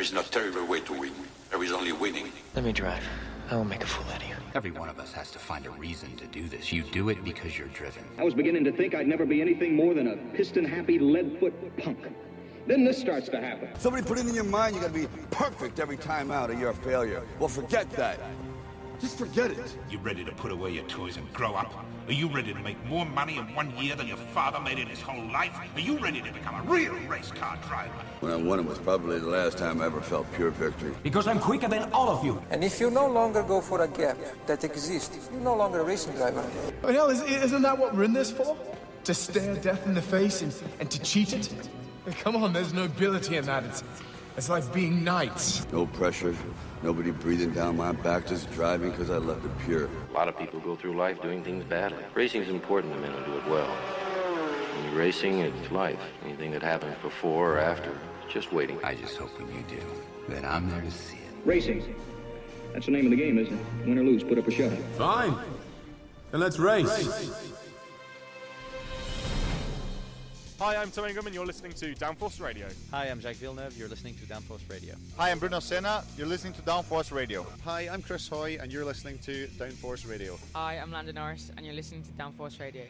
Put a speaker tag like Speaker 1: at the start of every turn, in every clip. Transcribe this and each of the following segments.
Speaker 1: is no terrible way to win. There is only winning.
Speaker 2: Let me drive. I will make a fool out of you.
Speaker 3: Every one of us has to find a reason to do this. You do it because you're driven.
Speaker 4: I was beginning to think I'd never be anything more than a piston-happy, lead-foot punk. Then this starts to happen.
Speaker 5: Somebody put it in your mind you gotta be perfect every time out or you're a failure. Well, forget that. Just forget it.
Speaker 6: You ready to put away your toys and grow up? Are you ready to make more money in 1 year than your father made in his whole life? Are you ready to become a real race car driver?
Speaker 5: When I won it was probably the last time I ever felt pure victory.
Speaker 7: Because I'm quicker than all of you.
Speaker 2: And if you no longer go for a gap that exists, you're no longer a racing driver.
Speaker 8: But hell, isn't that what we're in this for? To stare death in the face and to cheat it? Come on, there's nobility in that. It's like being knights.
Speaker 5: No pressure, nobody breathing down my back, just driving because I left it pure.
Speaker 9: A lot of people go through life doing things badly. Racing is important to men who do it well. When you're racing, it's life. Anything that happens before or after, it's just waiting.
Speaker 3: I just hope when you do, that I'm there to see it.
Speaker 4: Racing. That's the name of the game, isn't it? Win or lose, put up or shut up.
Speaker 7: Fine. Then let's race.
Speaker 10: Hi, I'm Tom Ingram and you're listening to Downforce Radio.
Speaker 11: Hi, I'm Jacques Villeneuve, you're listening to Downforce Radio.
Speaker 12: Hi, I'm Bruno Senna, you're listening to Downforce Radio.
Speaker 13: Hi, I'm Chris Hoy and you're listening to Downforce Radio.
Speaker 14: Hi, I'm Landon Norris and you're listening to Downforce Radio.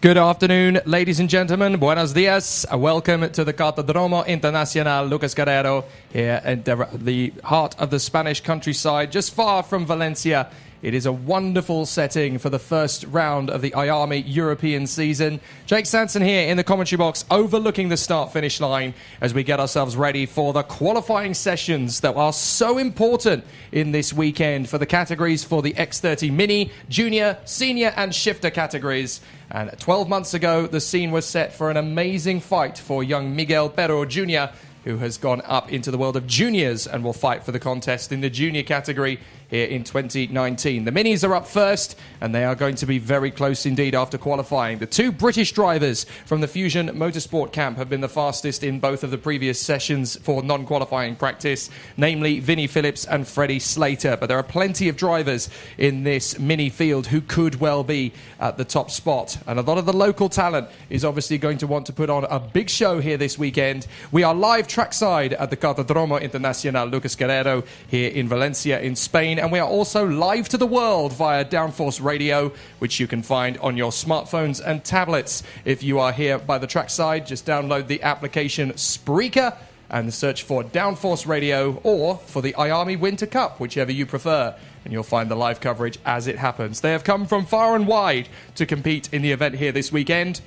Speaker 15: Good afternoon, ladies and gentlemen. Buenos dias. Welcome to the Kartodromo Internacional Lucas Guerrero here in the heart of the Spanish countryside, just far from Valencia. It is a wonderful setting for the first round of the IAME European season. Jake Sanson here in the commentary box overlooking the start-finish line as we get ourselves ready for the qualifying sessions that are so important in this weekend for the categories for the X30 Mini, Junior, Senior and Shifter categories. And 12 months ago, the scene was set for an amazing fight for young Miguel Pero Jr., who has gone up into the world of juniors and will fight for the contest in the junior category here in 2019. The Minis are up first, and they are going to be very close indeed after qualifying. The two British drivers from the Fusion Motorsport camp have been the fastest in both of the previous sessions for non-qualifying practice, namely Vinnie Phillips and Freddie Slater. But there are plenty of drivers in this mini field who could well be at the top spot. And a lot of the local talent is obviously going to want to put on a big show here this weekend. We are live trackside at the Kartodromo Internacional Lucas Guerrero here in Valencia in Spain. And we are also live to the world via Downforce Radio, which you can find on your smartphones and tablets. If you are here by the trackside, just download the application Spreaker and search for Downforce Radio or for the IAME Winter Cup, whichever you prefer. And you'll find the live coverage as it happens. They have come from far and wide to compete in the event here this weekend,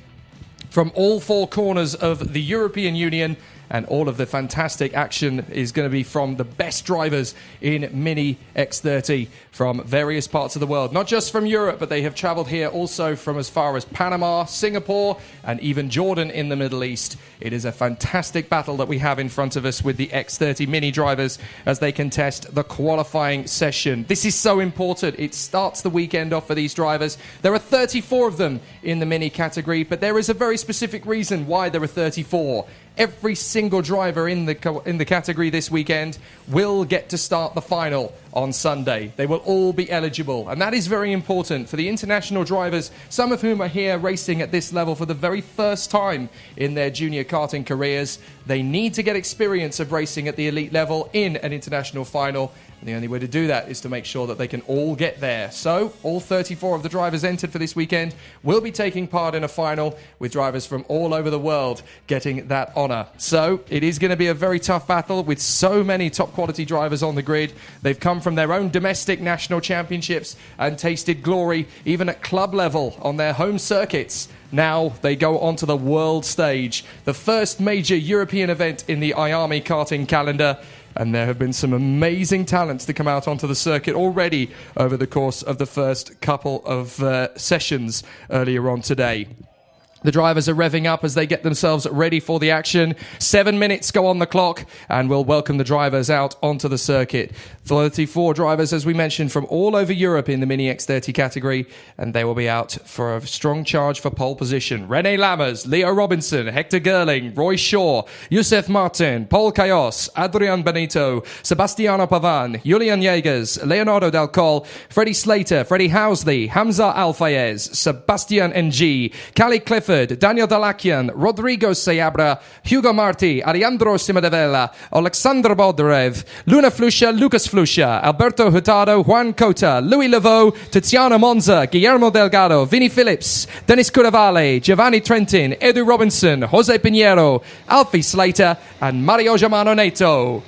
Speaker 15: from all four corners of the European Union. And all of the fantastic action is going to be from the best drivers in Mini X30 from various parts of the world. Not just from Europe, but they have travelled here also from as far as Panama, Singapore, and even Jordan in the Middle East. It is a fantastic battle that we have in front of us with the X30 Mini drivers as they contest the qualifying session. This is so important. It starts the weekend off for these drivers. There are 34 of them in the Mini category, but there is a very specific reason why there are 34. Every single driver in the category this weekend will get to start the final on Sunday. They will all be eligible, and that is very important for the international drivers, some of whom are here racing at this level for the very first time in their junior karting careers. They need to get experience of racing at the elite level in an international final. And the only way to do that is to make sure that they can all get there. So, all 34 of the drivers entered for this weekend will be taking part in a final with drivers from all over the world getting that honour. So, it is going to be a very tough battle with so many top quality drivers on the grid. They've come from their own domestic national championships and tasted glory even at club level on their home circuits. Now they go onto the world stage, the first major European event in the IAME karting calendar. And there have been some amazing talents to come out onto the circuit already over the course of the first couple of sessions earlier on today. The drivers are revving up as they get themselves ready for the action. 7 minutes go on the clock, and we'll welcome the drivers out onto the circuit. 34 drivers, as we mentioned, from all over Europe in the Mini X30 category, and they will be out for a strong charge for pole position. René Lammers, Leo Robinson, Hector Gerling, Roy Shaw, Youssef Martin, Paul Cayos, Adrian Benito, Sebastiano Pavan, Julian Jägers, Leonardo Dalcol, Freddie Slater, Freddie Housley, Hamza Alfayez, Sebastian Ng, Cali Clifford, Clifford, Daniel Dalakian, Rodrigo Seabra, Hugo Marti, Ariandro Simadevella, Alexander Bodrev, Luna Flusha, Lucas Flusha, Alberto Hurtado, Juan Cota, Louis Laveau, Tiziano Monza, Guillermo Delgado, Vinny Phillips, Dennis Curavale, Giovanni Trentin, Edu Robinson, Jose Pinheiro, Alfie Slater, and Mario Germano Neto.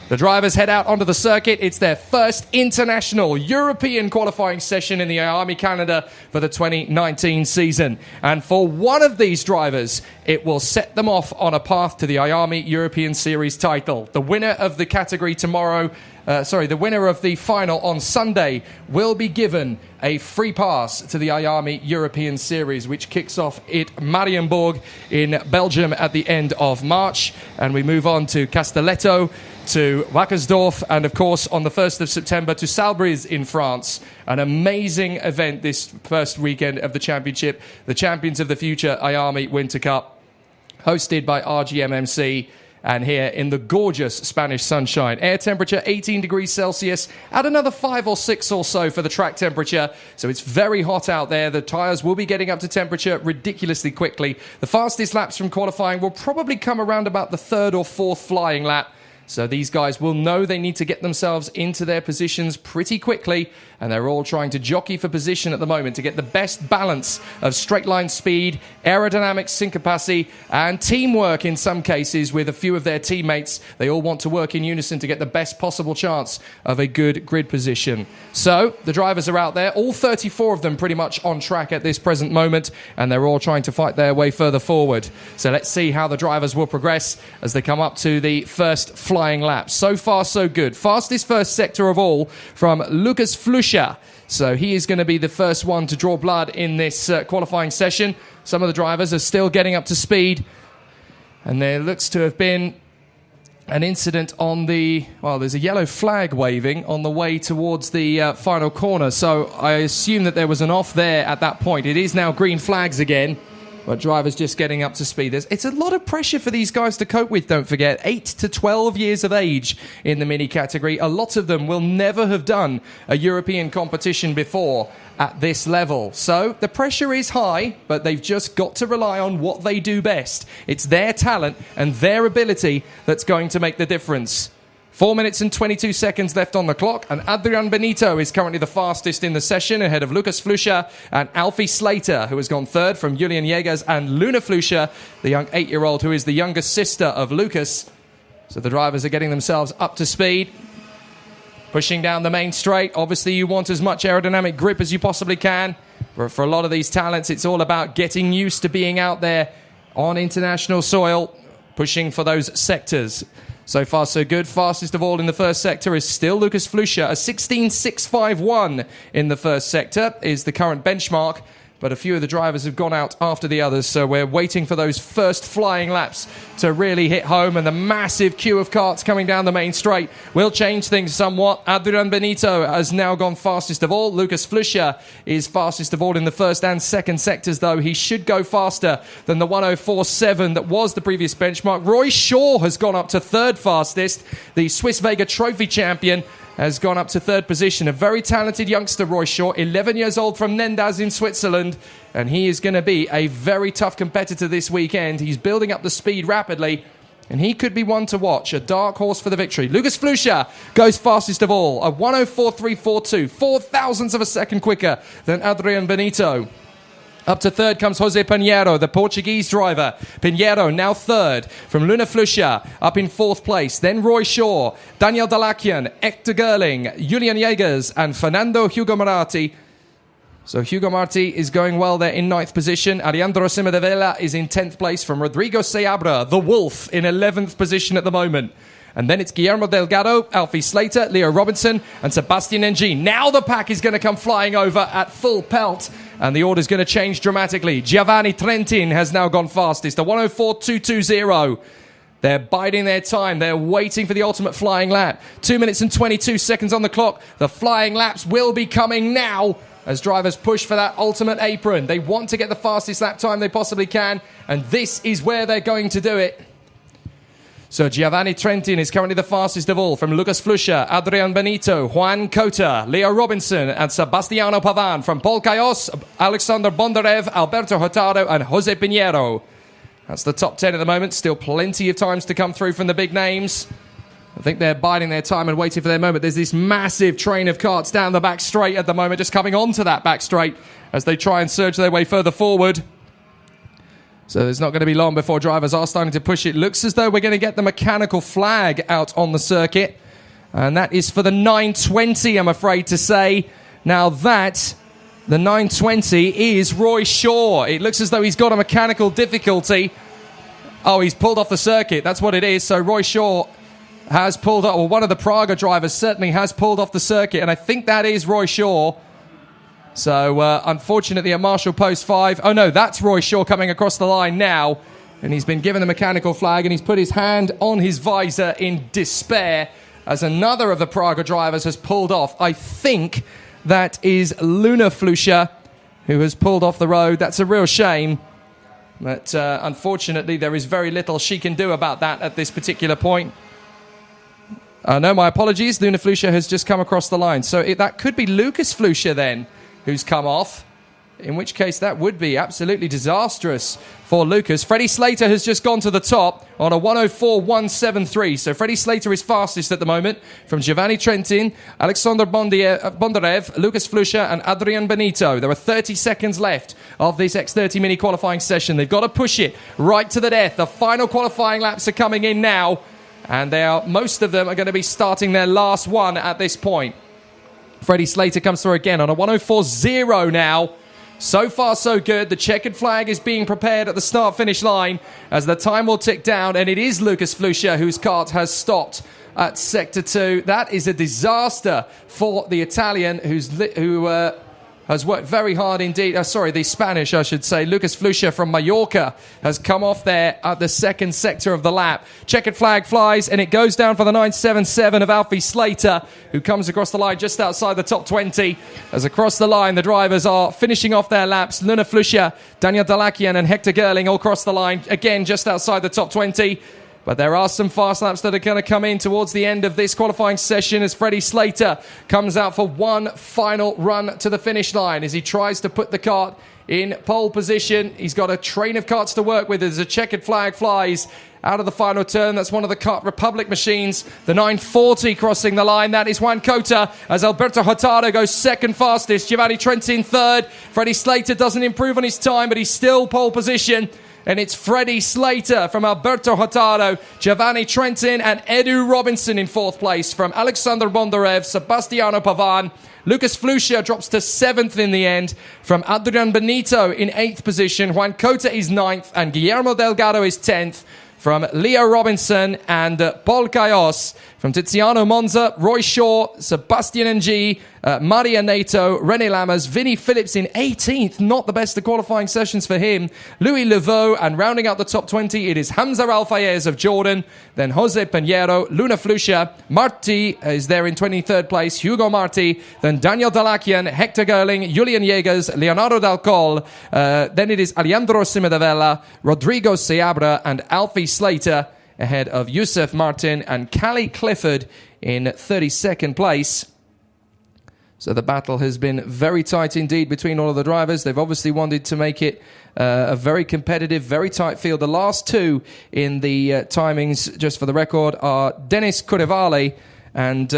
Speaker 15: The drivers head out onto the circuit. It's their first international European qualifying session in the IAME calendar for the 2019 season. And for one of these drivers, it will set them off on a path to the IAME European Series title. The winner of the category tomorrow, the winner of the final on Sunday will be given a free pass to the IAME European Series, which kicks off at Marienburg in Belgium at the end of March. And we move on to Castelletto, to Wackersdorf, and of course on the 1st of September to Salbris in France. An amazing event this first weekend of the championship, the Champions of the Future IAME Winter Cup, hosted by RGMMC, and here in the gorgeous Spanish sunshine. Air temperature 18 degrees Celsius, add another 5 or 6 or so for the track temperature, so it's very hot out there. The tyres will be getting up to temperature ridiculously quickly. The fastest laps from qualifying will probably come around about the 3rd or 4th flying lap. So these guys will know they need to get themselves into their positions pretty quickly, and they're all trying to jockey for position at the moment to get the best balance of straight line speed, aerodynamic syncopacy, and teamwork in some cases with a few of their teammates. They all want to work in unison to get the best possible chance of a good grid position. So the drivers are out there, all 34 of them pretty much on track at this present moment, and they're all trying to fight their way further forward. So let's see how the drivers will progress as they come up to the first flying lap. So far, so good. Fastest first sector of all from Lucas Flusha. So he is going to be the first one to draw blood in this qualifying session. Some of the drivers are still getting up to speed, and there looks to have been an incident on the, well, there's a yellow flag waving on the way towards the final corner. So I assume that there was an off there at that point. It is now green flags again, but drivers just getting up to speed. It's a lot of pressure for these guys to cope with, don't forget. 8 to 12 years of age in the mini category. A lot of them will never have done a European competition before at this level. So the pressure is high, but they've just got to rely on what they do best. It's their talent and their ability that's going to make the difference. 4 minutes and 22 seconds left on the clock, and Adrian Benito is currently the fastest in the session, ahead of Lucas Flusha and Alfie Slater, who has gone third, from Julian Jägers and Luna Flusha, the young 8-year-old who is the youngest sister of Lucas. So the drivers are getting themselves up to speed, pushing down the main straight. Obviously, you want as much aerodynamic grip as you possibly can. For a lot of these talents, it's all about getting used to being out there on international soil, pushing for those sectors. So far, so good. Fastest of all in the first sector is still Lucas Flusha. A 16.651 in the first sector is the current benchmark, but a few of the drivers have gone out after the others, so we're waiting for those first flying laps to really hit home, and the massive queue of karts coming down the main straight will change things somewhat. Adrian Benito has now gone fastest of all. Lucas Flusha is fastest of all in the first and second sectors, though. He should go faster than the 104.7 that was the previous benchmark. Roy Shaw has gone up to third fastest. The Swiss Vega Trophy champion has gone up to third position. A very talented youngster, Roy Shaw, 11 years old, from Nendaz in Switzerland, and he is going to be a very tough competitor this weekend. He's building up the speed rapidly, and he could be one to watch, a dark horse for the victory. Lucas Flusha goes fastest of all, a 104.342, 0.004 of a second quicker than Adrian Benito. Up to third comes Jose Pinheiro, the Portuguese driver. Pinheiro now third from Luna Flusha, up in fourth place. Then Roy Shaw, Daniel Dalakian, Hector Gerling, Julian Jägers, and Fernando Hugo Marti. So Hugo Marti is going well there in ninth position. Alejandro Simadevella is in 10th place from Rodrigo Seabra, the Wolf, in 11th position at the moment. And then it's Guillermo Delgado, Alfie Slater, Leo Robinson, and Sebastian Ng. Now the pack is going to come flying over at full pelt, and the order's going to change dramatically. Giovanni Trentin has now gone fastest, a 104.220. They're biding their time. They're waiting for the ultimate flying lap. 2 minutes and 22 seconds on the clock. The flying laps will be coming now as drivers push for that ultimate apron. They want to get the fastest lap time they possibly can, and this is where they're going to do it. So Giovanni Trentin is currently the fastest of all, from Lucas Flusha, Adrian Benito, Juan Cota, Leo Robinson, and Sebastiano Pavan. From Paul Cayos, Alexander Bondarev, Alberto Hurtado, and Jose Pinheiro. That's the top 10 at the moment. Still plenty of times to come through from the big names. I think they're biding their time and waiting for their moment. There's this massive train of karts down the back straight at the moment, just coming onto that back straight as they try and surge their way further forward. So there's not going to be long before drivers are starting to push it. Looks as though we're going to get the mechanical flag out on the circuit. And that is for the 920, I'm afraid to say. Now that, the 920 is Roy Shaw. It looks as though he's got a mechanical difficulty. Oh, he's pulled off the circuit. That's what it is. So Roy Shaw has pulled off, or one of the Praga drivers certainly has pulled off the circuit. And I think that is Roy Shaw. So, unfortunately, at Marshall Post 5... Oh, no, that's Roy Shaw coming across the line now. And he's been given the mechanical flag, and he's put his hand on his visor in despair as another of the Praga drivers has pulled off. I think that is Luna Flusha, who has pulled off the road. That's a real shame. But, unfortunately, there is very little she can do about that at this particular point. No, my apologies. Luna Flusha has just come across the line. So that could be Lucas Flusha, then, who's come off, in which case that would be absolutely disastrous for Lucas. Freddie Slater has just gone to the top on a 104.173. So Freddie Slater is fastest at the moment, from Giovanni Trentin, Alexander Bondarev, Lucas Flusha, and Adrian Benito. There are 30 seconds left of this X30 mini qualifying session. They've got to push it right to the death. The final qualifying laps are coming in now, and most of them are going to be starting their last one at this point. Freddie Slater comes through again on a 104.0 now. So far, so good. The checkered flag is being prepared at the start-finish line as the time will tick down, and it is Lucas Flusha whose kart has stopped at Sector 2. That is a disaster for the Italian who has worked very hard indeed. The Spanish, I should say. Lucas Flusha from Mallorca has come off there at the second sector of the lap. Checkered flag flies, and it goes down for the 977 of Alfie Slater, who comes across the line just outside the top 20. As across the line, the drivers are finishing off their laps. Luna Flusha, Daniel Dalakian, and Hector Gerling all cross the line, again just outside the top 20. But there are some fast laps that are going to come in towards the end of this qualifying session as Freddie Slater comes out for one final run to the finish line as he tries to put the kart in pole position. He's got a train of karts to work with as a checkered flag flies out of the final turn. That's one of the Kart Republic machines. The 940 crossing the line. That is Juan Cota as Alberto Hurtado goes second fastest. Giovanni Trentin third. Freddie Slater doesn't improve on his time, but he's still pole position. And it's Freddie Slater from Alberto Hurtado, Giovanni Trentin, and Edu Robinson in fourth place from Alexander Bondarev, Sebastiano Pavan. Lucas Flusha drops to seventh in the end from Adrian Benito in eighth position. Juan Cota is ninth, and Guillermo Delgado is 10th from Leo Robinson and Paul Cayos. From Tiziano Monza, Roy Shaw, Sebastian Ng, Maria Nato, René Lammers, Vinny Phillips in 18th. Not the best of qualifying sessions for him. Louis Leveau, and rounding out the top 20, it is Hamza Al-Fayez of Jordan. Then Jose Pinheiro, Luna Flusha, Marti is there in 23rd place, Hugo Marti. Then Daniel Dalakian, Hector Gerling, Julian Jägers, Leonardo Dalcol. Then it is Alejandro Simedavella, Rodrigo Seabra, and Alfie Slater, ahead of Youssef Martin and Callie Clifford in 32nd place. So the battle has been very tight indeed between all of the drivers. They've obviously wanted to make it a very competitive, very tight field. The last two in the timings, just for the record, are Dennis Kurevale and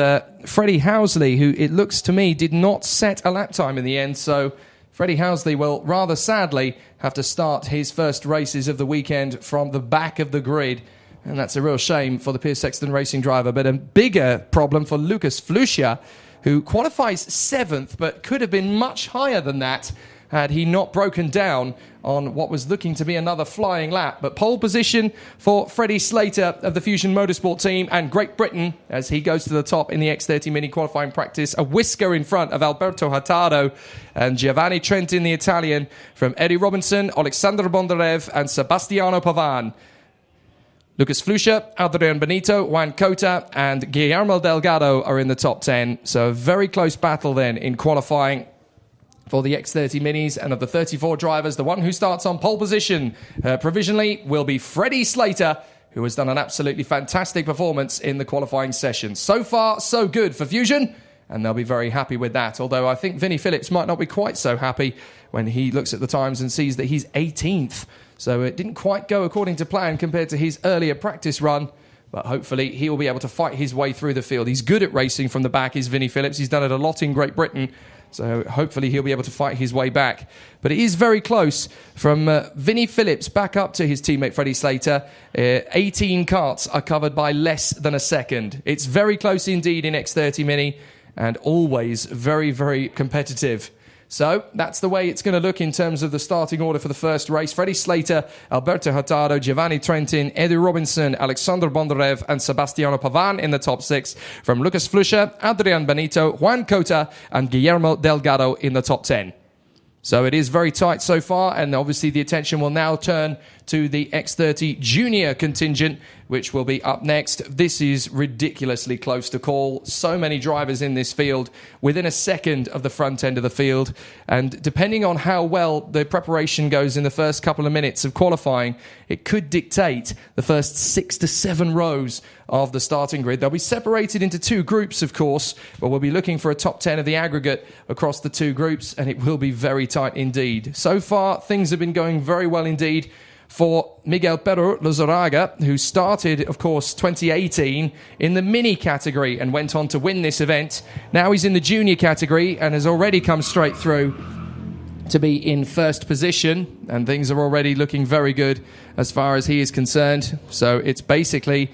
Speaker 15: Freddie Housley, who it looks to me did not set a lap time in the end. So Freddie Housley will rather sadly have to start his first races of the weekend from the back of the grid. And that's a real shame for the Pierce Sexton Racing driver. But a bigger problem for Lucas Flusha, who qualifies 7th, but could have been much higher than that had he not broken down on what was looking to be another flying lap. But pole position for Freddie Slater of the Fusion Motorsport team and Great Britain as he goes to the top in the X30 mini qualifying practice. A whisker in front of Alberto Hurtado and Giovanni Trentin, the Italian, from Eddie Robinson, Alexander Bondarev, and Sebastiano Pavan. Lucas Flusha, Adrian Benito, Juan Cota, and Guillermo Delgado are in the top 10. So a very close battle then in qualifying for the X30 Minis. And of the 34 drivers, the one who starts on pole position provisionally will be Freddie Slater, who has done an absolutely fantastic performance in the qualifying session. So far, so good for Fusion, and they'll be very happy with that. Although I think Vinnie Phillips might not be quite so happy when he looks at the times and sees that he's 18th. So it didn't quite go according to plan compared to his earlier practice run. But hopefully he will be able to fight his way through the field. He's good at racing from the back, is Vinnie Phillips. He's done it a lot in Great Britain. So hopefully he'll be able to fight his way back. But it is very close from Vinnie Phillips back up to his teammate Freddie Slater. 18 karts are covered by less than a second. It's very close indeed in X30 Mini, and always very, very competitive. So that's the way it's going to look in terms of the starting order for the first race. Freddie Slater, Alberto Hurtado, Giovanni Trentin, Eddie Robinson, Alexander Bondarev and Sebastiano Pavan in the top 6. From Lucas Fluscher, Adrian Benito, Juan Cota and Guillermo Delgado in the top 10. So it is very tight so far, and obviously the attention will now turn to the X30 Junior contingent, which will be up next. This is ridiculously close to call. So many drivers in this field, within a second of the front end of the field. And depending on how well the preparation goes in the first couple of minutes of qualifying, it could dictate the first 6 to 7 rows of the starting grid. They'll be separated into 2 groups, of course, but we'll be looking for a top 10 of the aggregate across the 2 groups, and it will be very tight indeed. So far, things have been going very well indeed for Miguel Pero Lozaraga, who started, of course, 2018 in the mini category and went on to win this event. Now he's in the junior category and has already come straight through to be in first position, and things are already looking very good as far as he is concerned. So it's basically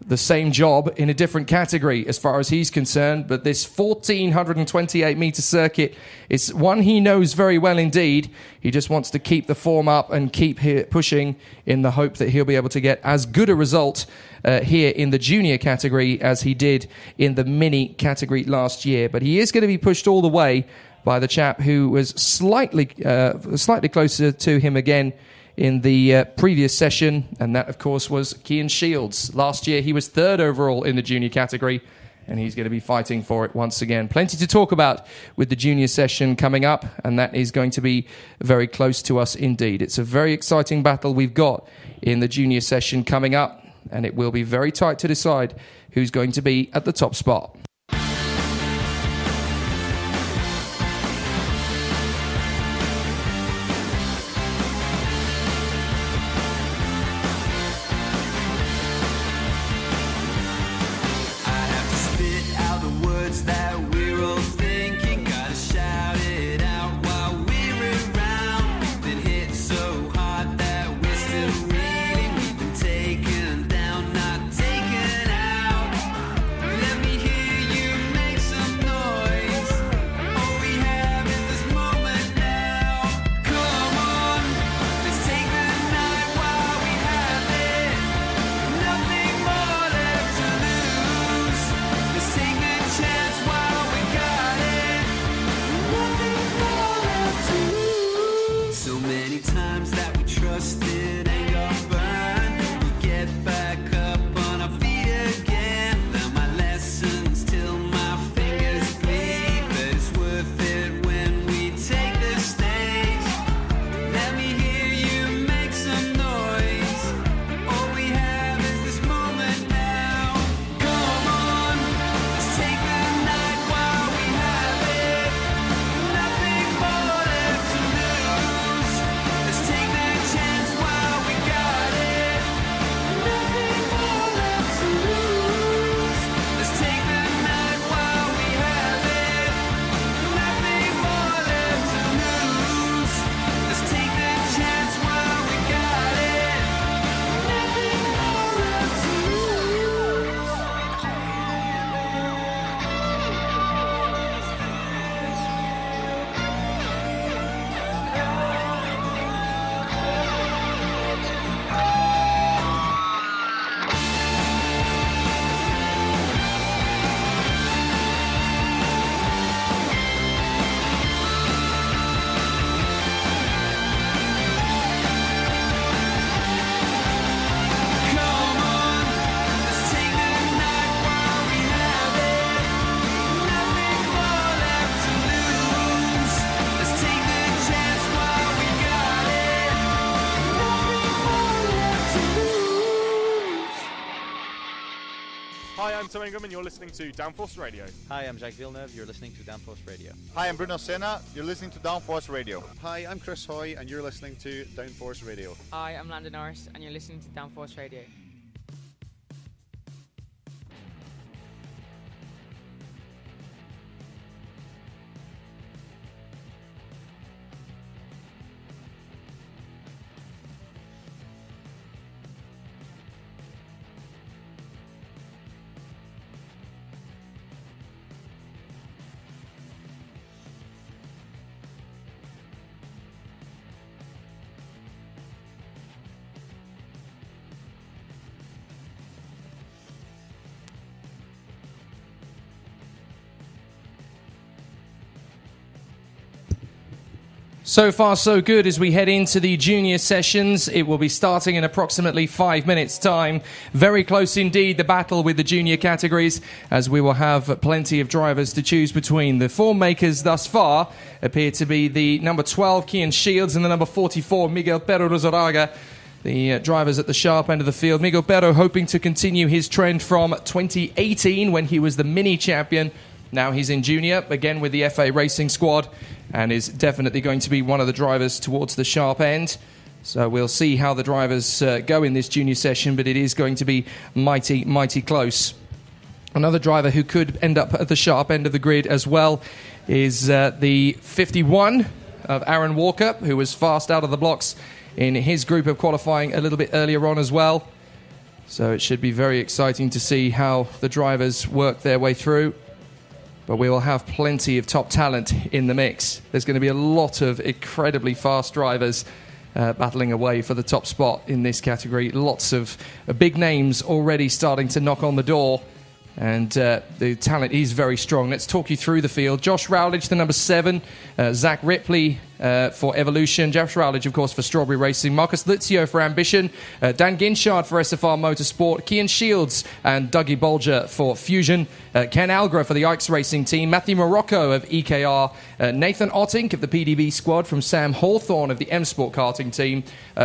Speaker 15: the same job in a different category as far as he's concerned, but this 1,428 meter circuit is one he knows very well indeed. He just wants to keep the form up and keep pushing in the hope that he'll be able to get as good a result here in the junior category as he did in the mini category last year. But he is going to be pushed all the way by the chap who was slightly closer to him again in the previous session, and that, of course, was Cian Shields. Last year, he was 3rd overall in the junior category, and he's going to be fighting for it once again. Plenty to talk about with the junior session coming up, and that is going to be very close to us indeed. It's a very exciting battle we've got in the junior session coming up, and it will be very tight to decide who's going to be at the top spot.
Speaker 16: Taken down, not taken out. Let me hear
Speaker 10: Tom Ingham, and you're listening to Downforce Radio.
Speaker 11: Hi, I'm Jake Villeneuve. You're listening to Downforce Radio.
Speaker 12: Hi, I'm Bruno Senna. You're listening to Downforce Radio.
Speaker 13: Hi, I'm Chris Hoy, and you're listening to Downforce Radio.
Speaker 14: Hi, I'm Landon Norris, and you're listening to Downforce Radio.
Speaker 15: So far, so good as we head into the junior sessions. It will be starting in approximately 5 minutes' time. Very close indeed, the battle with the junior categories, as we will have plenty of drivers to choose between. The form makers thus far appear to be the number 12, Kian Shields, and the number 44, Miguel Pero Rozoraga. The drivers at the sharp end of the field. Miguel Pero hoping to continue his trend from 2018 when he was the mini champion. Now he's in junior, again with the FA Racing squad, and is definitely going to be one of the drivers towards the sharp end. So we'll see how the drivers go in this junior session, but it is going to be mighty, mighty close. Another driver who could end up at the sharp end of the grid as well is the 51 of Aaron Walker, who was fast out of the blocks in his group of qualifying a little bit earlier on as well. So it should be very exciting to see how the drivers work their way through. But we will have plenty of top talent in the mix. There's going to be a lot of incredibly fast drivers battling away for the top spot in this category. Lots of big names already starting to knock on the door. And the talent is very strong. Let's talk you through the field. Josh Rowledge, the number 7. Zach Ripley for Evolution. Josh Rowledge, of course, for Strawberry Racing. Marcus Luzio for Ambition. Dan Ginchard for SFR Motorsport. Kian Shields and Dougie Bolger for Fusion. Ken Algra for the Ikes Racing team. Matthew Morocco of EKR. Nathan Ottink of the PDB squad from Sam Hawthorne of the M Sport karting team.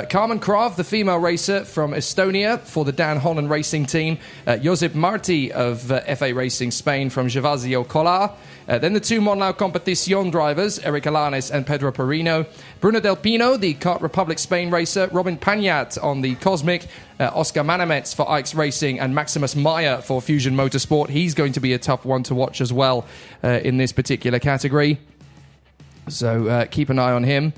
Speaker 15: Carmen Krav, the female racer from Estonia for the Dan Holland Racing team. Josep Marti of FA Racing Spain from Gervasio Collar. Then the 2 Monlau Competición drivers, Eric Alanes and Pedro Perino. Bruno Del Pino, the Kart Republic Spain racer. Robin Pagnat on the Cosmic. Oscar Manametz for Ikes Racing. And Maximus Meyer for Fusion Motorsport. He's going to be a tough one to watch as well in this particular category. So keep an eye on him.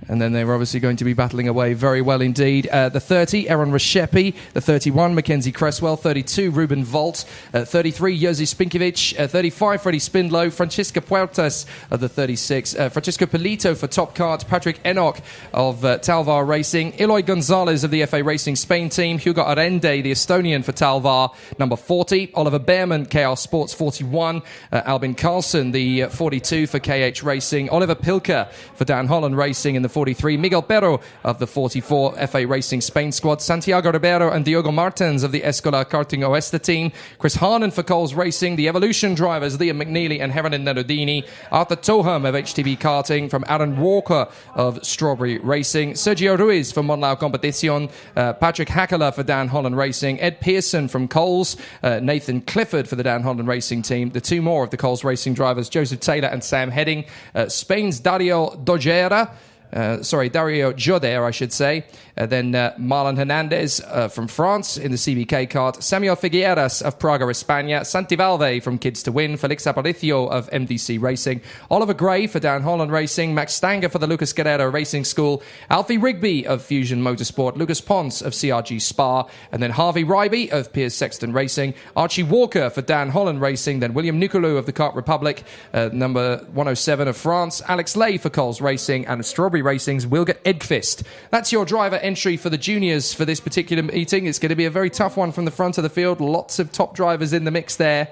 Speaker 15: And then they're obviously going to be battling away very well indeed. The 30, Aaron Reshepi. The 31, Mackenzie Cresswell. 32, Ruben Volt. 33, Jerzy Spinkovic. 35, Freddie Spindlow. Francisca Puertas of the 36. Francisco Polito for Top Kart. Patrick Enoch of Talvar Racing. Eloy Gonzalez of the FA Racing Spain team. Hugo Arende, the Estonian for Talvar. Number 40, Oliver Behrman, KR Sports 41. Albin Carlson, the 42 for KH Racing. Oliver Pilker for Dan Holland Racing in the 43, Miguel Pero of the 44 FA Racing Spain squad, Santiago Ribeiro and Diogo Martins of the Escola Karting Oeste team, Chris Harnan for Coles Racing, the Evolution drivers Liam McNeely and Heron Nerodini, Arthur Toham of HTB Karting, from Aaron Walker of Strawberry Racing, Sergio Ruiz for Monlau Competición, Patrick Hackler for Dan Holland Racing, Ed Pearson from Coles, Nathan Clifford for the Dan Holland Racing team, the 2 more of the Coles Racing drivers, Joseph Taylor and Sam Heading, Spain's Dario Joder, I should say. Then Marlon Hernandez from France in the CBK kart. Samuel Figueras of Praga, España. Santi Valve from Kids to Win. Felix Aparicio of MDC Racing. Oliver Gray for Dan Holland Racing. Max Stanger for the Lucas Guerrero Racing School. Alfie Rigby of Fusion Motorsport. Lucas Ponce of CRG Spa. And then Harvey Ryby of Piers Sexton Racing. Archie Walker for Dan Holland Racing. Then William Nicolou of the Kart Republic. Number 107 of France. Alex Lay for Coles Racing. And Strawberry Racing's Wilger Edqvist. That's your driver entry for the juniors for this particular meeting. It's going to be a very tough one from the front of the field. Lots of top drivers in the mix there.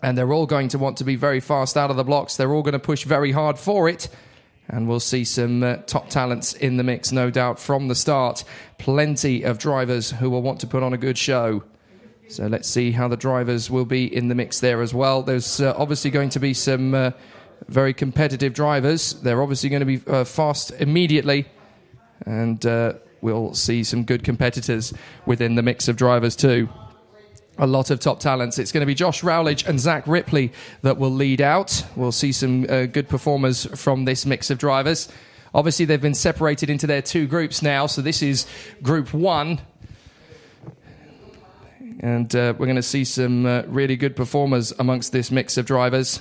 Speaker 15: And they're all going to want to be very fast out of the blocks. They're all going to push very hard for it. And we'll see some top talents in the mix, no doubt, from the start. Plenty of drivers who will want to put on a good show. So let's see how the drivers will be in the mix there as well. There's obviously going to be some very competitive drivers. They're obviously going to be fast immediately. And we'll see some good competitors within the mix of drivers too. a lot of top talents. It's going to be Josh Rowledge and Zach Ripley that will lead out. We'll see some good performers from this mix of drivers. Obviously, they've been separated into their 2 groups now, so this is Group 1. And we're going to see some really good performers amongst this mix of drivers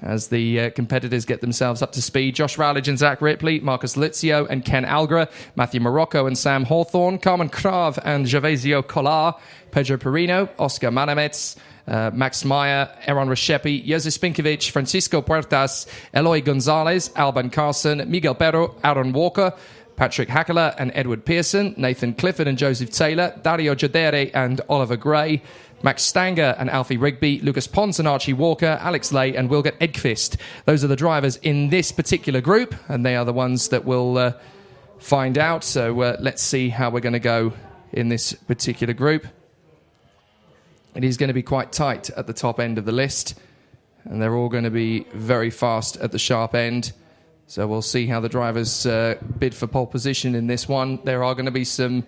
Speaker 15: as the competitors get themselves up to speed. Josh Rowledge and Zach Ripley, Marcus Lizio and Ken Algra, Matthew Morocco and Sam Hawthorne, Carmen Krav and Gervasio Collar, Pedro Perino, Oscar Manamets, Max Meyer, Aaron Reshepi, Jerzy Spinkovic, Francisco Puertas, Eloy Gonzalez, Alban Carson, Miguel Perro, Aaron Walker, Patrick Hackler and Edward Pearson, Nathan Clifford and Joseph Taylor, Dario Jadere and Oliver Gray, Max Stanger and Alfie Rigby, Lucas Pons and Archie Walker, Alex Lay and Wilgert Edqvist. Those are the drivers in this particular group, and they are the ones that we'll find out. So let's see how we're going to go in this particular group. It is going to be quite tight at the top end of the list, and they're all going to be very fast at the sharp end. So we'll see how the drivers bid for pole position in this one. There are going to be some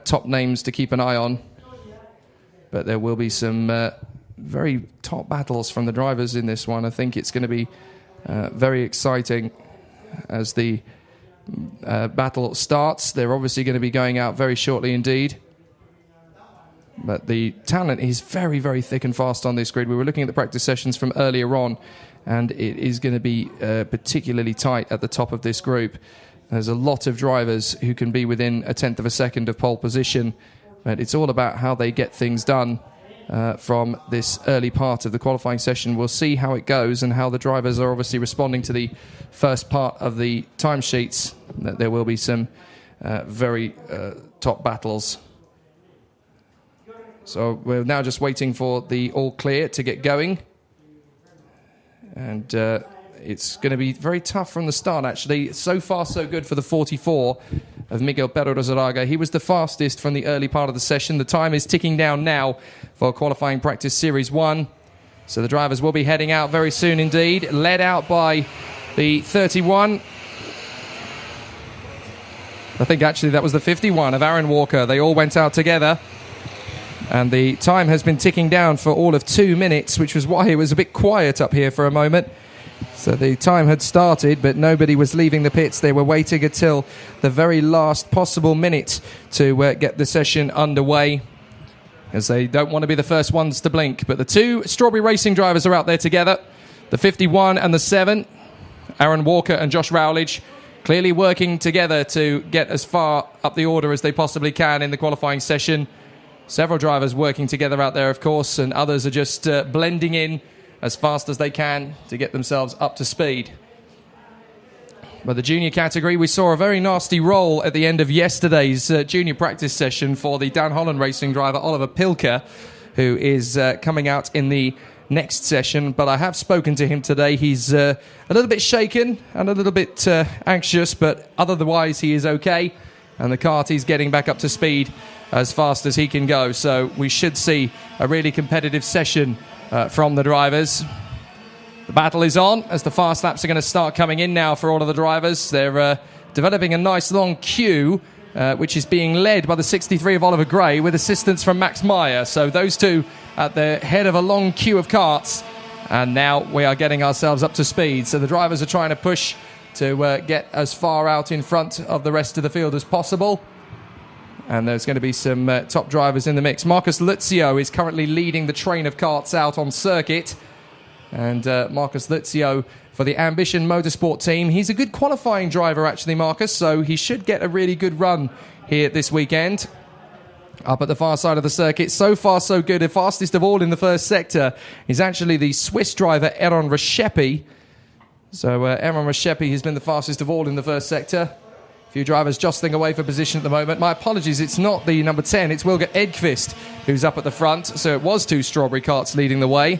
Speaker 15: top names to keep an eye on, but there will be some very top battles from the drivers in this one. I think it's going to be very exciting as the battle starts. They're obviously going to be going out very shortly indeed. But the talent is very, very thick and fast on this grid. We were looking at the practice sessions from earlier on, and it is going to be particularly tight at the top of this group. There's a lot of drivers who can be within a tenth of a second of pole position, but it's all about how they get things done from this early part of the qualifying session. We'll see how it goes and how the drivers are obviously responding to the first part of the timesheets. There will be some very top battles. So we're now just waiting for the all clear to get going. And it's going to be very tough from the start, actually. So far, so good for the 44 of Miguel Perro Rosaraga. He was the fastest from the early part of the session. The time is ticking down now for qualifying practice series 1. So the drivers will be heading out very soon indeed, led out by the 31. I think actually that was the 51 of Aaron Walker. They all went out together. And the time has been ticking down for all of 2 minutes, which was why it was a bit quiet up here for a moment. So the time had started, but nobody was leaving the pits. They were waiting until the very last possible minute to get the session underway, as they don't want to be the first ones to blink. But the 2 Strawberry Racing drivers are out there together, the 51 and the 7, Aaron Walker and Josh Rowledge, clearly working together to get as far up the order as they possibly can in the qualifying session. Several drivers working together out there, of course, and others are just blending in as fast as they can to get themselves up to speed. But the junior category, we saw a very nasty roll at the end of yesterday's junior practice session for the Dan Holland Racing driver Oliver Pilker, who is coming out in the next session. But I have spoken to him today. He's a little bit shaken and a little bit anxious, but otherwise he is okay. And the kart is getting back up to speed as fast as he can go. So we should see a really competitive session from the drivers. The battle is on as the fast laps are going to start coming in now for all of the drivers. They're developing a nice long queue, which is being led by the 63 of Oliver Gray with assistance from Max Meyer. So those two at the head of a long queue of karts. And now we are getting ourselves up to speed. So the drivers are trying to push to get as far out in front of the rest of the field as possible. And there's going to be some top drivers in the mix. Marcus Lizio is currently leading the train of karts out on circuit. And Marcus Lizio for the Ambition Motorsport team. He's a good qualifying driver, actually, Marcus, so he should get a really good run here this weekend. Up at the far side of the circuit. So far, so good. The fastest of all in the first sector is actually the Swiss driver, Aaron Reshepi. So Aaron Reshepi has been the fastest of all in the first sector. A few drivers jostling away for position at the moment. My apologies, it's not the number 10, it's Wilgert Edqvist who's up at the front. So it was 2 Strawberry karts leading the way.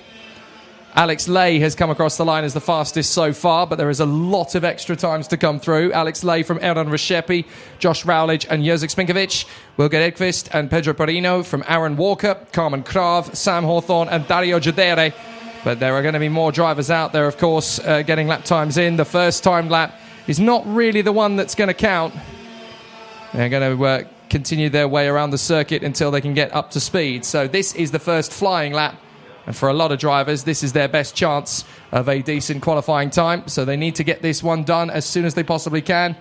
Speaker 15: Alex Lay has come across the line as the fastest so far, but there is a lot of extra times to come through. Alex Lay from Aaron Reshepi, Josh Rowledge and Jerzy Spinkovic, Wilgert Edqvist and Pedro Perino from Aaron Walker, Carmen Krav, Sam Hawthorne and Dario Jadere. But there are going to be more drivers out there, of course, getting lap times in. The first time lap is not really the one that's going to count. They're going to continue their way around the circuit until they can get up to speed. So this is the first flying lap, and for a lot of drivers, this is their best chance of a decent qualifying time. So they need to get this one done as soon as they possibly can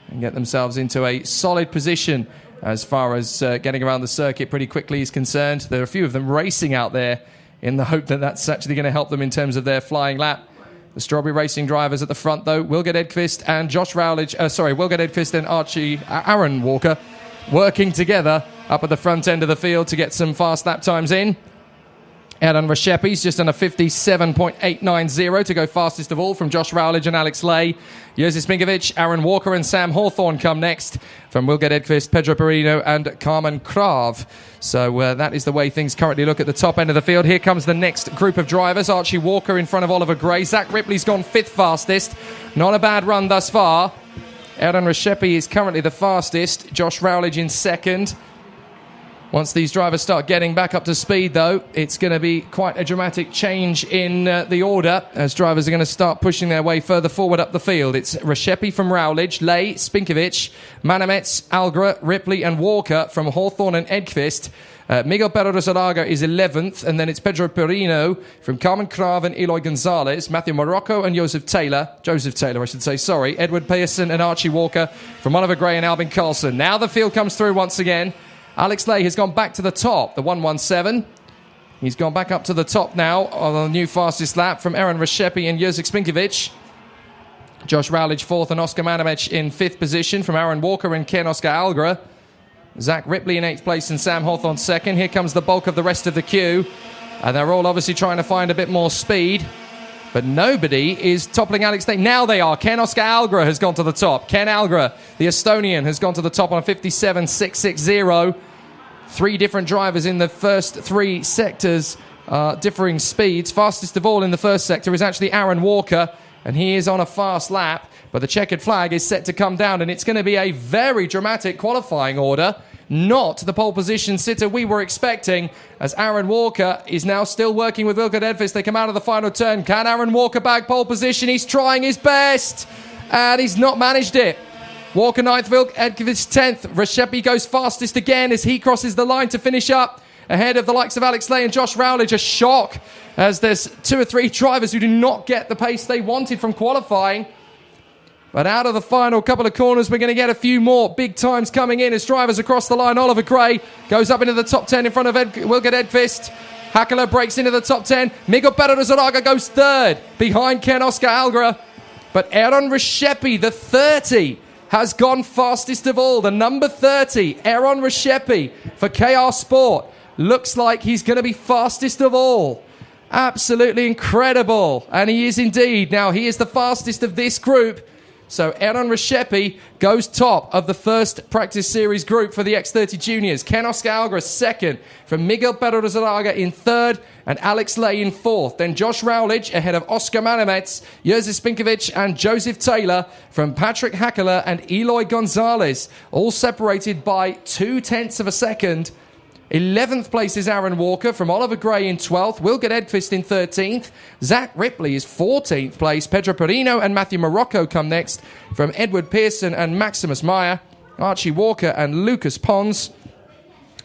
Speaker 15: and get themselves into a solid position as far as getting around the circuit pretty quickly is concerned. There are a few of them racing out there in the hope that that's actually going to help them in terms of their flying lap. The Strawberry Racing drivers at the front, though, Wilgert Edqvist and Wilgert Edqvist and Aaron Walker working together up at the front end of the field to get some fast lap times in. Aaron Reshepi's just on a 57.890 to go fastest of all from Josh Rowledge and Alex Lay. Jerzy Spinkovic, Aaron Walker and Sam Hawthorne come next from Wilgert Edqvist, Pedro Perino and Carmen Krav. So that is the way things currently look at the top end of the field. Here comes the next group of drivers. Archie Walker in front of Oliver Gray. Zach Ripley's gone 5th fastest. Not a bad run thus far. Aaron Reshepi is currently the fastest. Josh Rowledge in 2nd. Once these drivers start getting back up to speed, though, it's going to be quite a dramatic change in the order as drivers are going to start pushing their way further forward up the field. It's Reshepi from Rowledge, Lay, Spinkovic, Manemets, Algra, Ripley and Walker from Hawthorne and Edqvist. Miguel Perro-Zaraga is 11th, and then it's Pedro Perino from Carmen Krav and Eloy Gonzalez, Matthew Morocco and Joseph Taylor, Edward Pearson and Archie Walker from Oliver Gray and Albin Carlson. Now the field comes through once again. Alex Lay has gone back to the top, the 117. He's gone back up to the top now on the new fastest lap from Aaron Reshepi and Jerzy Spinkovic. Josh Rowledge 4th and Oscar Manemec in 5th position from Aaron Walker and Ken Oscar Algra. Zach Ripley in 8th place and Sam Hawthorne 2nd. Here comes the bulk of the rest of the queue. And they're all obviously trying to find a bit more speed. But nobody is toppling Alex Lay. Now they are. Ken Oscar Algra has gone to the top. Ken Algra, the Estonian, has gone to the top on a 57.660. 3 different drivers in the first 3 sectors, differing speeds. Fastest of all in the first sector is actually Aaron Walker, and he is on a fast lap. But the checkered flag is set to come down, and it's going to be a very dramatic qualifying order. Not the pole position sitter we were expecting, as Aaron Walker is now still working with Wilgert Edqvist. They come out of the final turn. Can Aaron Walker bag pole position? He's trying his best, and he's not managed it. Walker 9th, Wilgert Edqvist 10th. Reshepi goes fastest again as he crosses the line to finish up ahead of the likes of Alex Lay and Josh Rowledge. A shock, as there's 2 or 3 drivers who do not get the pace they wanted from qualifying. But out of the final couple of corners, we're going to get a few more big times coming in as drivers across the line. Oliver Gray goes up into the top 10 in front of Wilgert Edqvist. Hackler breaks into the top 10. Miguel Perro-Zaraga goes 3rd behind Ken Oscar Algra. But Aaron Reshepi, the 30, has gone fastest of all. The number 30, Aaron Reshepi for KR Sport, looks like he's going to be fastest of all. Absolutely incredible. And he is indeed. Now, he is the fastest of this group. So Aaron Reshepi goes top of the first practice series group for the X30 Juniors. Ken Oscar Algra 2nd, from Miguel Perro-Zaraga in 3rd, and Alex Lay in 4th. Then Josh Rowledge ahead of Oscar Manemets, Jerzy Spinkovic and Joseph Taylor from Patrick Hackler and Eloy Gonzalez, all separated by 0.2 of a second. 11th place is Aaron Walker from Oliver Gray in 12th, Wilgert Edqvist in 13th, Zach Ripley is 14th place, Pedro Perino and Matthew Morocco come next from Edward Pearson and Maximus Meyer, Archie Walker and Lucas Pons,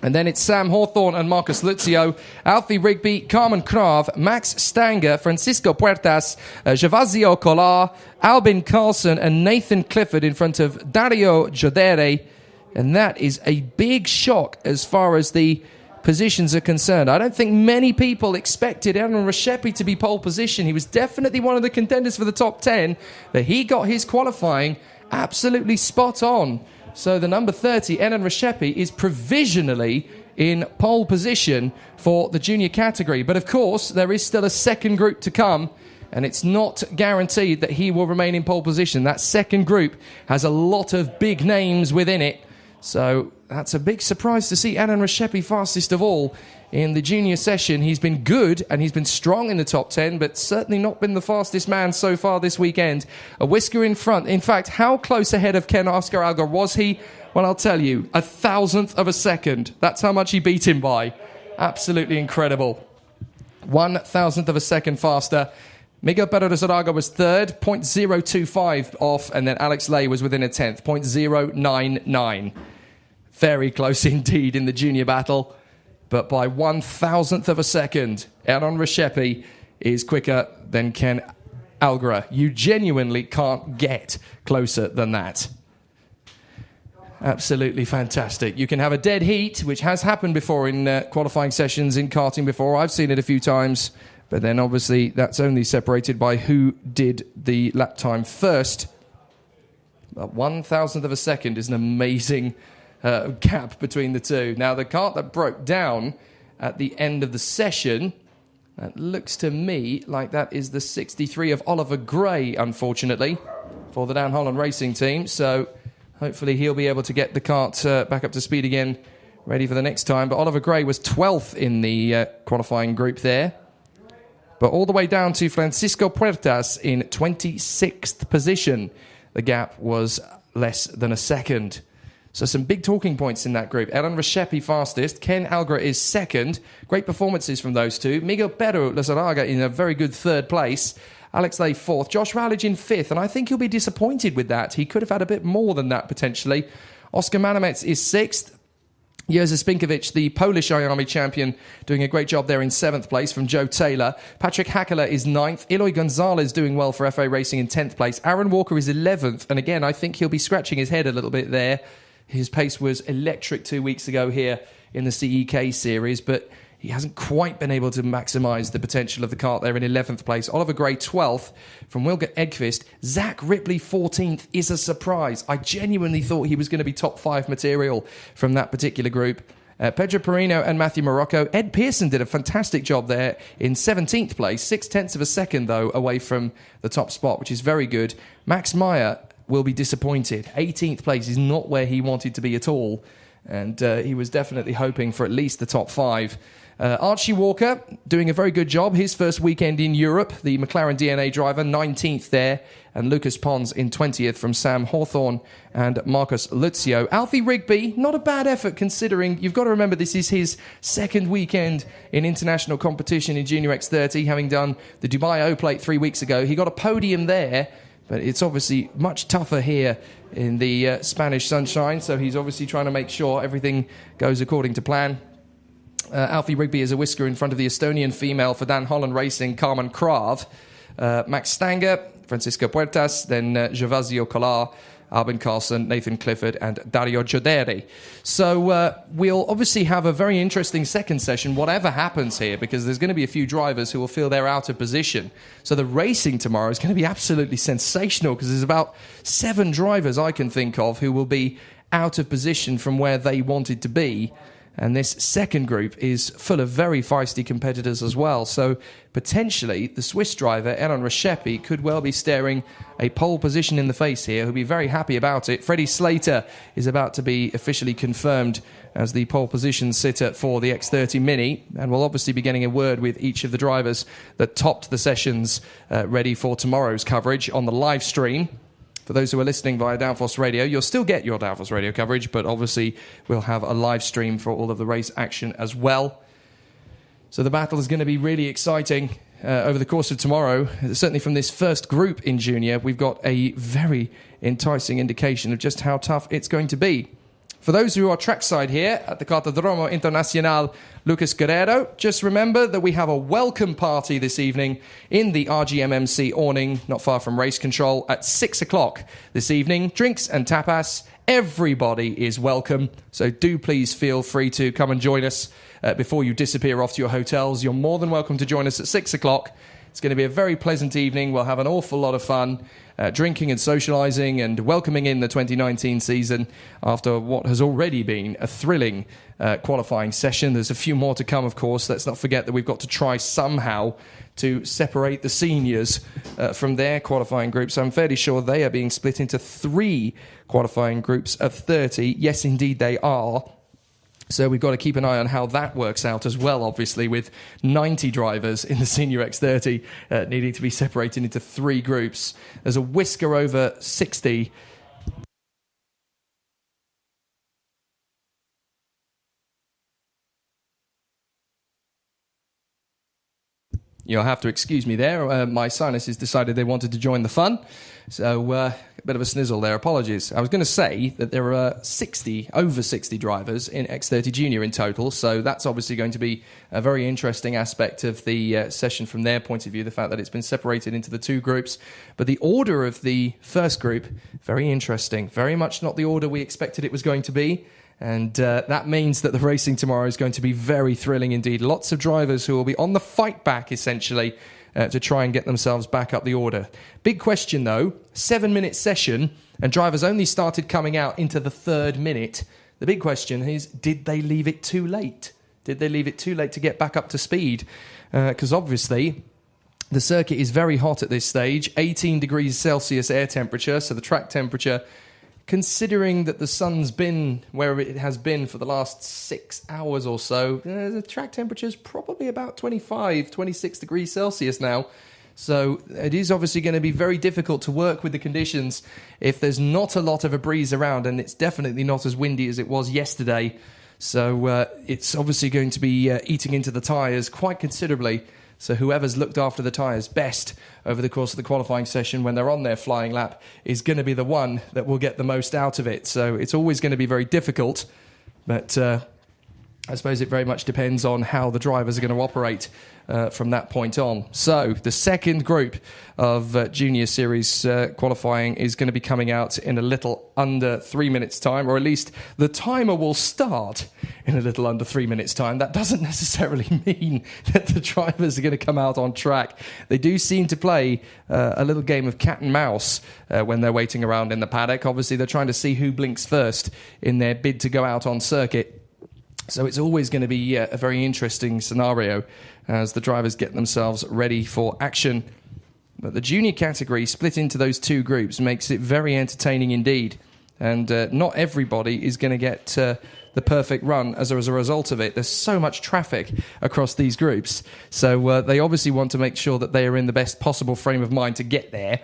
Speaker 15: and then it's Sam Hawthorne and Marcus Luzio, Alfie Rigby, Carmen Krav, Max Stanger, Francisco Puertas, Gervasio Collar, Albin Carlson and Nathan Clifford in front of Dario Giodere. And that is a big shock as far as the positions are concerned. I don't think many people expected Aaron Reshepi to be pole position. He was definitely one of the contenders for the top 10, but he got his qualifying absolutely spot on. So the number 30, Aaron Reshepi, is provisionally in pole position for the junior category. But of course, there is still a second group to come, and it's not guaranteed that he will remain in pole position. That second group has a lot of big names within it. So that's a big surprise to see Aaron Reshepi fastest of all in the junior session. He's been good and he's been strong in the top 10, but certainly not been the fastest man so far this weekend. A whisker in front. In fact, how close ahead of Ken Oscar Algra was he? Well, I'll tell you, 1,000th of a second. That's how much he beat him by. Absolutely incredible. 1,000th of a second faster. Miguel Perro-Zaraga was 3rd, 0.025 off, and then Alex Lay was within a 10th, 0.099. Very close indeed in the junior battle. But by 1,000th of a second, Aaron Rexepi is quicker than Ken Algra. You genuinely can't get closer than that. Absolutely fantastic. You can have a dead heat, which has happened before in qualifying sessions in karting before. I've seen it a few times. But then obviously that's only separated by who did the lap time first. But 1,000th of a second is an amazing gap between the two. Now, the kart that broke down at the end of the session, that looks to me like that is the 63 of Oliver Gray, unfortunately, for the Dan Holland Racing team. So hopefully he'll be able to get the kart back up to speed again, ready for the next time. But Oliver Gray was 12th in the qualifying group there. But all the way down to Francisco Puertas in 26th position. The gap was less than a second. So some big talking points in that group. Aaron Rexepi fastest. Ken Algra is second. Great performances from those two. Miguel Pero Lizarraga in a very good third place. Alex Lay fourth. Josh Rowledge in fifth. And I think he'll be disappointed with that. He could have had a bit more than that potentially. Oscar Manamets is sixth. Jerzy Spinkovic, the Polish IAME champion, doing a great job there in 7th place from Joe Taylor. Patrick Hackler is 9th. Eloy Gonzalez doing well for FA Racing in 10th place. Aaron Walker is 11th. And again, I think he'll be scratching his head a little bit there. His pace was electric 2 weeks ago here in the CEK series, but he hasn't quite been able to maximise the potential of the kart there in 11th place. Oliver Gray, 12th. From Wilger Edqvist. Zach Ripley, 14th, is a surprise. I genuinely thought he was going to be top 5 material from that particular group. Pedro Perino and Matthew Morocco. Ed Pearson did a fantastic job there in 17th place. 0.6 of a second, though, away from the top spot, which is very good. Max Meyer will be disappointed. 18th place is not where he wanted to be at all. And he was definitely hoping for at least the top 5. Archie Walker doing a very good job. His first weekend in Europe, the McLaren DNA driver, 19th there. And Lucas Pons in 20th from Sam Hawthorne and Marcus Luzio. Alfie Rigby, not a bad effort considering, you've got to remember this is his second weekend in international competition in Junior X30, having done the Dubai O-Plate 3 weeks ago. He got a podium there, but it's obviously much tougher here in the Spanish sunshine. So he's obviously trying to make sure everything goes according to plan. Alfie Rigby is a whisker in front of the Estonian female for Dan Holland Racing, Carmen Krav. Max Stanger, Francisco Puertas, then Gervasio Collar, Albin Carlson, Nathan Clifford, and Dario Gioderi. So we'll obviously have a very interesting second session, whatever happens here, because there's going to be a few drivers who will feel they're out of position. So the racing tomorrow is going to be absolutely sensational, because there's about 7 drivers I can think of who will be out of position from where they wanted to be. And this second group is full of very feisty competitors as well. So potentially the Swiss driver, Aaron Rexepi, could well be staring a pole position in the face here. He'll be very happy about it. Freddie Slater is about to be officially confirmed as the pole position sitter for the X30 Mini. And we'll obviously be getting a word with each of the drivers that topped the sessions ready for tomorrow's coverage on the live stream. For those who are listening via Downforce Radio, you'll still get your Downforce Radio coverage, but obviously we'll have a live stream for all of the race action as well. So the battle is going to be really exciting over the course of tomorrow. Certainly from this first group in Junior, we've got a very enticing indication of just how tough it's going to be. For those who are trackside here at the Kartodromo Internacional Lucas Guerrero, just remember that we have a welcome party this evening in the RGMMC awning, not far from race control, at 6 o'clock this evening. Drinks and tapas. Everybody is welcome, so do please feel free to come and join us before you disappear off to your hotels. You're more than welcome to join us at 6 o'clock. It's going to be a very pleasant evening. We'll have an awful lot of fun. Drinking and socialising and welcoming in the 2019 season after what has already been a thrilling qualifying session. There's a few more to come, of course. Let's not forget that we've got to try somehow to separate the seniors from their qualifying groups. I'm fairly sure they are being split into 3 qualifying groups of 30. Yes, indeed they are. So we've got to keep an eye on how that works out as well, obviously, with 90 drivers in the Senior X30 needing to be separated into 3 groups. There's a whisker over 60. You'll have to excuse me there. My sinuses decided they wanted to join the fun. So a bit of a snizzle there. Apologies. I was going to say that there are over 60 drivers in X30 Junior in total. So that's obviously going to be a very interesting aspect of the session from their point of view, the fact that it's been separated into the two groups. But the order of the first group, very interesting. Very much not the order we expected it was going to be. And that means that the racing tomorrow is going to be very thrilling indeed. Lots of drivers who will be on the fight back, essentially, to try and get themselves back up the order. Big question, though. 7-minute session, and drivers only started coming out into the 3rd minute. The big question is, did they leave it too late? Did they leave it too late to get back up to speed? Because obviously, the circuit is very hot at this stage. 18 degrees Celsius air temperature, so the track temperature, considering that the sun's been where it has been for the last 6 hours or so, the track temperature is probably about 25, 26 degrees Celsius now. So it is obviously going to be very difficult to work with the conditions if there's not a lot of a breeze around, and it's definitely not as windy as it was yesterday. So it's obviously going to be eating into the tyres quite considerably. So whoever's looked after the tyres best over the course of the qualifying session when they're on their flying lap is going to be the one that will get the most out of it. So it's always going to be very difficult, but I suppose it very much depends on how the drivers are going to operate from that point on. So the second group of Junior Series qualifying is going to be coming out in a little under 3 minutes' time, or at least the timer will start in a little under 3 minutes' time. That doesn't necessarily mean that the drivers are going to come out on track. They do seem to play a little game of cat and mouse when they're waiting around in the paddock. Obviously, they're trying to see who blinks first in their bid to go out on circuit. So it's always going to be a very interesting scenario as the drivers get themselves ready for action. But the junior category split into those two groups makes it very entertaining indeed. And not everybody is going to get the perfect run as a result of it. There's so much traffic across these groups. So they obviously want to make sure that they are in the best possible frame of mind to get there.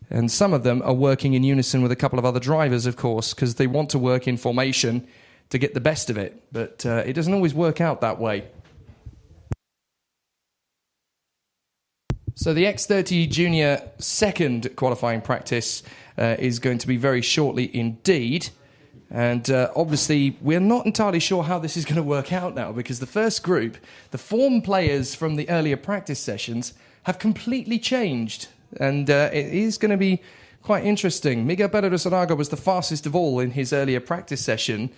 Speaker 15: And some of them are working in unison with a couple of other drivers, of course, because they want to work in formation to get the best of it. But it doesn't always work out that way. So the X30 Junior second qualifying practice is going to be very shortly indeed. And obviously, we're not entirely sure how this is going to work out now, because the first group, the form players from the earlier practice sessions, have completely changed. And it is going to be quite interesting. Miguel Pereira was the fastest of all in his earlier practice session,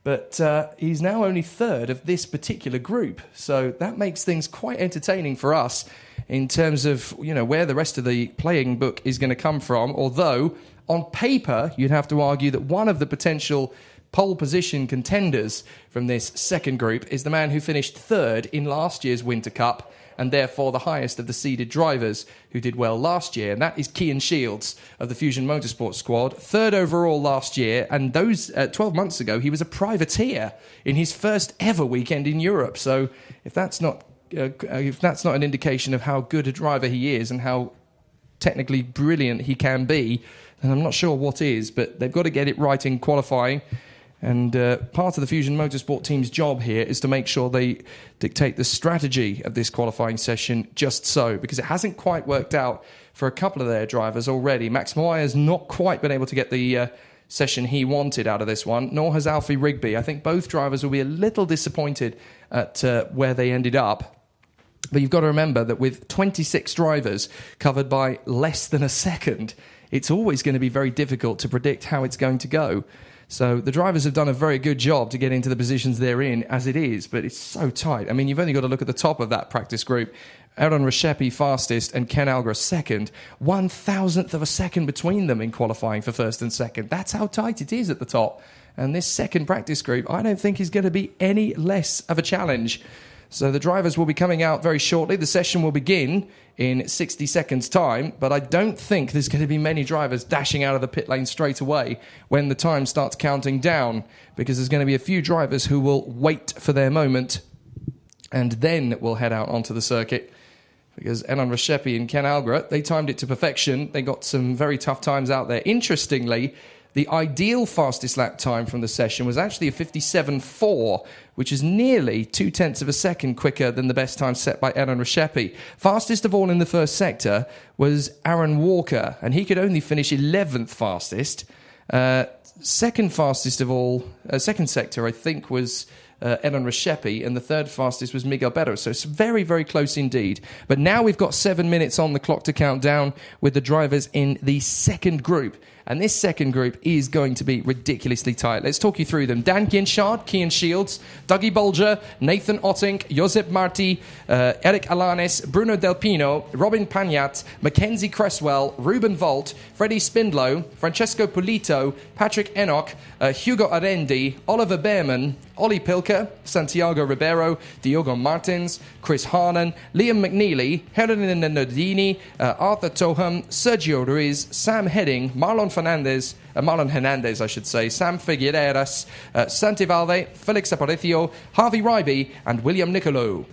Speaker 15: but he's now only third of this particular group. So that makes things quite entertaining for us in terms of, you know, where the rest of the playing book is going to come from. Although, on paper, you'd have to argue that one of the potential pole position contenders from this second group is the man who finished third in last year's Winter Cup, and therefore the highest of the seeded drivers who did well last year, and that is Cian Shields of the Fusion Motorsport squad, third overall last year, and those 12 months ago he was a privateer in his first ever weekend in Europe. So if that's not an indication of how good a driver he is and how technically brilliant he can be, then I'm not sure what is. But they've got to get it right in qualifying. And part of the Fusion Motorsport team's job here is to make sure they dictate the strategy of this qualifying session just so, because it hasn't quite worked out for a couple of their drivers already. Max Moyer's not quite been able to get the session he wanted out of this one, nor has Alfie Rigby. I think both drivers will be a little disappointed at where they ended up. But you've got to remember that with 26 drivers covered by less than a second, it's always going to be very difficult to predict how it's going to go. So the drivers have done a very good job to get into the positions they're in as it is, but it's so tight. I mean, you've only got to look at the top of that practice group. Aaron Reshepi fastest and Ken Algra second. 1,000th of a second between them in qualifying for first and second. That's how tight it is at the top. And this second practice group, I don't think is going to be any less of a challenge. So the drivers will be coming out very shortly. The session will begin in 60 seconds' time, but I don't think there's going to be many drivers dashing out of the pit lane straight away when the time starts counting down, because there's going to be a few drivers who will wait for their moment and then will head out onto the circuit. Because Enan Reshepi and Ken Algra, they timed it to perfection. They got some very tough times out there. Interestingly, the ideal fastest lap time from the session was actually a 57.4, which is nearly 0.2 of a second quicker than the best time set by Aaron Reshepi. Fastest of all in the first sector was Aaron Walker, and he could only finish 11th fastest. Second fastest of all, second sector, I think, was Aaron Reshepi, and the third fastest was Miguel Berro. So it's very, very close indeed. But now we've got 7 minutes on the clock to count down with the drivers in the second group. And this second group is going to be ridiculously tight. Let's talk you through them. Dan Ginchard, Kian Shields, Dougie Bolger, Nathan Ottink, Josep Marti, Eric Alanes, Bruno Del Pino, Robin Pagnat, Mackenzie Cresswell, Ruben Volt, Freddie Spindlow, Francesco Pulito, Patrick Enoch, Hugo Arendi, Oliver Behrman, Ollie Pilker, Santiago Ribeiro, Diogo Martins, Chris Harnan, Liam McNeely, Helen Nardini, Arthur Toham, Sergio Ruiz, Sam Heading, Marlon Hernandez, I should say, Sam Figueredas, Santi Valde, Felix Aparicio, Harvey Ryby, and William Nicolo.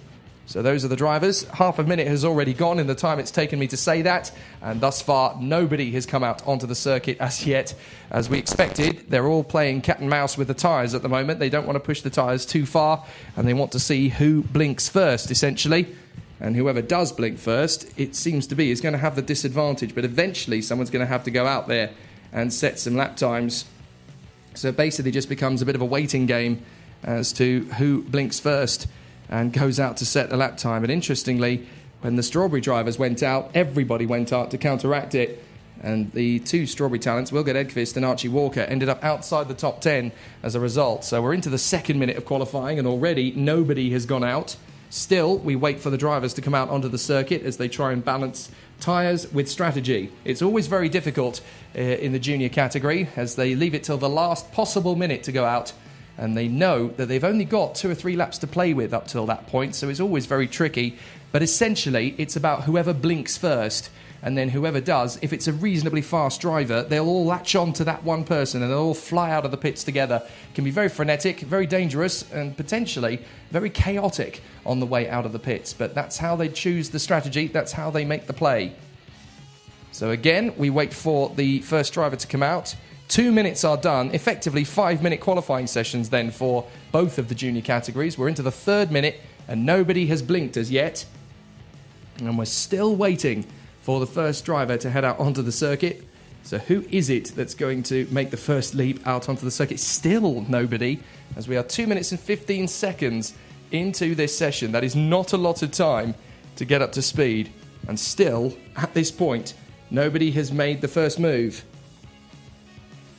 Speaker 15: So those are the drivers. Half a minute has already gone in the time it's taken me to say that, and thus far nobody has come out onto the circuit as yet. As we expected, they're all playing cat and mouse with the tyres at the moment. They don't want to push the tyres too far, and they want to see who blinks first, essentially. And whoever does blink first, it seems to be, is going to have the disadvantage. But eventually someone's going to have to go out there and set some lap times. So it basically just becomes a bit of a waiting game as to who blinks first and goes out to set the lap time. And interestingly, when the Strawberry drivers went out, everybody went out to counteract it. And the two Strawberry talents, Wilgert Edqvist and Archie Walker, ended up outside the top 10 as a result. So we're into the second minute of qualifying, and already nobody has gone out. Still, we wait for the drivers to come out onto the circuit as they try and balance tyres with strategy. It's always very difficult in the junior category, as they leave it till the last possible minute to go out, and they know that they've only got 2 or 3 laps to play with up till that point, so it's always very tricky. But essentially, it's about whoever blinks first, and then whoever does, if it's a reasonably fast driver, they'll all latch on to that one person and they'll all fly out of the pits together. It can be very frenetic, very dangerous, and potentially very chaotic on the way out of the pits. But that's how they choose the strategy, that's how they make the play. So again, we wait for the first driver to come out. 2 minutes are done, effectively 5-minute qualifying sessions then for both of the junior categories. We're into the third minute and nobody has blinked as yet. And we're still waiting for the first driver to head out onto the circuit. So who is it that's going to make the first leap out onto the circuit? Still nobody, as we are 2 minutes and 15 seconds into this session. That is not a lot of time to get up to speed. And still, at this point, nobody has made the first move.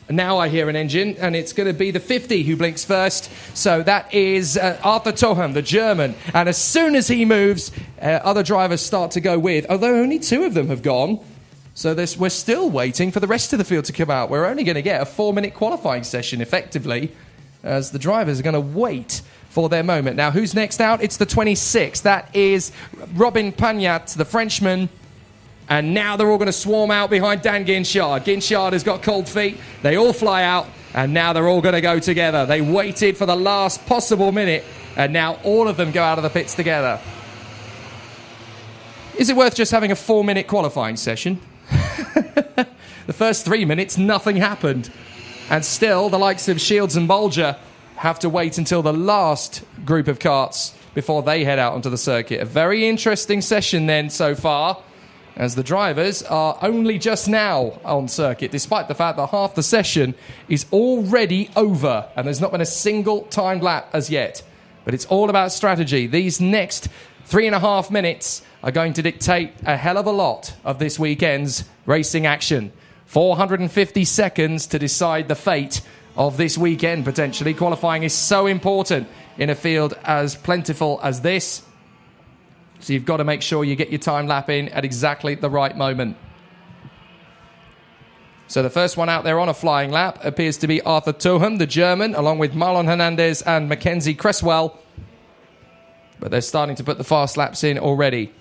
Speaker 15: And now I hear an engine, and it's going to be the 50 who blinks first. So that is Arthur Toham, the German. And as soon as he moves, other drivers start to go with, although only 2 of them have gone. So we're still waiting for the rest of the field to come out. We're only going to get a 4-minute qualifying session, effectively, as the drivers are going to wait for their moment. Now, who's next out? It's the 26. That is Robin Pagnat, the Frenchman. And now they're all going to swarm out behind Dan Ginchard. Ginchard has got cold feet. They all fly out, and now they're all going to go together. They waited for the last possible minute, and now all of them go out of the pits together. Is it worth just having a 4-minute qualifying session? The first 3 minutes, nothing happened. And still, the likes of Shields and Bolger have to wait until the last group of karts before they head out onto the circuit. A very interesting session then so far, as the drivers are only just now on circuit, despite the fact that half the session is already over and there's not been a single timed lap as yet. But it's all about strategy. These next 3.5 minutes are going to dictate a hell of a lot of this weekend's racing action. 450 seconds to decide the fate of this weekend, potentially. Qualifying is so important in a field as plentiful as this. So you've got to make sure you get your time lap in at exactly the right moment. So the first one out there on a flying lap appears to be Arthur Toham, the German, along with Marlon Hernandez and Mackenzie Cresswell. But they're starting to put the fast laps in already.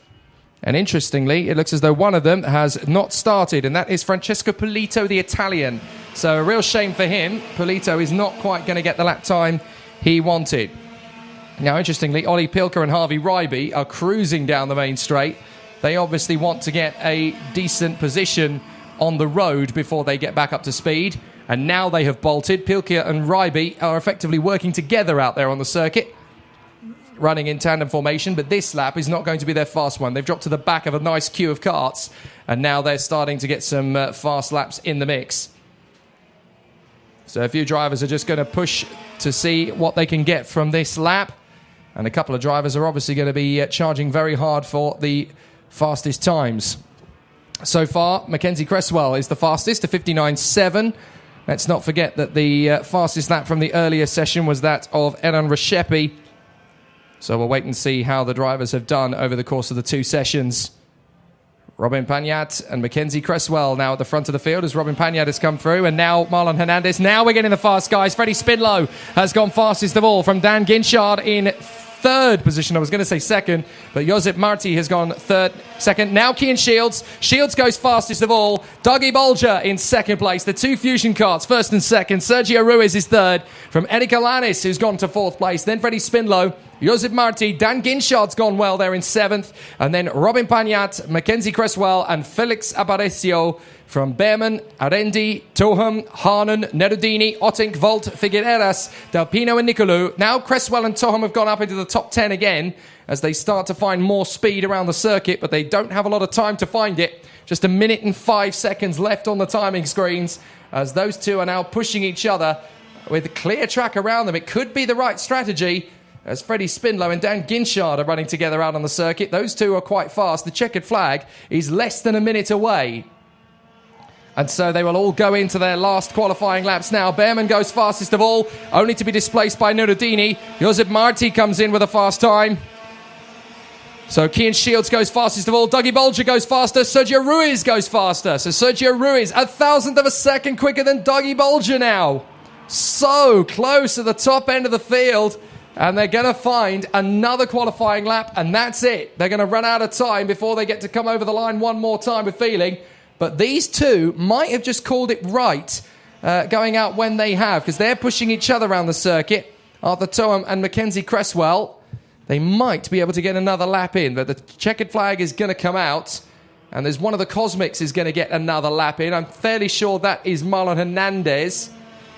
Speaker 15: And interestingly, it looks as though one of them has not started, and that is Francesco Pulito, the Italian. So a real shame for him. Pulito is not quite going to get the lap time he wanted. Now, interestingly, Ollie Pilker and Harvey Ryby are cruising down the main straight. They obviously want to get a decent position on the road before they get back up to speed. And now they have bolted. Pilke and Ryby are effectively working together out there on the circuit, running in tandem formation, but this lap is not going to be their fast one. They've dropped to the back of a nice queue of karts, and now they're starting to get some fast laps in the mix. So a few drivers are just going to push to see what they can get from this lap, and a couple of drivers are obviously going to be charging very hard for the fastest times. So far, Mackenzie Cresswell is the fastest, to 59.7. Let's not forget that the fastest lap from the earlier session was that of Eran Reshepi. So we'll wait and see how the drivers have done over the course of the two sessions. Robin Pagnat and Mackenzie Cresswell now at the front of the field as Robin Pagnat has come through, and now Marlon Hernandez. Now we're getting the fast guys. Freddie Spinlow has gone fastest of all, from Dan Ginchard in third position. I was going to say second, but Josep Marti has gone second. Now Kian Shields. Shields goes fastest of all. Dougie Bolger in second place. The two Fusion karts, first and second. Sergio Ruiz is third. From Eric Alanis, who's gone to fourth place. Then Freddie Spinlow, Josep Marti, Dan Ginchard's gone well there in seventh. And then Robin Pagnat, Mackenzie Cresswell, and Felix Aparicio from Behrman, Arendi, Toham, Harnan, Nerudini, Ottink, Volt, Figuereras, Del Pino and Nicolou. Now Cresswell and Toham have gone up into the top 10 again as they start to find more speed around the circuit, but they don't have a lot of time to find it. Just 1 minute and 5 seconds left on the timing screens as those two are now pushing each other with a clear track around them. It could be the right strategy as Freddie Spinlow and Dan Ginchard are running together out on the circuit. Those two are quite fast. The checkered flag is less than 1 minute away. And so they will all go into their last qualifying laps now. Behrman goes fastest of all, only to be displaced by Nurudini. Josep Marti comes in with a fast time. So Kian Shields goes fastest of all. Dougie Bolger goes faster. Sergio Ruiz goes faster. So Sergio Ruiz, 1,000th of a second quicker than Dougie Bolger now. So close at the top end of the field. And they're going to find another qualifying lap, and that's it. They're going to run out of time before they get to come over the line one more time with feeling. But these two might have just called it right going out when they have, because they're pushing each other around the circuit. Arthur Toham and Mackenzie Cresswell, they might be able to get another lap in, but the checkered flag is going to come out, and there's one of the Cosmics is going to get another lap in. I'm fairly sure that is Marlon Hernandez.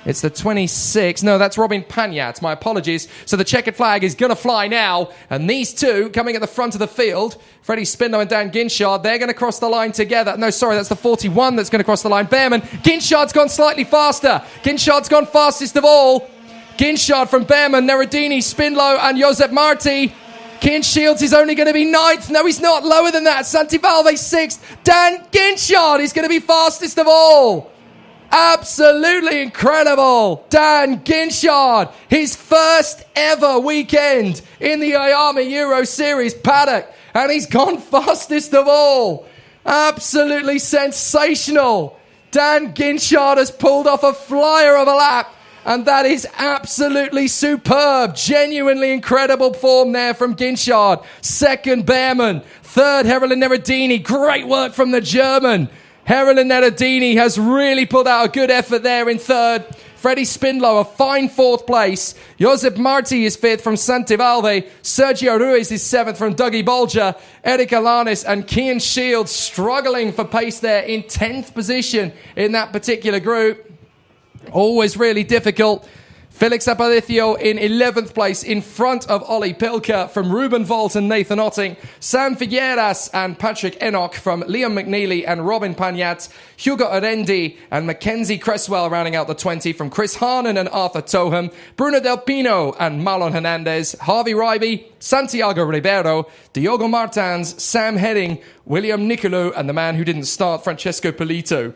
Speaker 15: It's the 26. No, that's Robin Pagnat. My apologies. So the checkered flag is going to fly now. And these two coming at the front of the field, Freddie Spinlow and Dan Ginchard, they're going to cross the line together. No, sorry, that's the 41 that's going to cross the line. Behrman. Ginchard's gone slightly faster. Ginchard's gone fastest of all. Ginchard from Behrman, Nerudini, Spinlow and Josep Marti. Kian Shields is only going to be 9th. No, he's not. Lower than that. Santivalve 6th. Dan Ginchard is going to be fastest of all. Absolutely incredible. Dan Ginchard, his first ever weekend in the IAME Euro Series paddock, and he's gone fastest of all. Absolutely sensational. Dan Ginchard has pulled off a flyer of a lap, and that is absolutely superb. Genuinely incredible form there from Ginchard. Second, Behrman. Third, Herolin Nerudini. Great work from the German. Herolin Nerudini has really pulled out a good effort there in third. Freddie Spinlow, a fine fourth place. Josep Marti is fifth from Santivalve. Sergio Ruiz is seventh from Dougie Bolger. Eric Alanis and Kian Shields struggling for pace there in 10th position in that particular group. Always really difficult. Felix Aparicio in 11th place in front of Ollie Pilke from Ruben Volt and Nathan Otting. Sam Figueras and Patrick Enoch from Liam McNeely and Robin Pagnat. Hugo Arendi and Mackenzie Cresswell rounding out the 20 from Chris Harnan and Arthur Toham. Bruno Del Pino and Marlon Hernandez. Harvey Ryby, Santiago Ribeiro, Diogo Martins, Sam Heading, William Nicolou and the man who didn't start, Francesco Polito.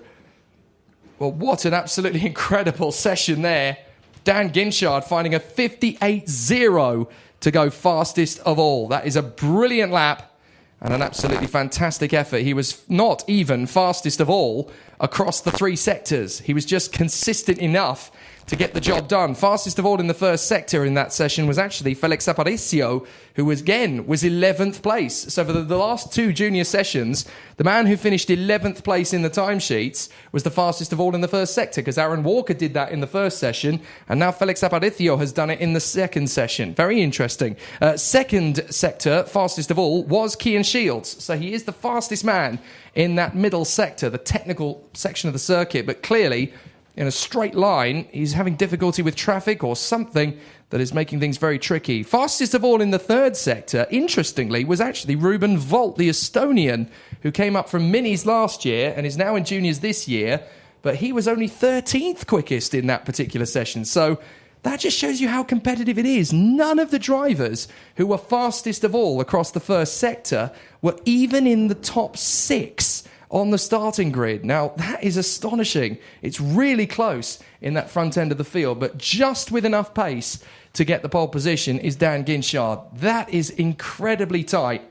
Speaker 15: Well, what an absolutely incredible session there. Dan Ginchard finding a 58.0 to go fastest of all. That is a brilliant lap and an absolutely fantastic effort. He was not even fastest of all across the three sectors. He was just consistent enough to get the job done. Fastest of all in the first sector in that session was actually Felix Aparicio, who was 11th place. So for the last two junior sessions, the man who finished 11th place in the timesheets was the fastest of all in the first sector, because Aaron Walker did that in the first session, and now Felix Aparicio has done it in the second session. Very interesting. Second sector, fastest of all, was Kian Shields. So he is the fastest man in that middle sector, the technical section of the circuit, but clearly in a straight line. He's having difficulty with traffic or something that is making things very tricky. Fastest of all in the third sector, interestingly, was actually Ruben Volt, the Estonian, who came up from minis last year and is now in juniors this year. But he was only 13th quickest in that particular session. So that just shows you how competitive it is. None of the drivers who were fastest of all across the first sector were even in the top 6 on the starting grid. Now, that is astonishing. It's really close in that front end of the field, but just with enough pace to get the pole position is Dan Ginchard. That is incredibly tight.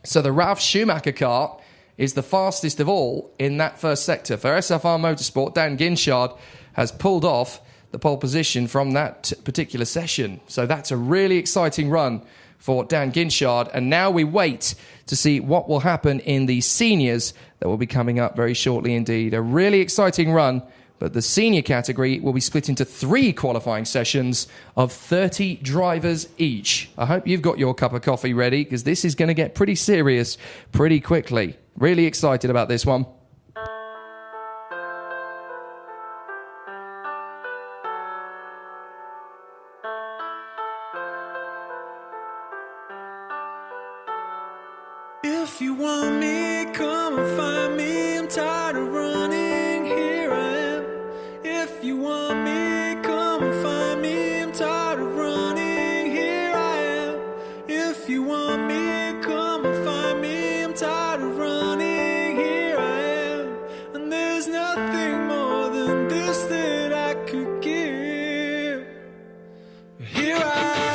Speaker 15: So the Ralf Schumacher car is the fastest of all in that first sector. For SFR Motorsport, Dan Ginchard has pulled off the pole position from that particular session. So that's a really exciting run for Dan Ginchard. And now we wait to see what will happen in the seniors that will be coming up very shortly indeed. A really exciting run, but the senior category will be split into 3 qualifying sessions of 30 drivers each. I hope you've got your cup of coffee ready, because this is going to get pretty serious pretty quickly. Really excited about this one.
Speaker 16: If you want me, come and find me. I'm tired of running, here I am. If you want me, come and find me. I'm tired of running, here I am. If you want me, come and find me. I'm tired of running, here I am. And there's nothing more than this that I could give. Here I am.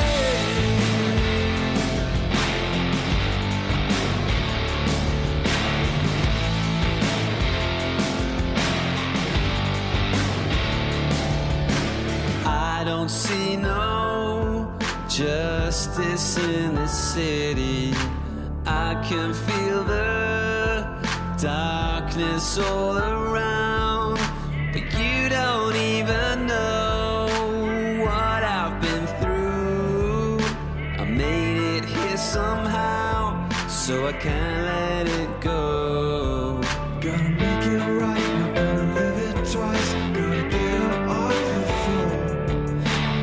Speaker 16: I don't see no justice in this city. I can feel the darkness all around, but you don't even know what I've been through. I made it here somehow, so I can't let it go. Gotta make it right, not gonna live it twice. Gotta get up off the floor.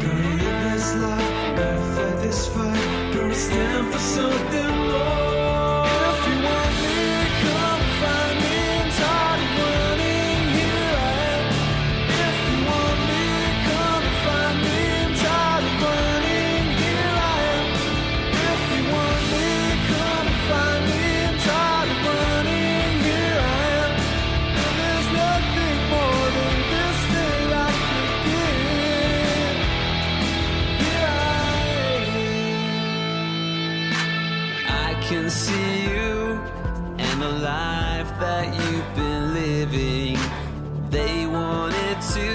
Speaker 16: Gotta live this life, gotta fight this fight. Gonna stand for something more. If you want me, come find me. I'm tired of running, here I am. If you want me, come find me. I'm tired of running, here I am. If you want me, come find me. I'm tired of running, here I am. And there's nothing more than this that I could give. Here I can see you and the life that you've been living. They wanted to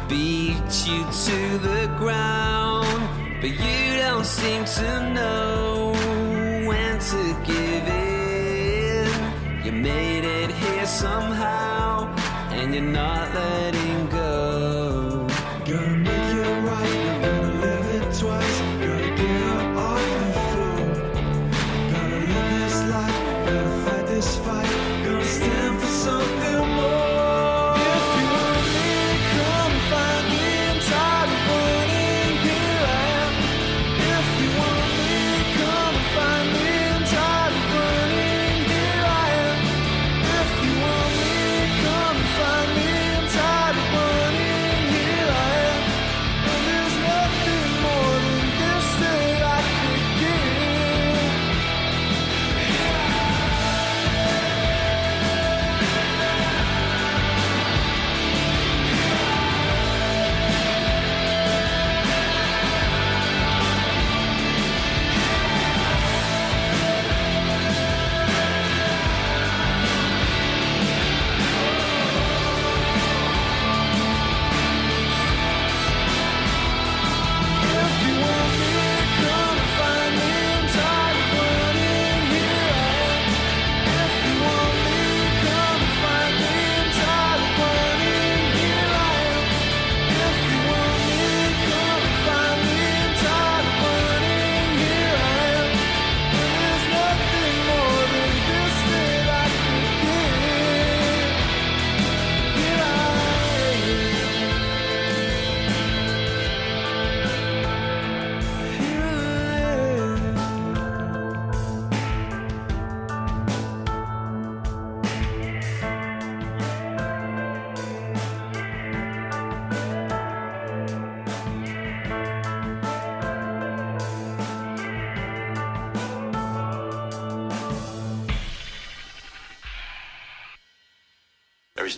Speaker 16: beat you to the ground, but you don't seem to know when to give in. You made it here somehow, and you're not letting go. Gotta make it right, not gonna live it twice. Gotta get up off the floor. Gotta live this life, gotta fight this fight. Gonna stand for something more. If you want me, come find me. I'm tired of running, here I am. If you want me, come find me. I'm tired of running, here I am. If you want me, come find me. I'm tired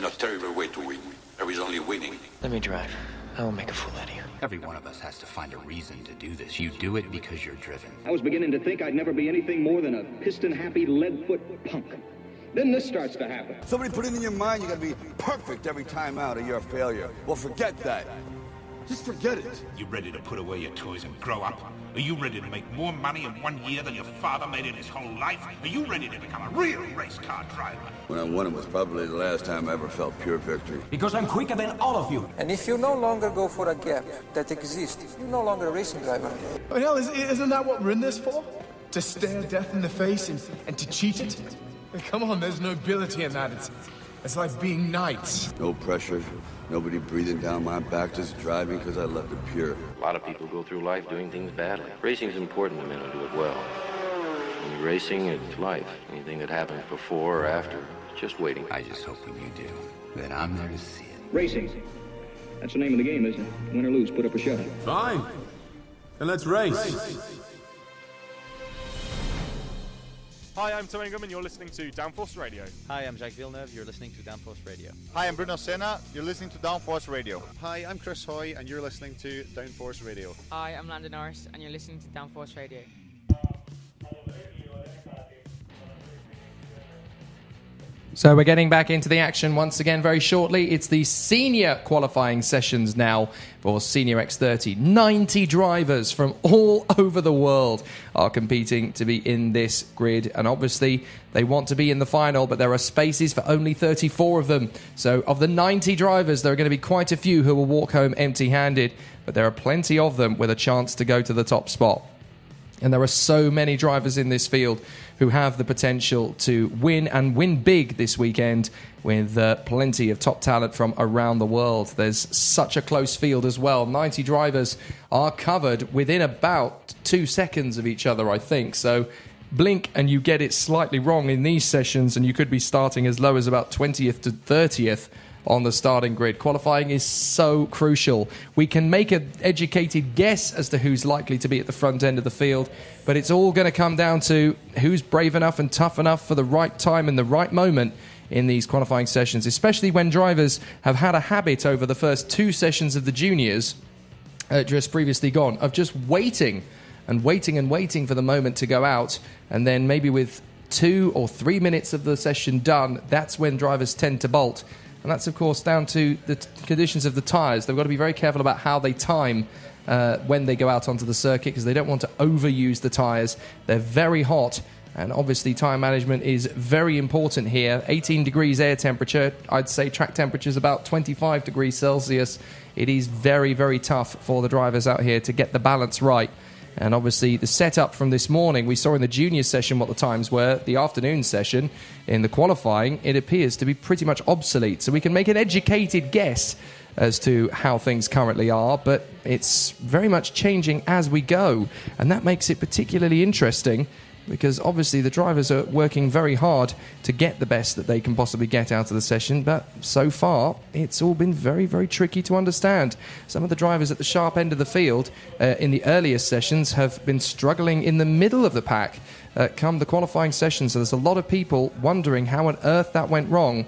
Speaker 1: no terrible way to win. There is only winning.
Speaker 3: Let me drive. I will make a fool out of you. Every one of us has to find a reason to do this. You do it because you're driven.
Speaker 4: I was beginning to think I'd never be anything more than a piston-happy lead-foot punk. Then this starts to happen.
Speaker 5: Somebody put it in your mind you gotta be perfect every time out or you're a failure. Well, forget that. Just forget it.
Speaker 6: You ready to put away your toys and grow up? Are you ready to make more money in 1 year than your father made in his whole life? Are you ready to become a real race car driver?
Speaker 5: When I won it was probably the last time I ever felt pure victory.
Speaker 7: Because I'm quicker than all of you.
Speaker 2: And if you no longer go for a gap that exists, you're no longer a racing driver.
Speaker 8: Oh, hell, isn't that what we're in this for? To stare death in the face and to cheat it? Come on, there's nobility in that. It's like being knights.
Speaker 5: No pressure, nobody breathing down my back, just driving because I left it pure.
Speaker 9: A lot of people go through life doing things badly. Racing's important to men who do it well. When you're racing, it's life. Anything that happens before or after, it's just waiting.
Speaker 3: I just hope when you do, that I'm there to see it.
Speaker 4: Racing. That's the name of the game, isn't it? Win or lose, put up or shut up.
Speaker 7: Fine. Then let's race.
Speaker 10: Hi, I'm Tom Ingram and you're listening to Downforce Radio.
Speaker 11: Hi, I'm Jake Villeneuve. You're listening to Downforce Radio.
Speaker 12: Hi, I'm Bruno Senna. You're listening to Downforce Radio.
Speaker 13: Hi, I'm Chris Hoy, and you're listening to Downforce Radio.
Speaker 14: Hi, I'm Landon Norris, and you're listening to Downforce Radio.
Speaker 15: So we're getting back into the action once again very shortly. It's the senior qualifying sessions now for Senior X30. 90 drivers from all over the world are competing to be in this grid. And obviously they want to be in the final, but there are spaces for only 34 of them. So of the 90 drivers, there are going to be quite a few who will walk home empty-handed. But there are plenty of them with a chance to go to the top spot. And there are so many drivers in this field who have the potential to win and win big this weekend with plenty of top talent from around the world. There's such a close field as well. 90 drivers are covered within about 2 seconds of each other, I think. So blink and you get it slightly wrong in these sessions and you could be starting as low as about 20th to 30th on the starting grid. Qualifying is so crucial. We can make an educated guess as to who's likely to be at the front end of the field, but it's all going to come down to who's brave enough and tough enough for the right time and the right moment in these qualifying sessions, especially when drivers have had a habit over the first 2 sessions of the juniors just previously gone of just waiting and waiting and waiting for the moment to go out, and then maybe with 2 or 3 minutes of the session done, that's when drivers tend to bolt. And that's, of course, down to the conditions of the tyres. They've got to be very careful about how they time when they go out onto the circuit because they don't want to overuse the tyres. They're very hot, and obviously tyre management is very important here. 18 degrees air temperature. I'd say track temperature is about 25 degrees Celsius. It is very, very tough for the drivers out here to get the balance right. And obviously the setup from this morning, we saw in the junior session what the times were. The afternoon session in the qualifying, it appears to be pretty much obsolete. So we can make an educated guess as to how things currently are, but it's very much changing as we go. And that makes it particularly interesting because obviously the drivers are working very hard to get the best that they can possibly get out of the session, but so far it's all been very, very tricky to understand. Some of the drivers at the sharp end of the field in the earlier sessions have been struggling in the middle of the pack come the qualifying session, so there's a lot of people wondering how on earth that went wrong,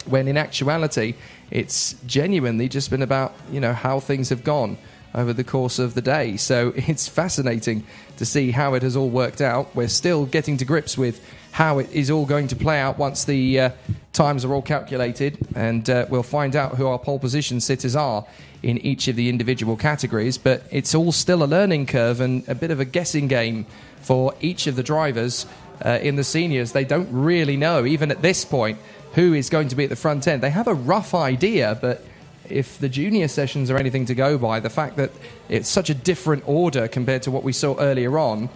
Speaker 15: when in actuality it's genuinely just been about, you know, how things have gone over the course of the day. So it's fascinating to see how it has all worked out. We're still getting to grips with how it is all going to play out once the times are all calculated, and we'll find out who our pole position sitters are in each of the individual categories. But it's all still a learning curve and a bit of a guessing game for each of the drivers in the seniors. They don't really know, even at this point, who is going to be at the front end. They have a rough idea, but if the junior sessions are anything to go by, the fact that it's such a different order compared to what we saw earlier on,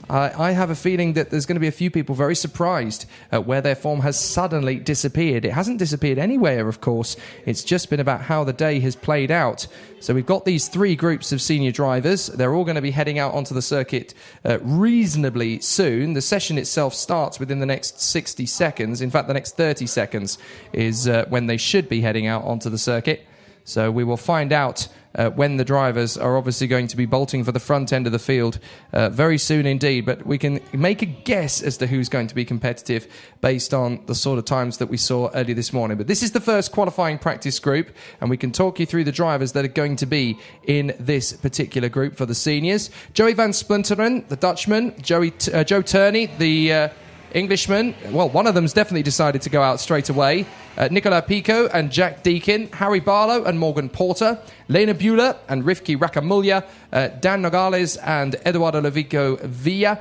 Speaker 15: I have a feeling that there's going to be a few people very surprised at where their form has suddenly disappeared. It hasn't disappeared anywhere, of course. It's just been about how the day has played out. So we've got these 3 groups of senior drivers. They're all going to be heading out onto the circuit reasonably soon. The session itself starts within the next 60 seconds. In fact, the next 30 seconds is when they should be heading out onto the circuit. So we will find out when the drivers are obviously going to be bolting for the front end of the field very soon indeed. But we can make a guess as to who's going to be competitive based on the sort of times that we saw earlier this morning. But this is the first qualifying practice group, and we can talk you through the drivers that are going to be in this particular group for the seniors. Joey van Splinteren, the Dutchman, Joe Turney, the Englishman. Well, one of them's definitely decided to go out straight away. Nicola Pico and Jack Deakin, Harry Barlow and Morgan Porter, Lena Buehler and Rivki Rakamulya, Dan Nogales and Eduardo Lovico Villa,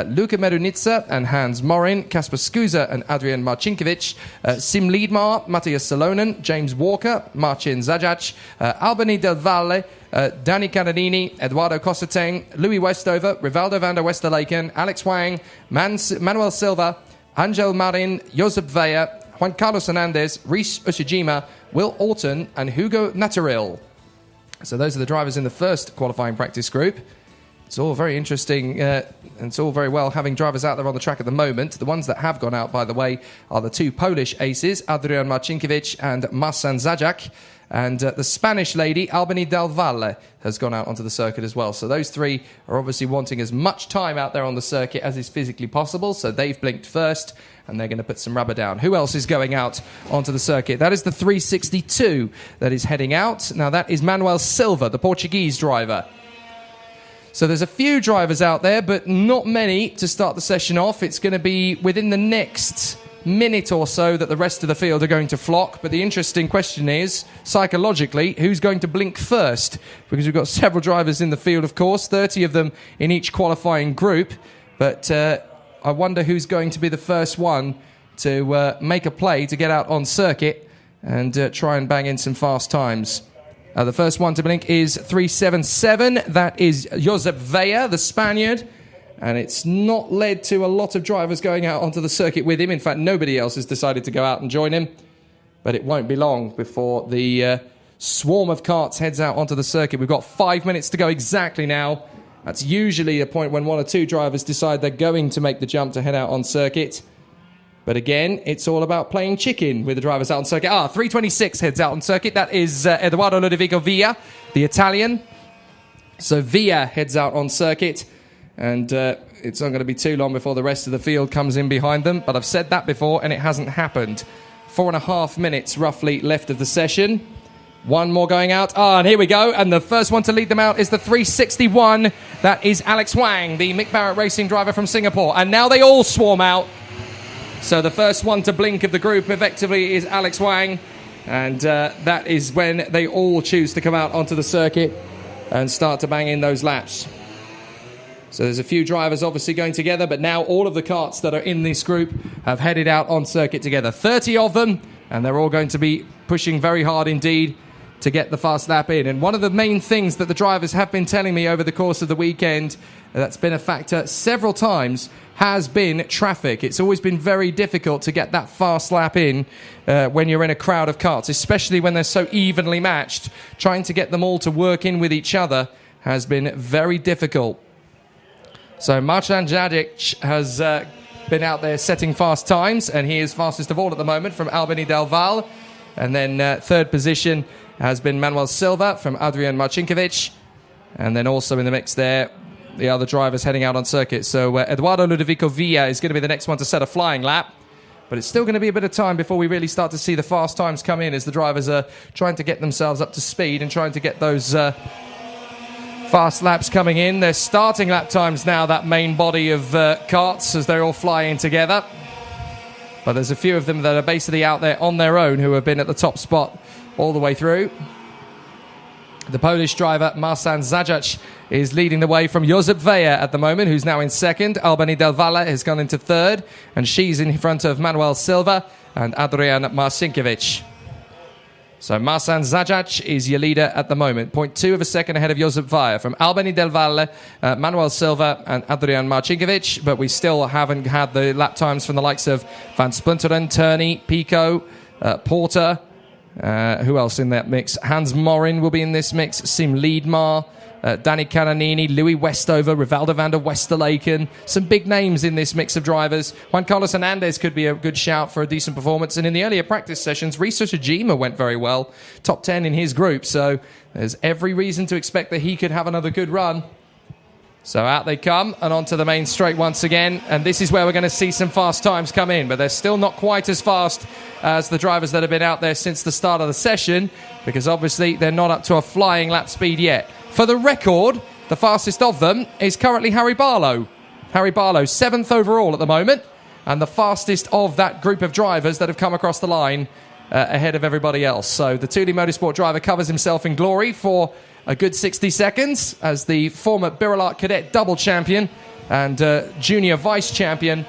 Speaker 15: Luka Merunitsa and Hans Morin, Kasper Skuza and Adrian Marcinkiewicz, Sim Liedmar, Matthias Salonen, James Walker, Marcin Zajac, Albany Del Valle, Danny Canadini, Eduardo Cosseteng, Louis Westover, Rivaldo van der Westerlaken, Alex Wang, Manuel Silva, Angel Marin, Josep Vea, Juan Carlos Hernandez, Reece Ushijima, Will Orton and Hugo Naturil. So those are the drivers in the first qualifying practice group. It's all very interesting, and it's all very well having drivers out there on the track at the moment. The ones that have gone out, by the way, are the two Polish aces, Adrian Marcinkiewicz and Marcin Zajac. And the Spanish lady, Albany Del Valle, has gone out onto the circuit as well. So those three are obviously wanting as much time out there on the circuit as is physically possible. So they've blinked first, and they're going to put some rubber down. Who else is going out onto the circuit? That is the 362 that is heading out. Now that is Manuel Silva, the Portuguese driver. So there's a few drivers out there, but not many to start the session off. It's going to be within the next minute or so that the rest of the field are going to flock. But the interesting question is, psychologically, who's going to blink first? Because we've got several drivers in the field, of course, 30 of them in each qualifying group. But I wonder who's going to be the first one to make a play to get out on circuit and try and bang in some fast times. The first one to blink is 377. That is Josep Vea, the Spaniard. And it's not led to a lot of drivers going out onto the circuit with him. In fact, nobody else has decided to go out and join him. But it won't be long before the swarm of karts heads out onto the circuit. We've got 5 minutes to go exactly now. That's usually a point when one or two drivers decide they're going to make the jump to head out on circuit. But again, it's all about playing chicken with the drivers out on circuit. 326 heads out on circuit. That is Eduardo Ludovico Villa, the Italian. So Villa heads out on circuit. And it's not going to be too long before the rest of the field comes in behind them. But I've said that before, and it hasn't happened. 4.5 minutes, roughly, left of the session. One more going out. And here we go. And the first one to lead them out is the 361. That is Alex Wang, the Mick Barrett Racing driver from Singapore. And now they all swarm out. So the first one to blink of the group effectively is Alex Wang. And that is when they all choose to come out onto the circuit and start to bang in those laps. So there's a few drivers obviously going together, but now all of the karts that are in this group have headed out on circuit together. 30 of them, and they're all going to be pushing very hard indeed to get the fast lap in. And one of the main things that the drivers have been telling me over the course of the weekend, that's been a factor several times, has been traffic. It's always been very difficult to get that fast lap in when you're in a crowd of karts, especially when they're so evenly matched. Trying to get them all to work in with each other has been very difficult. So Marcin Zajac has been out there setting fast times, and he is fastest of all at the moment from Albany Del Valle. And then third position has been Manuel Silva from Adrian Marcinkiewicz. And then also in the mix there, the other drivers heading out on circuit. So Eduardo Ludovico Villa is going to be the next one to set a flying lap. But it's still going to be a bit of time before we really start to see the fast times come in as the drivers are trying to get themselves up to speed and trying to get those fast laps coming in. They're starting lap times now, that main body of karts, as they're all flying together. But there's a few of them that are basically out there on their own who have been at the top spot all the way through. The Polish driver, Marcin Zajac, is leading the way from Josep Vea at the moment, who's now in second. Albany Del Valle has gone into third, and she's in front of Manuel Silva and Adrian Marcinkiewicz. So Marcin Zajac is your leader at the moment. 0.2 of a second ahead of Josep Vea. From Albany Del Valle, Manuel Silva and Adrian Marcinkiewicz, but we still haven't had the lap times from the likes of Van Splinteren, Turney, Pico, Porter. Who else in that mix? Hans Morin will be in this mix. Sim Liedmar, Danny Cananini, Louis Westover, Rivaldo van der Westerlaken. Some big names in this mix of drivers. Juan Carlos Hernandez could be a good shout for a decent performance. And in the earlier practice sessions, Risa Shijima went very well. Top 10 in his group. So there's every reason to expect that he could have another good run. So out they come and onto the main straight once again. And this is where we're going to see some fast times come in. But they're still not quite as fast as the drivers that have been out there since the start of the session, because obviously they're not up to a flying lap speed yet. For the record, the fastest of them is currently Harry Barlow. Harry Barlow, 7th overall at the moment, and the fastest of that group of drivers that have come across the line ahead of everybody else. So the Thule Motorsport driver covers himself in glory for a good 60 seconds as the former Birolart Cadet double champion and junior vice champion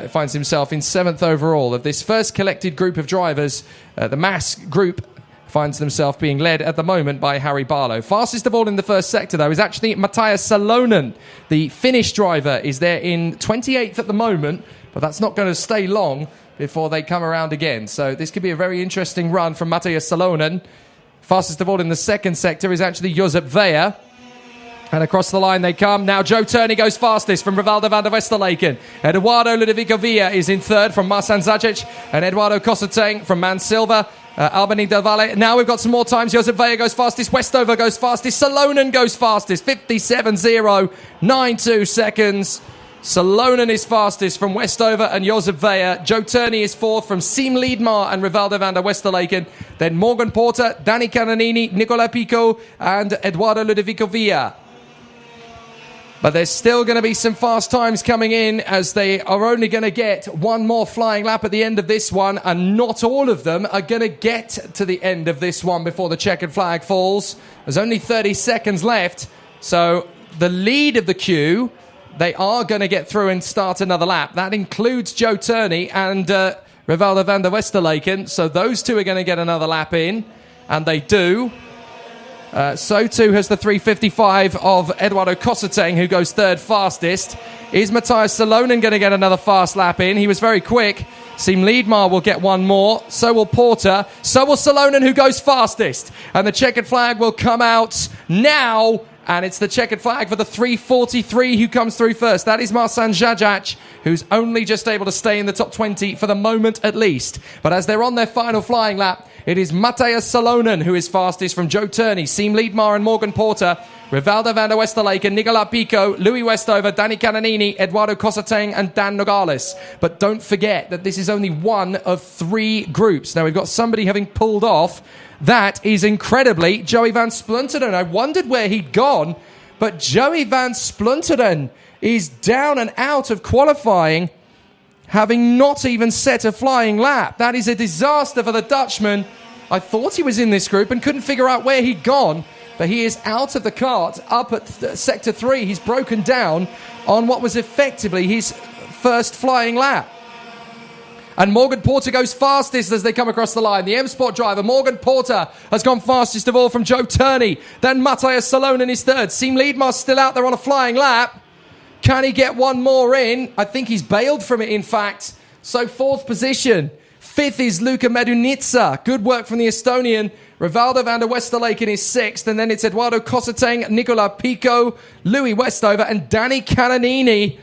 Speaker 15: finds himself in 7th overall of this first collected group of drivers. The mass group finds themselves being led at the moment by Harry Barlow. Fastest of all in the first sector, though, is actually Matthias Salonen. The Finnish driver is there in 28th at the moment, but that's not going to stay long before they come around again. So this could be a very interesting run from Matthias Salonen. Fastest of all in the second sector is actually Josep Veja. And across the line they come. Now Joe Turney goes fastest from Rivaldo van der Westerlaken. Eduardo Ludovico Villa is in third from Marsan Zajic. And Eduardo Cosateng from Man Silva. Albany Del Valle. Now we've got some more times. Josep Veja goes fastest. Westover goes fastest. Salonen goes fastest. 57.092 seconds. Salonen is fastest from Westover and Josep Veja. Joe Turney is fourth from Siem Liedmar and Rivaldo van der Westerlaken. Then Morgan Porter, Danny Cananini, Nicola Pico and Eduardo Ludovico Villa. But there's still going to be some fast times coming in, as they are only going to get one more flying lap at the end of this one, and not all of them are going to get to the end of this one before the checkered flag falls. There's only 30 seconds left, so the lead of the queue, they are going to get through and start another lap. That includes Joe Turney and Rivaldo van der Westerlaken, so those two are going to get another lap in, and they do. So too has the 3:55 of Eduardo Cosateng, who goes third fastest. Is Matthias Salonen going to get another fast lap in? He was very quick. Siem Liedmar will get one more. So will Porter. So will Salonen, who goes fastest. And the checkered flag will come out now. And it's the checkered flag for the 3:43 who comes through first. That is Marsan Zajic, who's only just able to stay in the top 20 for the moment at least. But as they're on their final flying lap, it is Matthias Salonen who is fastest from Joe Turney, Siem Liedmar and Morgan Porter, Rivaldo van der Westerlaken, Nicola Pico, Louis Westover, Danny Cananini, Eduardo Cosateng and Dan Nogales. But don't forget that this is only one of 3 groups. Now we've got somebody having pulled off. That is incredibly Joey van Splunteren. I wondered where he'd gone, but Joey van Splunteren is down and out of qualifying, having not even set a flying lap. That is a disaster for the Dutchman. I thought he was in this group and couldn't figure out where he'd gone, but he is out of the kart up at Sector 3. He's broken down on what was effectively his first flying lap. And Morgan Porter goes fastest as they come across the line. The M-Sport driver, Morgan Porter, has gone fastest of all from Joe Turney. Then Matthias Salonen is third. Siem Liedmar's still out there on a flying lap. Can he get one more in? I think he's bailed from it, in fact. So fourth position. Fifth is Luka Medunica. Good work from the Estonian. Rivaldo van der Westerlaken is sixth. And then it's Eduardo Cosateng, Nicola Pico, Louis Westover, and Danny Cananini.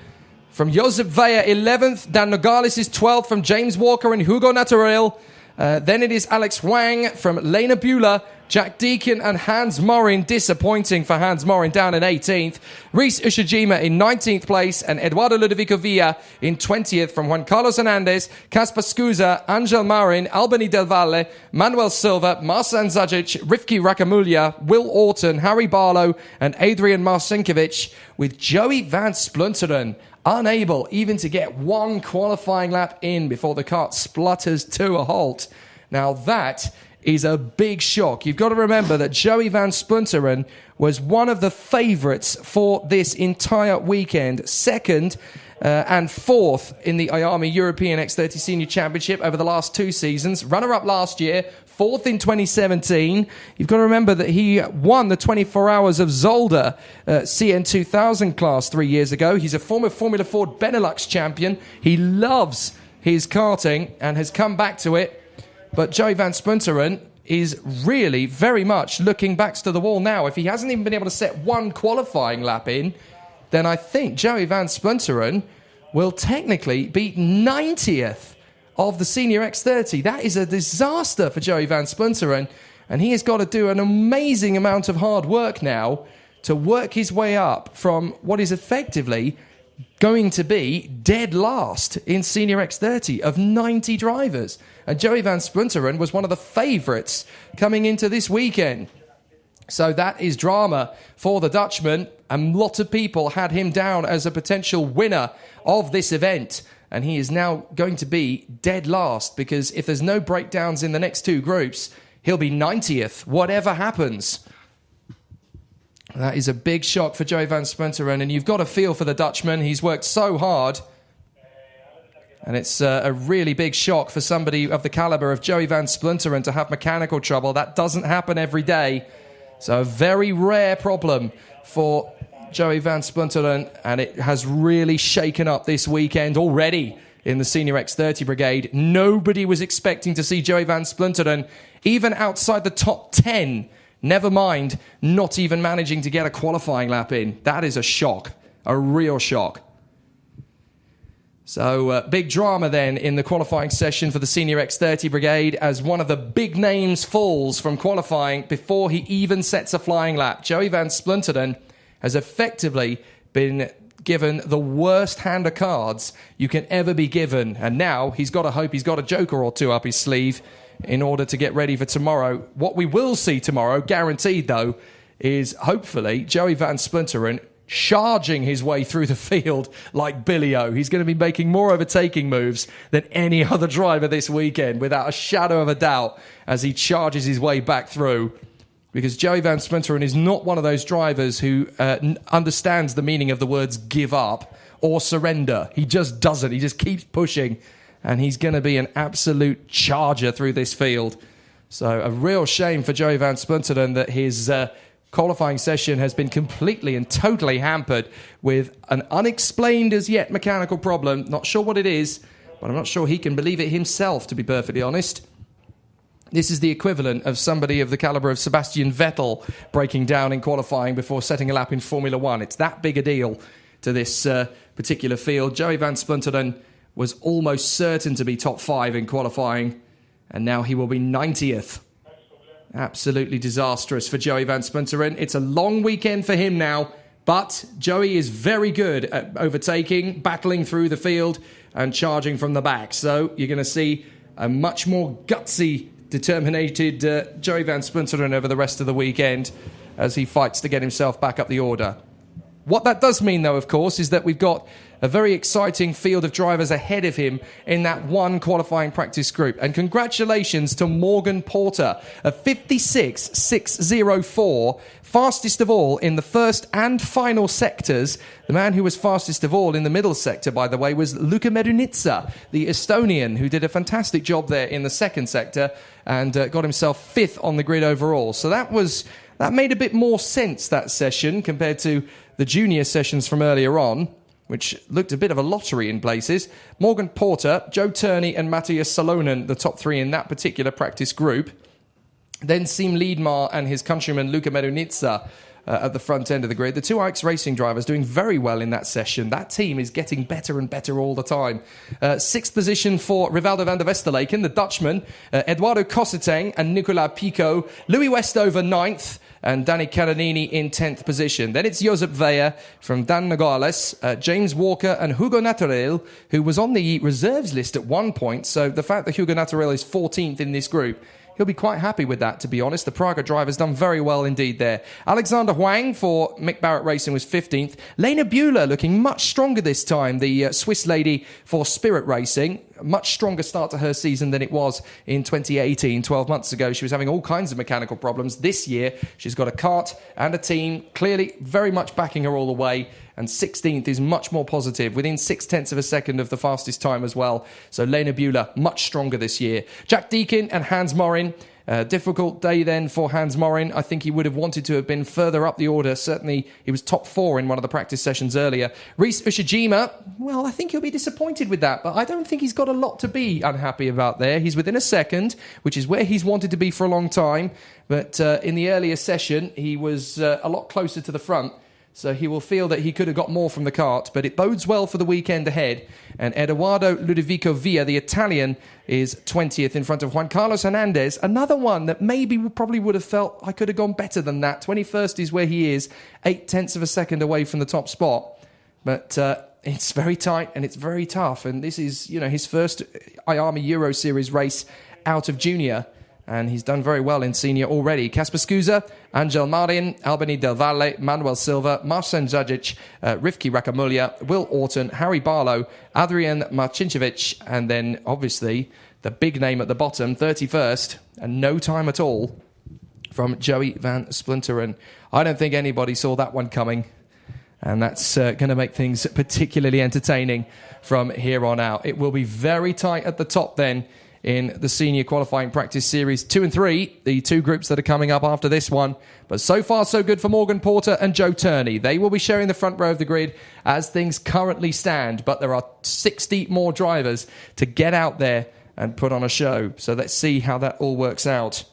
Speaker 15: From Josep Veja, 11th. Dan Nogales is 12th from James Walker and Hugo Naturel. Then it is Alex Wang from Lena Bueller, Jack Deacon and Hans Morin. Disappointing for Hans Morin, down in 18th. Rhys Ushijima in 19th place. And Eduardo Ludovico Villa in 20th from Juan Carlos Hernandez, Kaspar Scusa, Angel Marin, Albany Del Valle, Manuel Silva, Marsan Zajic, Rifki Rakamulya, Will Orton, Harry Barlow and Adrian Marcinkiewicz, with Joey van Splunteren unable even to get one qualifying lap in before the kart splutters to a halt. Now that is a big shock. You've got to remember that Joey van Splunteren was one of the favourites for this entire weekend. Second and fourth in the IAME European X30 Senior Championship over the last 2 seasons. Runner-up last year, fourth in 2017. You've got to remember that he won the 24 Hours of Zolder CN 2000 class 3 years ago. He's a former Formula Ford Benelux champion. He loves his karting and has come back to it. But Joey van Splunteren is really very much looking backs to the wall now. If he hasn't even been able to set one qualifying lap in, then I think Joey van Splinteren will technically be 90th of the Senior X30. That is a disaster for Joey van Splinteren, and he has got to do an amazing amount of hard work now to work his way up from what is effectively going to be dead last in Senior X30 of 90 drivers. And Joey van Splinteren was one of the favourites coming into this weekend. So that is drama for the Dutchman. A lot of people had him down as a potential winner of this event. And he is now going to be dead last, because if there's no breakdowns in the next two groups, he'll be 90th, whatever happens. That is a big shock for Joey van Splinteren, and you've got a feel for the Dutchman. He's worked so hard, and it's a really big shock for somebody of the calibre of Joey van Splinteren to have mechanical trouble. That doesn't happen every day, so a very rare problem for Joey van Splinteren, and it has really shaken up this weekend already in the Senior X30 Brigade. Nobody was expecting to see Joey van Splinteren even outside the top 10. Never mind not even managing to get a qualifying lap in. That is a shock, a real shock. So big drama then in the qualifying session for the Senior X30 Brigade, as one of the big names falls from qualifying before he even sets a flying lap. Joey van Splinteren has effectively been given the worst hand of cards you can ever be given, and now he's got to hope he's got a joker or two up his sleeve in order to get ready for tomorrow. What we will see tomorrow, guaranteed though, is hopefully Joey van Splinteren charging his way through the field like Billy-O. He's going to be making more overtaking moves than any other driver this weekend, without a shadow of a doubt, as he charges his way back through. Because Joey van Splinteren is not one of those drivers who understands the meaning of the words give up or surrender. He just doesn't. He just keeps pushing, and he's going to be an absolute charger through this field. So a real shame for Joey van Splinteren that his qualifying session has been completely and totally hampered with an unexplained as yet mechanical problem. Not sure what it is, but I'm not sure he can believe it himself, to be perfectly honest. This is the equivalent of somebody of the calibre of Sebastian Vettel breaking down in qualifying before setting a lap in Formula One. It's that big a deal to this particular field. Joey van Splinteren was almost certain to be top 5 in qualifying, and now he will be 90th. Absolutely disastrous for Joey van Splinteren. It's a long weekend for him now, but Joey is very good at overtaking, battling through the field, and charging from the back. So you're going to see a much more gutsy, determined Joey van Splinteren over the rest of the weekend as he fights to get himself back up the order. What that does mean, though, of course, is that we've got a very exciting field of drivers ahead of him in that one qualifying practice group. And congratulations to Morgan Porter, a 56.604, fastest of all in the first and final sectors. The man who was fastest of all in the middle sector, by the way, was Luka Medunitsa, the Estonian, who did a fantastic job there in the second sector and got himself 5th on the grid overall. So that made a bit more sense, that session, compared to the junior sessions from earlier on, which looked a bit of a lottery in places. Morgan Porter, Joe Turney and Matthias Salonen, the top 3 in that particular practice group. Then Siim Liedmar and his countryman Luka Medunitsa at the front end of the grid. The two Ajax Racing drivers doing very well in that session. That team is getting better and better all the time. 6th position for Rivaldo van der Westerleken, the Dutchman, Eduardo Cosseteng and Nicolas Pico. Louis Westover 9th. And Danny Caronini in 10th position. Then it's Josep Veja from Dan Nogales, James Walker and Hugo Naturel, who was on the reserves list at one point. So the fact that Hugo Naturel is 14th in this group, he'll be quite happy with that, to be honest. The Praga driver's done very well indeed there. Alexander Huang for Mick Barrett Racing was 15th. Lena Buehler looking much stronger this time, the Swiss lady for Spirit Racing. A much stronger start to her season than it was in 2018, 12 months ago. She was having all kinds of mechanical problems. This year, she's got a kart and a team, clearly very much backing her all the way. And 16th is much more positive, within 0.6 of a second of the fastest time as well. So Lena Buehler, much stronger this year. Jack Deakin and Hans Morin Difficult day then for Hans Morin. I think he would have wanted to have been further up the order. Certainly, he was top 4 in one of the practice sessions earlier. Reese Ushijima, well, I think he'll be disappointed with that, but I don't think he's got a lot to be unhappy about there. He's within a second, which is where he's wanted to be for a long time. But in the earlier session, he was a lot closer to the front. So he will feel that he could have got more from the kart, but it bodes well for the weekend ahead. And Edoardo Ludovico Villa, the Italian, is 20th in front of Juan Carlos Hernandez. Another one that maybe probably would have felt I could have gone better than that. 21st is where he is, 0.8 of a second away from the top spot. But it's very tight and it's very tough. And this is, his first IAME Euro Series race out of junior. And he's done very well in senior already. Kasper Skuza, Angel Marin, Albany Del Valle, Manuel Silva, Marcin Zajic, Rivki Rakamulya, Will Orton, Harry Barlow, Adrian Marcincevic, and then obviously the big name at the bottom, 31st, and no time at all from Joey van Splinteren. I don't think anybody saw that one coming. And that's going to make things particularly entertaining from here on out. It will be very tight at the top then in the senior qualifying practice series 2 and 3, the two groups that are coming up after this one. But so far, so good for Morgan Porter and Joe Turney. They will be sharing the front row of the grid as things currently stand. But there are 60 more drivers to get out there and put on a show. So let's see how that all works out.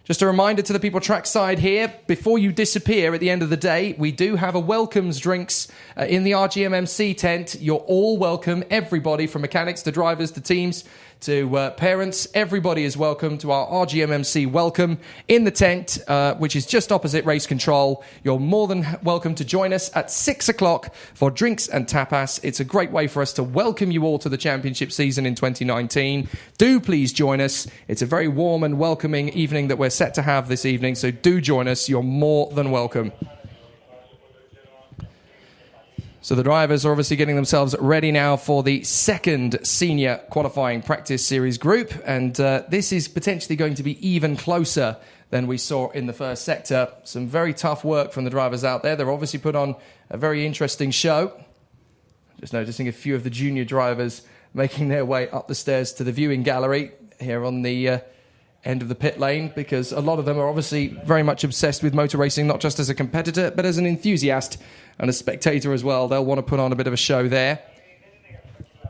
Speaker 15: Just a reminder to the people trackside here, before you disappear at the end of the day, we do have a welcomes drinks in the RGMMC tent. You're all welcome, everybody from mechanics to drivers to teams to parents. Everybody is welcome to our RGMMC welcome in the tent, which is just opposite race control. You're more than welcome to join us at 6 o'clock for drinks and tapas. It's a great way for us to welcome you all to the championship season in 2019. Do please join us. It's a very warm and welcoming evening that we're set to have this evening, so do join us. You're more than welcome. So the drivers are obviously getting themselves ready now for the second senior qualifying practice series group. And this is potentially going to be even closer than we saw in the first sector. Some very tough work from the drivers out there. They've obviously put on a very interesting show. Just noticing a few of the junior drivers making their way up the stairs to the viewing gallery here on the end of the pit lane, because a lot of them are obviously very much obsessed with motor racing, not just as a competitor, but as an enthusiast and a spectator as well. They'll want to put on a bit of a show there.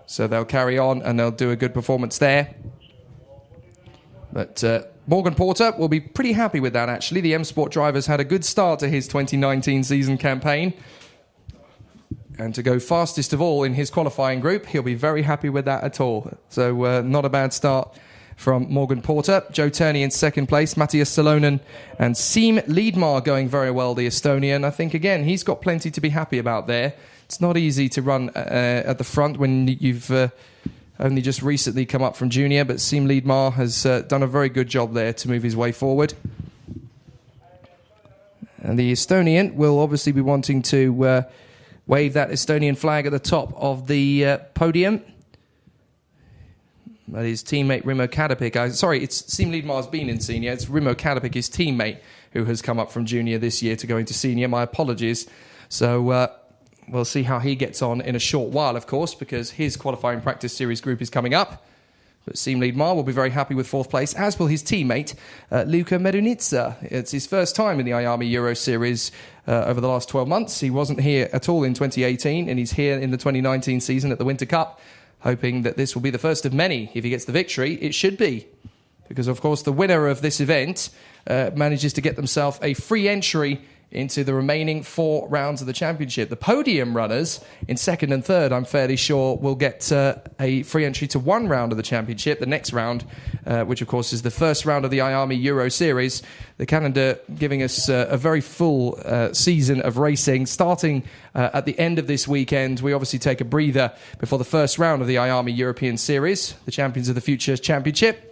Speaker 15: So they'll carry on and they'll do a good performance there. But Morgan Porter will be pretty happy with that, actually. The M Sport drivers had a good start to his 2019 season campaign. And to go fastest of all in his qualifying group, he'll be very happy with that at all. So not a bad start from Morgan Porter. Joe Turney in second place, Matthias Salonen and Siim Liedmar going very well, the Estonian. I think, again, he's got plenty to be happy about there. It's not easy to run at the front when you've only just recently come up from junior, but Siim Liedmar has done a very good job there to move his way forward. And the Estonian will obviously be wanting to wave that Estonian flag at the top of the podium. That is teammate Rimo Kadapik. Sorry, it's Siim Liedmar's been in senior. It's Rimo Kadapik, his teammate, who has come up from junior this year to go into senior. My apologies. So we'll see how he gets on in a short while, of course, because his qualifying practice series group is coming up. But Siim Liedmar will be very happy with fourth place, as will his teammate, Luka Medunitsa. It's his first time in the IAME Euro Series over the last 12 months. He wasn't here at all in 2018, and he's here in the 2019 season at the Winter Cup, hoping that this will be the first of many. If he gets the victory, it should be. Because, of course, the winner of this event manages to get themselves a free entry into the remaining 4 rounds of the championship. The podium runners in second and third, I'm fairly sure, will get a free entry to 1 round of the championship, the next round, which, of course, is the first round of the IAME Euro Series. The calendar giving us a very full season of racing, starting at the end of this weekend. We obviously take a breather before the first round of the IAME European Series, the Champions of the Future Championship.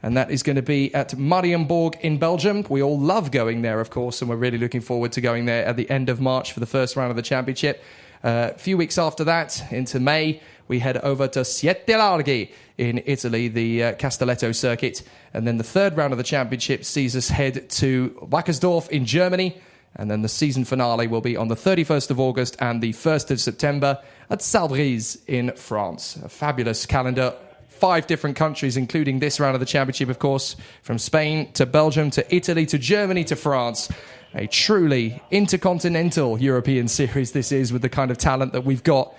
Speaker 15: And that is going to be at Marienborg in Belgium. We all love going there, of course, and we're really looking forward to going there at the end of March for the first round of the championship. A few weeks after that, into May, we head over to Siete Larghi in Italy, the Castelletto circuit. And then the third round of the championship sees us head to Wackersdorf in Germany. And then the season finale will be on the 31st of August and the 1st of September at Salbris in France. A fabulous calendar 5 different countries, including this round of the championship, of course, from Spain to Belgium to Italy to Germany to France. A truly intercontinental European series this is, with the kind of talent that we've got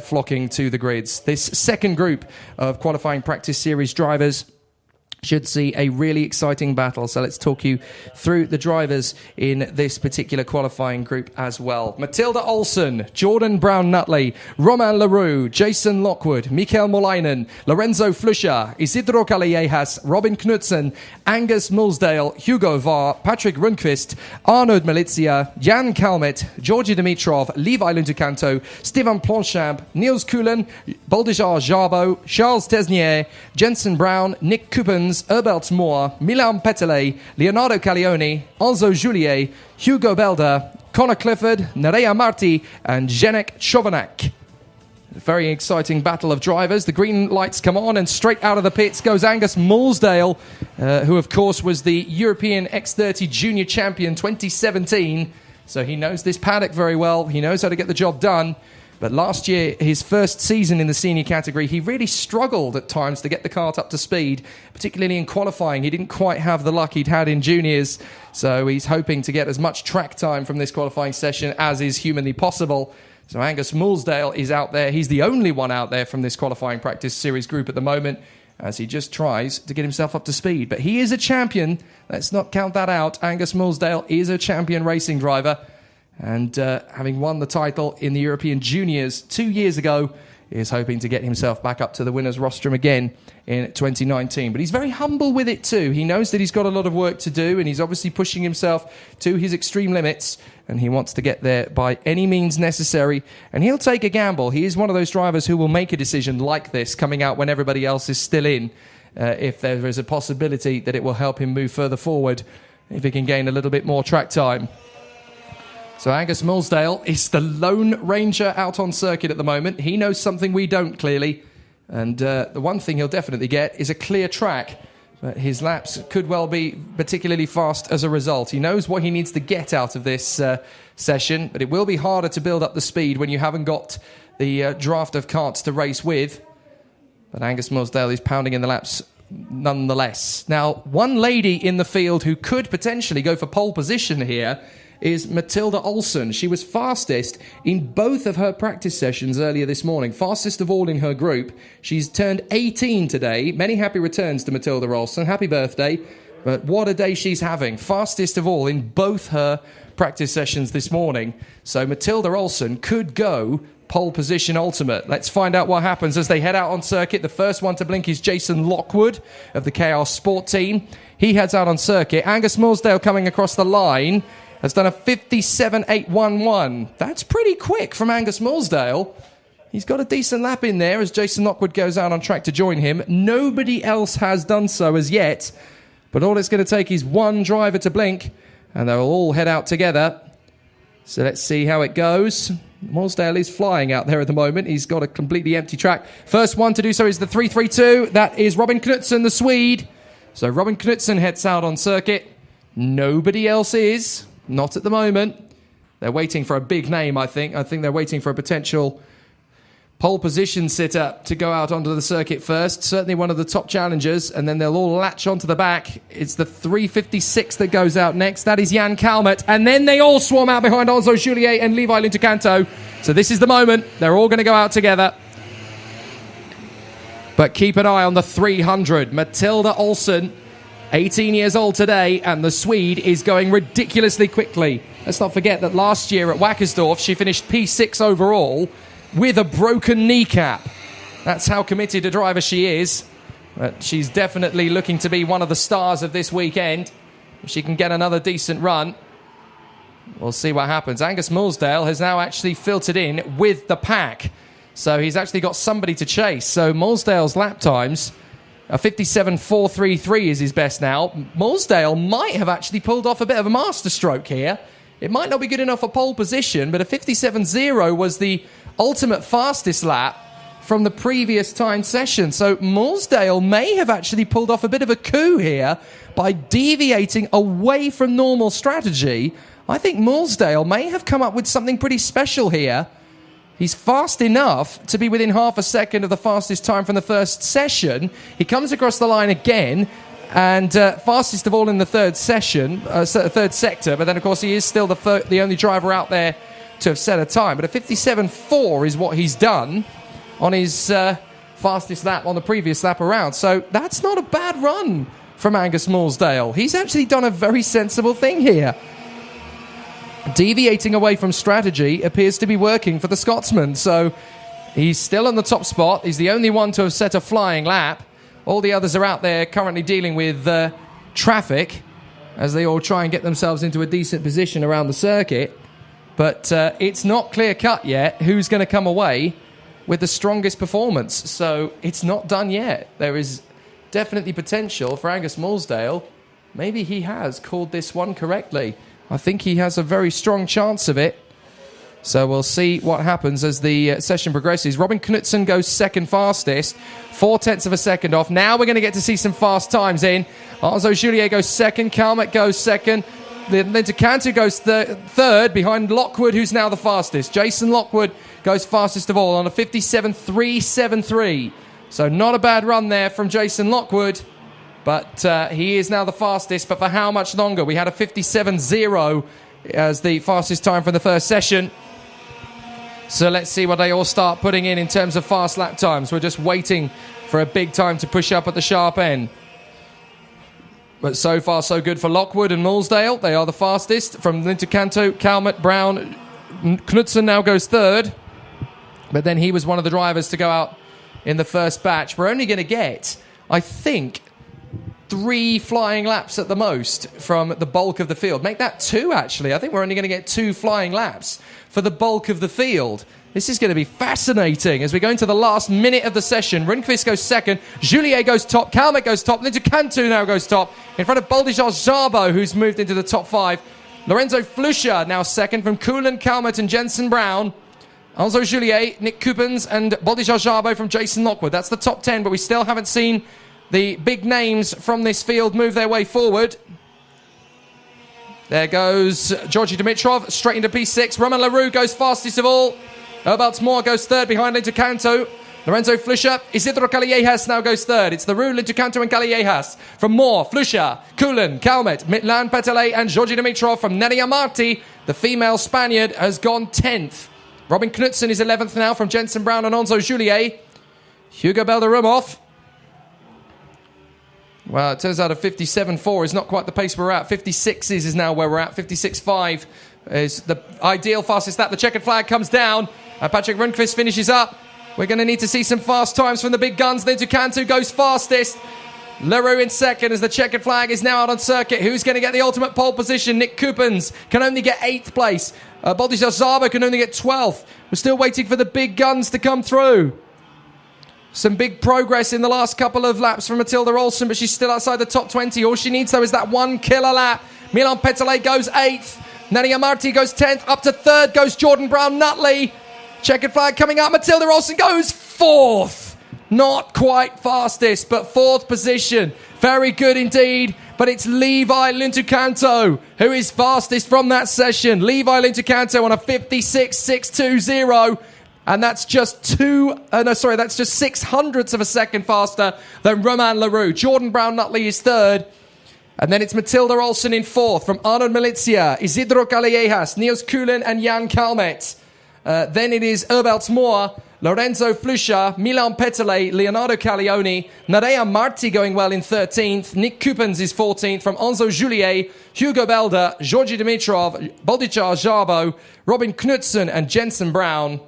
Speaker 15: flocking to the grids. This second group of qualifying practice series drivers should see a really exciting battle. So let's talk you through the drivers in this particular qualifying group as well. Matilda Olsen, Jordan Brown-Nutley, Romain Leroux, Jason Lockwood, Mikael Molainen, Lorenzo Flusha, Isidro Callejas, Robin Knudsen, Angus Mulsdale, Hugo Var, Patrick Rundqvist, Arnaud Malizia, Jan Kalmet, Georgi Dimitrov, Levi Lunducanto, Steven Planchamp, Niels Kuhlen, Baldajar Jarbo, Charles Tesnier, Jensen Brown, Nick Coupens, Herbert Moore, Milan Petele, Leonardo Caglioni, Enzo Juliet, Hugo Belder, Connor Clifford, Nerea Marti, and Zdenek Chovanec. A very exciting battle of drivers. The green lights come on, and straight out of the pits goes Angus Mulsdale, who, of course, was the European X30 Junior Champion 2017. So he knows this paddock very well. He knows how to get the job done. But last year, his first season in the senior category, he really struggled at times to get the kart up to speed, particularly in qualifying. He didn't quite have the luck he'd had in juniors, so he's hoping to get as much track time from this qualifying session as is humanly possible. So Angus Mulsdale is out there. He's the only one out there from this qualifying practice series group at the moment, as he just tries to get himself up to speed. But he is a champion. Let's not count that out. Angus Mulsdale is a champion racing driver. And having won the title in the European Juniors 2 years ago, is hoping to get himself back up to the winner's rostrum again in 2019. But he's very humble with it too. He knows that he's got a lot of work to do, and he's obviously pushing himself to his extreme limits, and he wants to get there by any means necessary. And he'll take a gamble. He is one of those drivers who will make a decision like this, coming out when everybody else is still in, if there is a possibility that it will help him move further forward, if he can gain a little bit more track time. So Angus Mulsdale is the lone ranger out on circuit at the moment. He knows something we don't, clearly. And the one thing he'll definitely get is a clear track. But his laps could well be particularly fast as a result. He knows what he needs to get out of this session, but it will be harder to build up the speed when you haven't got the draft of karts to race with. But Angus Mulsdale is pounding in the laps nonetheless. Now, one lady in the field who could potentially go for pole position here is Matilda Olsen. She was fastest in both of her practice sessions earlier this morning, fastest of all in her group. She's turned 18 today. Many happy returns to Matilda Olsen. Happy birthday. But what a day she's having. Fastest of all in both her practice sessions this morning. So Matilda Olsen could go pole position ultimate. Let's find out what happens as they head out on circuit. The first one to blink is Jason Lockwood of the KR Sport team. He heads out on circuit. Angus Mulsdale coming across the line has done a 57.811. That's pretty quick from Angus Mulsdale. He's got a decent lap in there as Jason Lockwood goes out on track to join him. Nobody else has done so as yet, but all it's going to take is one driver to blink, and they'll all head out together. So let's see how it goes. Mulsdale is flying out there at the moment. He's got a completely empty track. First one to do so is the 332. That is Robin Knudsen, the Swede. So Robin Knudsen heads out on circuit. Nobody else is. Not at the moment. They're waiting for a big name, I think. I think they're waiting for a potential pole position sitter to go out onto the circuit first. Certainly one of the top challengers. And then they'll all latch onto the back. It's the 356 that goes out next. That is Jan Kalmet. And then they all swarm out behind Enzo Juliet and Levi Lunducanto. So this is the moment. They're all going to go out together. But keep an eye on the 300. Matilda Olsen, 18 years old today, and the Swede is going ridiculously quickly. Let's not forget that last year at Wackersdorf, she finished P6 overall with a broken kneecap. That's how committed a driver she is. But she's definitely looking to be one of the stars of this weekend. If she can get another decent run, we'll see what happens. Angus Mulsdale has now actually filtered in with the pack. So he's actually got somebody to chase. So Mulsdale's lap times, a 57.433 is his best now. Mulsdale might have actually pulled off a bit of a masterstroke here. It might not be good enough for pole position, but a 57.0 was the ultimate fastest lap from the previous time session. So Mulsdale may have actually pulled off a bit of a coup here by deviating away from normal strategy. I think Mulsdale may have come up with something pretty special here. He's fast enough to be within half a second of the fastest time from the first session. He comes across the line again, and fastest of all in the third sector. But then, of course, he is still the only driver out there to have set a time. But a 57.4 is what he's done on his fastest lap on the previous lap around. So that's not a bad run from Angus Moulsdale. He's actually done a very sensible thing here. Deviating away from strategy appears to be working for the Scotsman. So he's still on the top spot. He's the only one to have set a flying lap. All the others are out there currently dealing with traffic as they all try and get themselves into a decent position around the circuit. But it's not clear-cut yet who's going to come away with the strongest performance. So it's not done yet. There is definitely potential for Angus Moulsdale. Maybe he has called this one correctly. I think he has a very strong chance of it. So we'll see what happens as the session progresses. Robin Knudsen goes second fastest, 0.4 of a second off. Now we're going to get to see some fast times in. Enzo Juliet goes second, Calmet goes second. Then Cantu goes third behind Lockwood, who's now the fastest. Jason Lockwood goes fastest of all on a 57.373. So not a bad run there from Jason Lockwood. But he is now the fastest. But for how much longer? We had a 57.0 as the fastest time from the first session. So let's see what they all start putting in terms of fast lap times. We're just waiting for a big time to push up at the sharp end. But so far, so good for Lockwood and Moulsdale. They are the fastest. From Lintercanto, Calmet, Brown. Knudsen now goes third. But then he was one of the drivers to go out in the first batch. We're only going to get, I think, 3 flying laps at the most from the bulk of the field. Make that 2, actually. I think we're only going to get 2 flying laps for the bulk of the field. This is going to be fascinating as we go into the last minute of the session. Rundqvist goes second, Juliet goes top, Calmet goes top, Lintercanto now goes top, in front of Boldijar Szabo, who's moved into the top 5. Lorenzo Flusha now second from Kuhlen, Calmet and Jensen Brown. Enzo Juliet, Nick Coupens and Boldijar Szabo from Jason Lockwood. That's the top 10, but we still haven't seen the big names from this field move their way forward. There goes Georgi Dimitrov straight into P6. Romain Leroux goes fastest of all. Herbalds Moore goes third behind Lintercanto. Lorenzo Flusha. Isidro Callejas now goes third. It's the Leroux, Lintercanto and Callejas. From Moore, Flusha, Kuhlen, Calmet, Milan Petele and Georgi Dimitrov. From Nerea Marti, the female Spaniard, has gone 10th. Robin Knudsen is 11th now from Jensen Brown and Enzo Juliet. Hugo Belderumov. Well, it turns out a 57.4 is not quite the pace we're at. 56 is now where we're at. 56.5 is the ideal fastest lap. The checkered flag comes down. Patrick Rundqvist finishes up. We're going to need to see some fast times from the big guns. Lintercanto goes fastest. Leroux in second as the checkered flag is now out on circuit. Who's going to get the ultimate pole position? Nick Coupens can only get 8th place. Boldijar Szabo can only get 12th. We're still waiting for the big guns to come through. Some big progress in the last couple of laps from Matilda Olsen, but she's still outside the top 20. All she needs, though, is that one killer lap. Milan Petele goes 8th. Nerea Marti goes 10th. Up to 3rd goes Jordan Brown-Nutley. Checkered flag coming up. Matilda Olsen goes 4th. Not quite fastest, but 4th position. Very good indeed. But it's Levi Lintercanto who is fastest from that session. Levi Lintercanto on a 56.620. And that's just 6 hundredths of a second faster than Romain Leroux. Jordan Brown-Nutley is 3rd. And then it's Matilda Olsen in 4th from Arnold Milizia, Isidro Callejas, Niels Kuhlen and Jan Calmet. Then it is Herbalds Moore, Lorenzo Flusha, Milan Petele, Leonardo Caglioni, Nerea Marti going well in 13th. Nick Coupens is 14th from Enzo Juliet, Hugo Belder, Georgi Dimitrov, Boldijar Szabo, Robin Knudsen and Jensen Brown.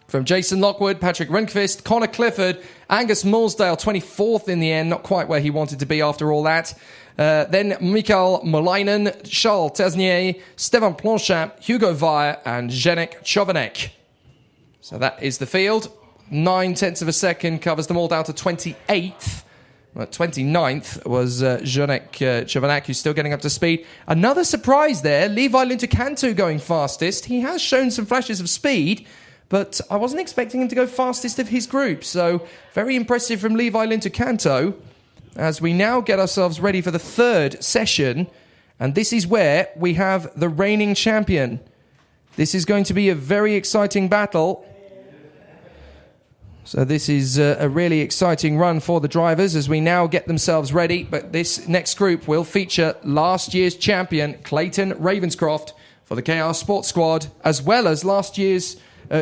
Speaker 15: From Jason Lockwood, Patrick Rundqvist, Connor Clifford, Angus Moulsdale, 24th in the end, not quite where he wanted to be after all that. Then Mikael Molainen, Charles Tesnier, Stefan Planchamp, Hugo Weyer, and Zdenek Chovanec. So that is the field. 9/10 of a second covers them all down to 28th. 29th was Zdenek Chovanec, who's still getting up to speed. Another surprise there, Levi Lintercanto going fastest. He has shown some flashes of speed, but I wasn't expecting him to go fastest of his group. So very impressive from Levi Lintercanto as we now get ourselves ready for the 3rd session. And this is where we have the reigning champion. This is going to be a very exciting battle So this is a really exciting run for the drivers as we now get themselves ready. But this next group will feature last year's champion, Clayton Ravenscroft, for the KR Sports Squad, as well as last year's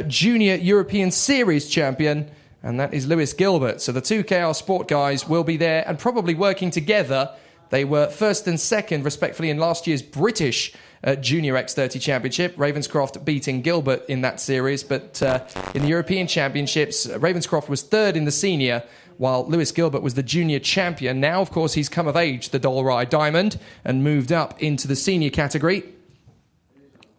Speaker 15: Junior European Series champion, and that is Lewis Gilbert. So the two KR Sport guys will be there and probably working together. They were first and second, respectively, in last year's British Junior X30 Championship. Ravenscroft beating Gilbert in that series. But in the European Championships, Ravenscroft was third in the senior, while Lewis Gilbert was the junior champion. Now, of course, he's come of age, the Dolrai Diamond, and moved up into the senior category.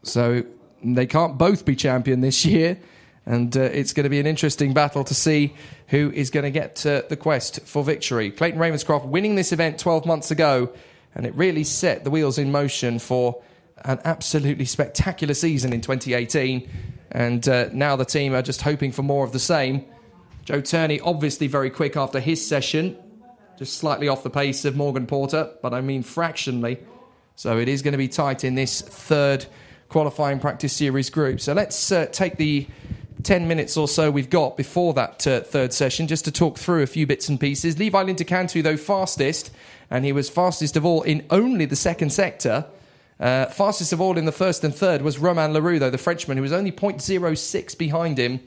Speaker 15: So they can't both be champion this year. And it's going to be an interesting battle to see who is going to get the quest for victory. Clayton Ravenscroft winning this event 12 months ago, and it really set the wheels in motion for an absolutely spectacular season in 2018. And now the team are just hoping for more of the same. Joe Turney, obviously very quick after his session, just slightly off the pace of Morgan Porter, but I mean fractionally. So it is going to be tight in this third qualifying practice series group. So let's take the 10 minutes or so we've got before that third session just to talk through a few bits and pieces. Levi Lintecantu, though, fastest, and he was fastest of all in only the second sector. Fastest of all in the first and third was Romain Leroux, though, the Frenchman, who was only 0.06 behind him.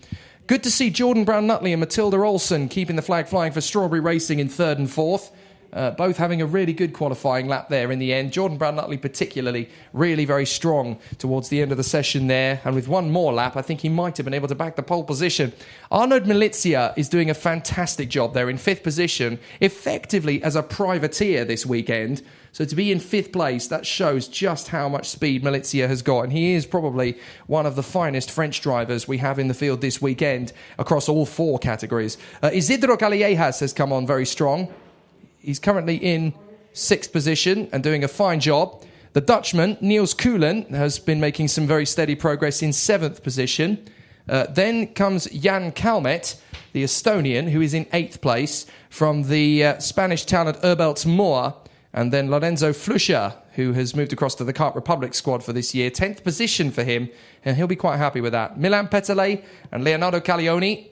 Speaker 15: Good to see Jordan Brown-Nutley and Matilda Olsen keeping the flag flying for Strawberry Racing in third and fourth. Both having a really good qualifying lap there in the end. Jordan Brown-Nutley particularly really very strong towards the end of the session there. And with one more lap, I think he might have been able to back the pole position. Arnaud Milizia is doing a fantastic job there in fifth position, effectively as a privateer this weekend. So to be in fifth place, that shows just how much speed Milizia has got. And he is probably one of the finest French drivers we have in the field this weekend across all four categories. Isidro Callejas has come on very strong. He's currently in sixth position and doing a fine job. The Dutchman, Niels Koelen, has been making some very steady progress in seventh position. Then comes Jan Kalmet, the Estonian, who is in eighth place, from the Spanish talent Urbelt Moa. And then Lorenzo Flusha, who has moved across to the Kart Republic squad for this year. 10th position for him, and he'll be quite happy with that. Milan Petele and Leonardo Caglioni,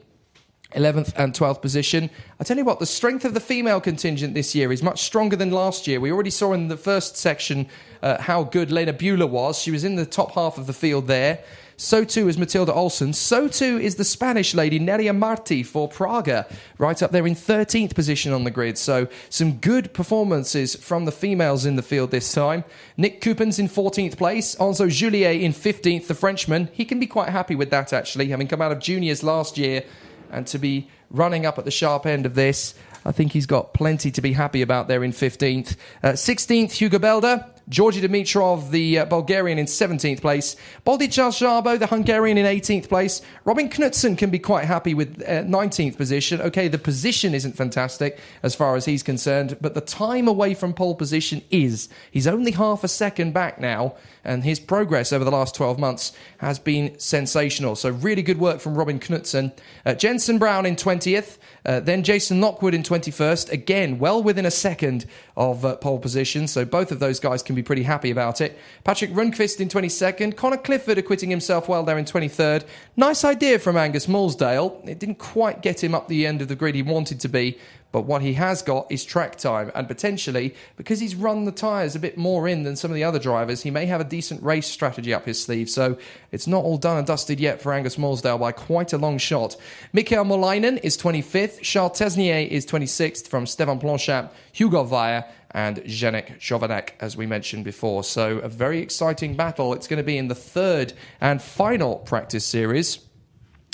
Speaker 15: 11th and 12th position. I tell you what, the strength of the female contingent this year is much stronger than last year. We already saw in the first section how good Lena Buehler was. She was in the top half of the field there. So too is Matilda Olsen. So too is the Spanish lady Neria Marti for Praga, right up there in 13th position on the grid. So some good performances from the females in the field this time. Nick Coupens in 14th place. Enzo Juliet in 15th, the Frenchman. He can be quite happy with that, actually, having come out of juniors last year. And to be running up at the sharp end of this, I think he's got plenty to be happy about there in 15th. 16th, Hugo Belder. Georgi Dimitrov, the Bulgarian, in 17th place. Boldic Jarbo, the Hungarian, in 18th place. Robin Knudsen can be quite happy with 19th position. Okay, the position isn't fantastic as far as he's concerned, but the time away from pole position is. He's only half a second back now, and his progress over the last 12 months has been sensational. So really good work from Robin Knudsen. Jensen Brown in 20th. Then Jason Lockwood in 21st. Again, well within a second of pole position. So both of those guys can be pretty happy about it. Patrick Rundqvist in 22nd. Connor Clifford acquitting himself well there in 23rd. Nice idea from Angus Mulsdale. It didn't quite get him up the end of the grid he wanted to be. But what he has got is track time, and potentially, because he's run the tyres a bit more in than some of the other drivers, he may have a decent race strategy up his sleeve. So it's not all done and dusted yet for Angus Mulsdale by quite a long shot. Mikael Molainen is 25th. Charles Tesnier is 26th from Stefan Planchat, Hugo Weyer, and Zdeněk Chovanec, as we mentioned before. So a very exciting battle. It's going to be in the third and final practice series,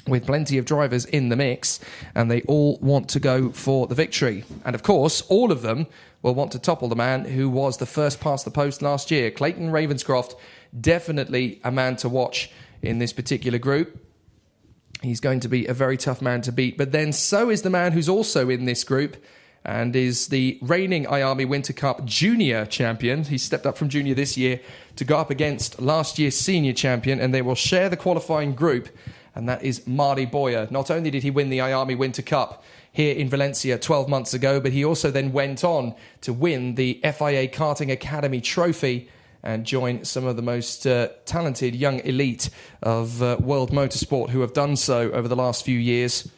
Speaker 15: with plenty of drivers in the mix, and they all want to go for the victory. And of course, all of them will want to topple the man who was the first past the post last year. Clayton Ravenscroft, definitely a man to watch in this particular group. He's going to be a very tough man to beat. But then so is the man who's also in this group and is the reigning IAME Winter Cup junior champion. He stepped up from junior this year to go up against last year's senior champion, and they will share the qualifying group. And that is Mari Boyer. Not only did he win the IAME Winter Cup here in Valencia 12 months ago, but he also then went on to win the FIA Karting Academy Trophy and join some of the most talented young elite of world motorsport who have done so over the last few years.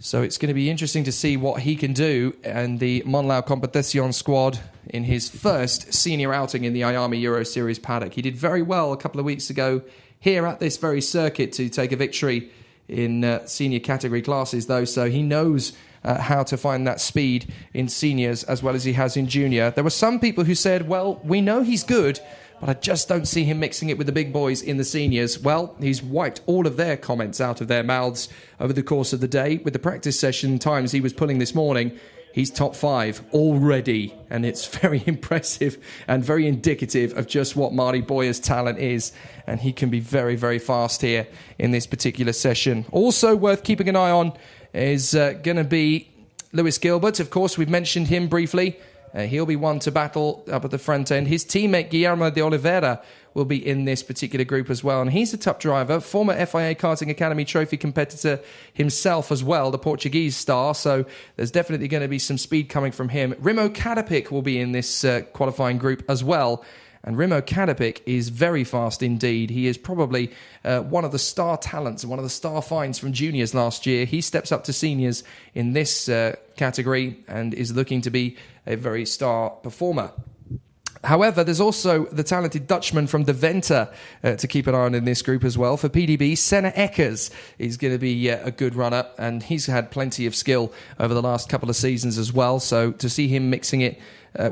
Speaker 15: So it's going to be interesting to see what he can do and the Monlau Competition squad in his first senior outing in the IAME Euro Series paddock. He did very well a couple of weeks ago here at this very circuit to take a victory in senior category classes, though, so he knows how to find that speed in seniors as well as he has in junior. There were some people who said, well, we know he's good, but I just don't see him mixing it with the big boys in the seniors. Well, he's wiped all of their comments out of their mouths over the course of the day. With the practice session times he was pulling this morning, he's top 5 already, and it's very impressive and very indicative of just what Marty Boyer's talent is, and he can be very, very fast here in this particular session. Also worth keeping an eye on is going to be Lewis Gilbert. Of course, we've mentioned him briefly. He'll be one to battle up at the front end. His teammate Guillermo de Oliveira will be in this particular group as well. And he's a top driver, former FIA Karting Academy trophy competitor himself as well, the Portuguese star. So there's definitely going to be some speed coming from him. Rimo Katapic will be in this qualifying group as well. And Rimo Katapic is very fast indeed. He is probably one of the star talents and one of the star finds from juniors last year. He steps up to seniors in this category and is looking to be a very star performer. However, there's also the talented Dutchman from De Venter to keep an eye on in this group as well. For PDB, Senna Eckers is going to be a good runner, and he's had plenty of skill over the last couple of seasons as well. So to see him mixing it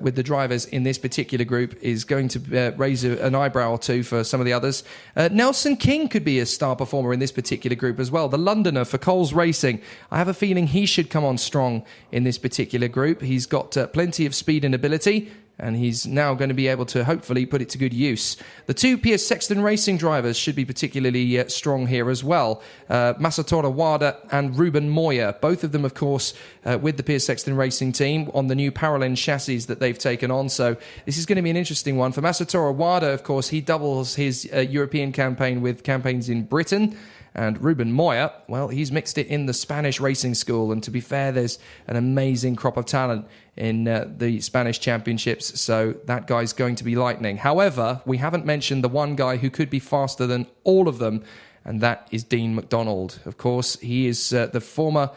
Speaker 15: with the drivers in this particular group is going to raise an eyebrow or two for some of the others. Nelson King could be a star performer in this particular group as well. The Londoner for Coles Racing. I have a feeling he should come on strong in this particular group. He's got plenty of speed and ability, and he's now going to be able to hopefully put it to good use. The two Piers Sexton Racing drivers should be particularly strong here as well. Masatora Wada and Ruben Moya, both of them, of course, with the Piers Sexton Racing team on the new Paralin chassis that they've taken on. So this is going to be an interesting one. For Masatora Wada, of course, he doubles his European campaign with campaigns in Britain. And Ruben Moya, well, he's mixed it in the Spanish racing school. And to be fair, there's an amazing crop of talent in the Spanish championships. So that guy's going to be lightning. However, we haven't mentioned the one guy who could be faster than all of them, and that is Dean McDonald. Of course, he is the former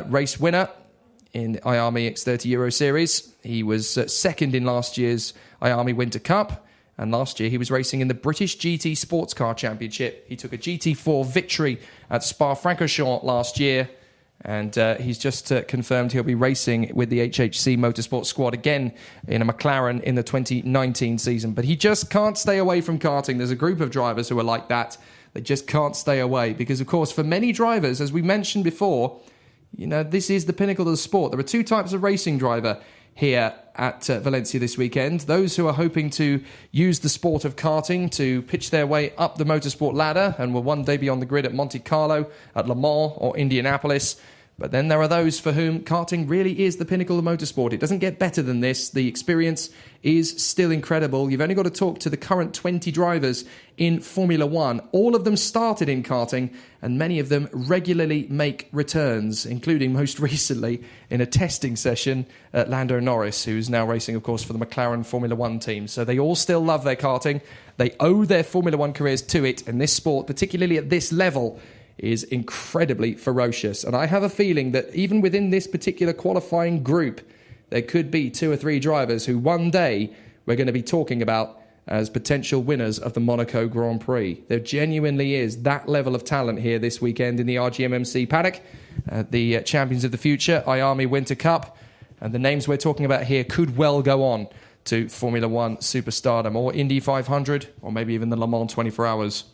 Speaker 15: race winner in IAME X30 Euro Series. He was second in last year's IAME Winter Cup. And last year, he was racing in the British GT Sports Car Championship. He took a GT4 victory at Spa-Francorchamps last year. And he's just confirmed he'll be racing with the HHC Motorsport squad again in a McLaren in the 2019 season. But he just can't stay away from karting. There's a group of drivers who are like that. They just can't stay away. Because, of course, for many drivers, as we mentioned before, you know, this is the pinnacle of the sport. There are two types of racing driver here at Valencia this weekend. Those who are hoping to use the sport of karting to pitch their way up the motorsport ladder and will one day be on the grid at Monte Carlo, at Le Mans or Indianapolis. But then there are those for whom karting really is the pinnacle of motorsport. It doesn't get better than this. The experience is still incredible. You've only got to talk to the current 20 drivers in Formula One. All of them started in karting, and many of them regularly make returns, including most recently in a testing session at Lando Norris, who's now racing, of course, for the McLaren Formula One team. So they all still love their karting. They owe their Formula One careers to it, and this sport, particularly at this level, is incredibly ferocious. And I have a feeling that even within this particular qualifying group, there could be 2 or 3 drivers who one day we're going to be talking about as potential winners of the Monaco Grand Prix. There genuinely is that level of talent here this weekend in the RGMMC paddock, the Champions of the Future IAME Winter Cup. And the names we're talking about here could well go on to Formula One superstardom or Indy 500 or maybe even the Le Mans 24 Hours.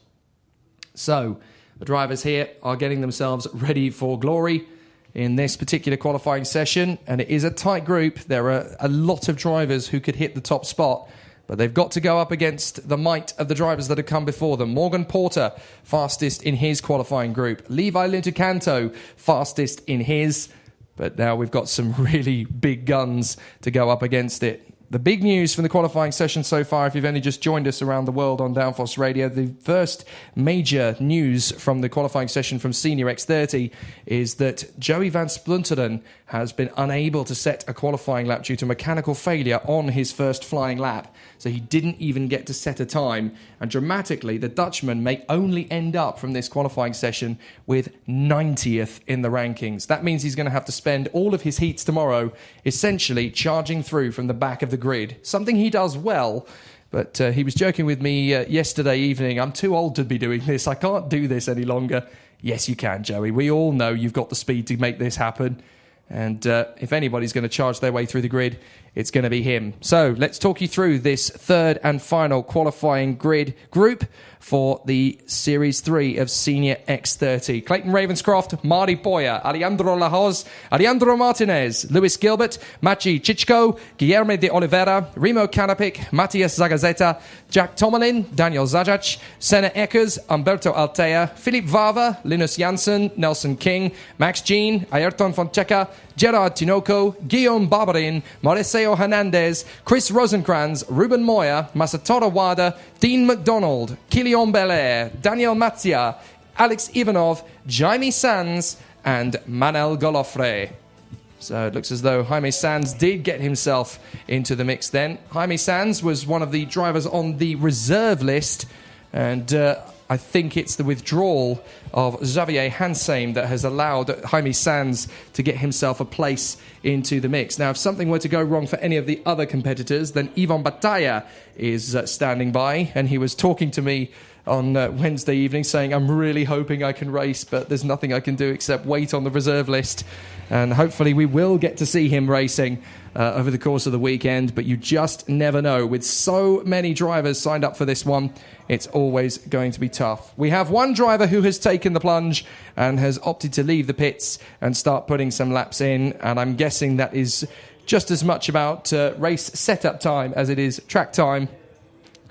Speaker 15: So the drivers here are getting themselves ready for glory in this particular qualifying session, and it is a tight group. There are a lot of drivers who could hit the top spot, but they've got to go up against the might of the drivers that have come before them. Morgan Porter, fastest in his qualifying group. Levi Lintucanto, fastest in his, but now we've got some really big guns to go up against it. The big news from the qualifying session so far, if you've only just joined us around the world on Downforce Radio, the first major news from the qualifying session from Senior X30 is that Joey van Splunteren has been unable to set a qualifying lap due to mechanical failure on his first flying lap. So he didn't even get to set a time. And dramatically, the Dutchman may only end up from this qualifying session with 90th in the rankings. That means he's going to have to spend all of his heats tomorrow essentially charging through from the back of the grid. Something he does well, but he was joking with me yesterday evening. I'm too old to be doing this. I can't do this any longer. Yes, you can, Joey. We all know you've got the speed to make this happen. And if anybody's going to charge their way through the grid, it's going to be him. So let's talk you through this third and final qualifying grid group for the Series 3 of Senior X30. Clayton Ravenscroft, Mari Boya, Alejandro Lahoz, Alejandro Martinez, Lewis Gilbert, Maciej Cichko, Guilherme de Oliveira, Remo Kanapic, Matthias Zagazeta, Jack Tomalin, Daniel Zajac, Senna Eckers, Umberto Altea, Philipp Vava, Linus Janssen, Nelson King, Max Jean, Ayrton Fonseca, Gerard Tinoco, Guillaume Barberin, Mauricio Hernandez, Chris Rosenkrantz, Ruben Moya, Masatoru Wada, Dean McDonald, Kilian Belair, Daniel Matzia, Alex Ivanov, Jaime Sanz, and Manel Golofre. So it looks as though Jaime Sanz did get himself into the mix then. Jaime Sanz was one of the drivers on the reserve list, and I think it's the withdrawal of Xavier Hansheim that has allowed Jaime Sanz to get himself a place into the mix. Now, if something were to go wrong for any of the other competitors, then Yvon Batalla is standing by, and he was talking to me on Wednesday evening saying, I'm really hoping I can race, but there's nothing I can do except wait on the reserve list. And hopefully we will get to see him racing over the course of the weekend, but you just never know. With so many drivers signed up for this one, it's always going to be tough. We have one driver who has taken the plunge and has opted to leave the pits and start putting some laps in, and I'm guessing that is just as much about race setup time as it is track time.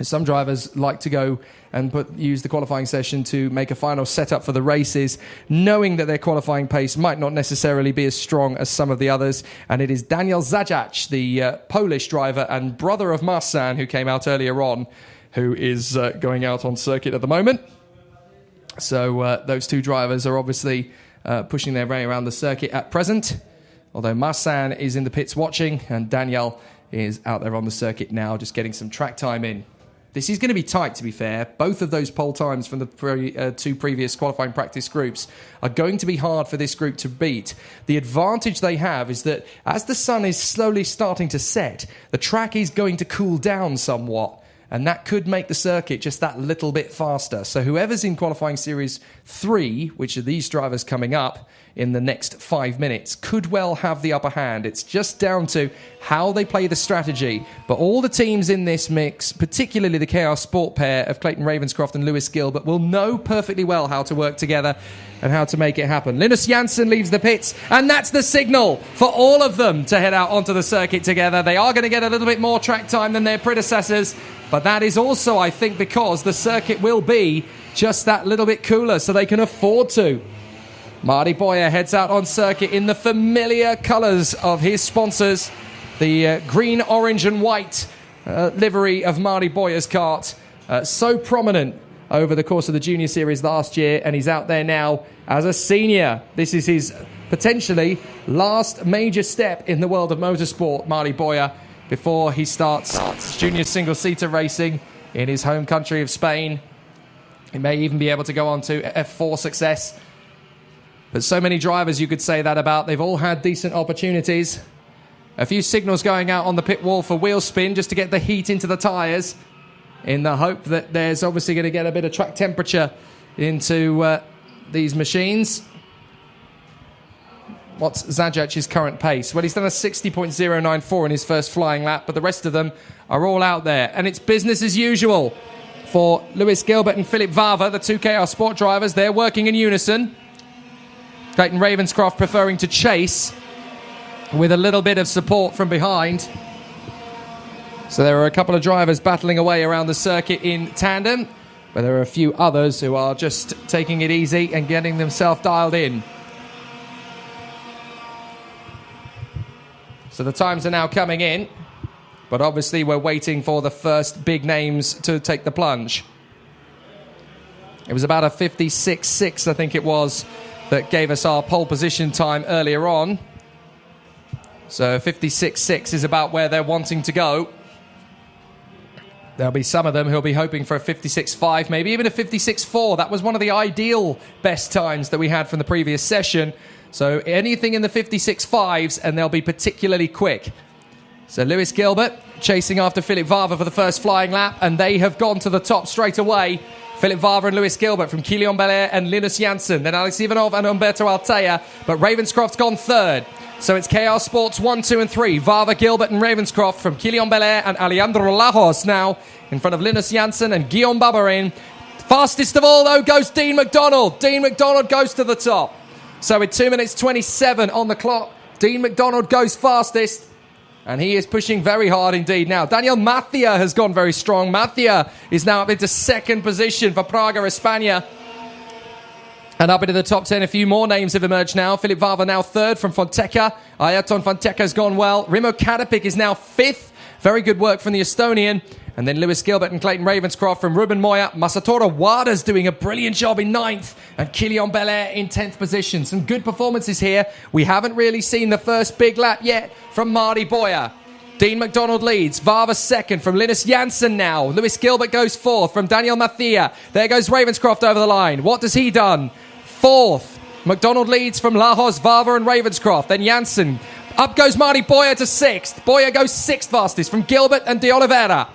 Speaker 15: Some drivers like to go and use the qualifying session to make a final setup for the races, knowing that their qualifying pace might not necessarily be as strong as some of the others. And it is Daniel Zajac, the Polish driver and brother of Marsan, who came out earlier on, who is going out on circuit at the moment. So those two drivers are obviously pushing their way around the circuit at present, although Marsan is in the pits watching, and Daniel is out there on the circuit now, just getting some track time in. This is going to be tight, to be fair. Both of those pole times from the two previous qualifying practice groups are going to be hard for this group to beat. The advantage they have is that as the sun is slowly starting to set, the track is going to cool down somewhat, and that could make the circuit just that little bit faster. So whoever's in qualifying Series 3, which are these drivers coming up in the next 5 minutes, could well have the upper hand. It's just down to how they play the strategy. But all the teams in this mix, particularly the KR Sport pair of Clayton Ravenscroft and Lewis Gilbert, will know perfectly well how to work together and how to make it happen. Linus Janssen leaves the pits, and that's the signal for all of them to head out onto the circuit together. They are going to get a little bit more track time than their predecessors, but that is also, I think, because the circuit will be just that little bit cooler, so they can afford to. Marty Boyer heads out on circuit in the familiar colours of his sponsors, the green, orange and white livery of Marty Boyer's kart, so prominent over the course of the Junior Series last year, and he's out there now as a senior. This is his potentially last major step in the world of motorsport, Marty Boyer, before he starts junior single-seater racing in his home country of Spain. He may even be able to go on to F4 success. But so many drivers you could say that about. They've all had decent opportunities. A few signals going out on the pit wall for wheel spin just to get the heat into the tyres, in the hope that there's obviously going to get a bit of track temperature into these machines. What's Zajac's current pace? Well, he's done a 60.094 in his first flying lap, but the rest of them are all out there. And it's business as usual for Lewis Gilbert and Philipp Vava, the two KR Sport drivers. They're working in unison. Clayton Ravenscroft preferring to chase with a little bit of support from behind. So there are a couple of drivers battling away around the circuit in tandem, but there are a few others who are just taking it easy and getting themselves dialed in. So the times are now coming in. But obviously, we're waiting for the first big names to take the plunge. It was about a 56.6, I think it was, that gave us our pole position time earlier on. So 56.6 is about where they're wanting to go. There'll be some of them who'll be hoping for a 56.5, maybe even a 56.4. That was one of the ideal best times that we had from the previous session. So anything in the 56.5s, and they'll be particularly quick. So Lewis Gilbert chasing after Philip Vava for the first flying lap, and they have gone to the top straight away. Philip Vava and Lewis Gilbert from Kylian Belair and Linus Janssen, then Alex Ivanov and Humberto Altea, but Ravenscroft's gone third. So it's KR Sports 1, 2 and 3. Vava, Gilbert and Ravenscroft from Kylian Belair and Alejandro Lajos now in front of Linus Janssen and Guillaume Babarin. Fastest of all, though, goes Dean McDonald. Dean McDonald goes to the top. So with 2 minutes 27 on the clock, Dean McDonald goes fastest. And he is pushing very hard indeed now. Daniel Mathia has gone very strong. Mathia is now up into second position for Praga, España. And up into the top 10, a few more names have emerged now. Philip Vava now third from Fonteca. Ayrton Fonteca has gone well. Rimo Kadapik is now fifth. Very good work from the Estonian. And then Lewis Gilbert and Clayton Ravenscroft from Ruben Moya. Masatora Wada's doing a brilliant job in ninth. And Kylian Belair in 10th position. Some good performances here. We haven't really seen the first big lap yet from Marty Boyer. Dean McDonald leads. Vava second from Linus Janssen now. Lewis Gilbert goes fourth from Daniel Mathia. There goes Ravenscroft over the line. What has he done? Fourth. McDonald leads from Lajos, Vava and Ravenscroft. Then Janssen. Up goes Marty Boyer to sixth. Boyer goes sixth fastest from Gilbert and De Oliveira.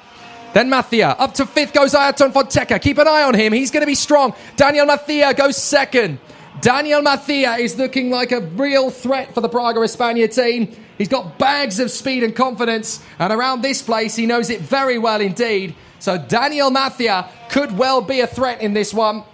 Speaker 15: Then Mathia. Up to fifth goes Ayrton Fonteca. Keep an eye on him. He's going to be strong. Daniel Mathia goes second. Daniel Mathia is looking like a real threat for the Praga España team. He's got bags of speed and confidence. And around this place, he knows it very well indeed. So Daniel Mathia could well be a threat in this one.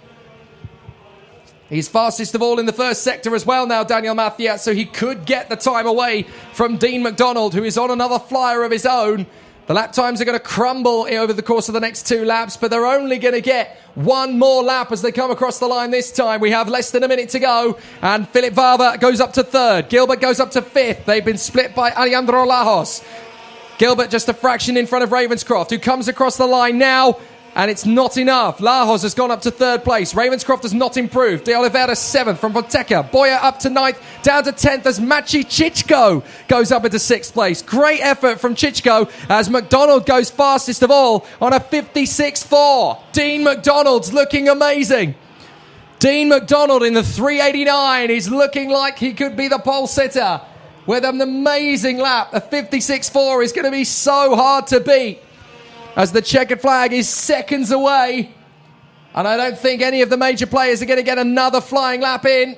Speaker 15: He's fastest of all in the first sector as well now, Daniel Mathia. So he could get the time away from Dean McDonald, who is on another flyer of his own. The lap times are going to crumble over the course of the next two laps, but they're only going to get one more lap as they come across the line this time. We have less than a minute to go, and Philip Vava goes up to third. Gilbert goes up to fifth. They've been split by Alejandro Lajos. Gilbert just a fraction in front of Ravenscroft, who comes across the line now, and it's not enough. Lajos has gone up to third place. Ravenscroft has not improved. De Oliveira seventh from Fonteca. Boyer up to ninth, down to 10th as Maciej Chichko goes up into sixth place. Great effort from Chichko as McDonald goes fastest of all on a 56.4. Dean McDonald's looking amazing. Dean McDonald in the 389 is looking like he could be the pole sitter with an amazing lap. A 56.4 is going to be so hard to beat, as the checkered flag is seconds away. And I don't think any of the major players are going to get another flying lap in.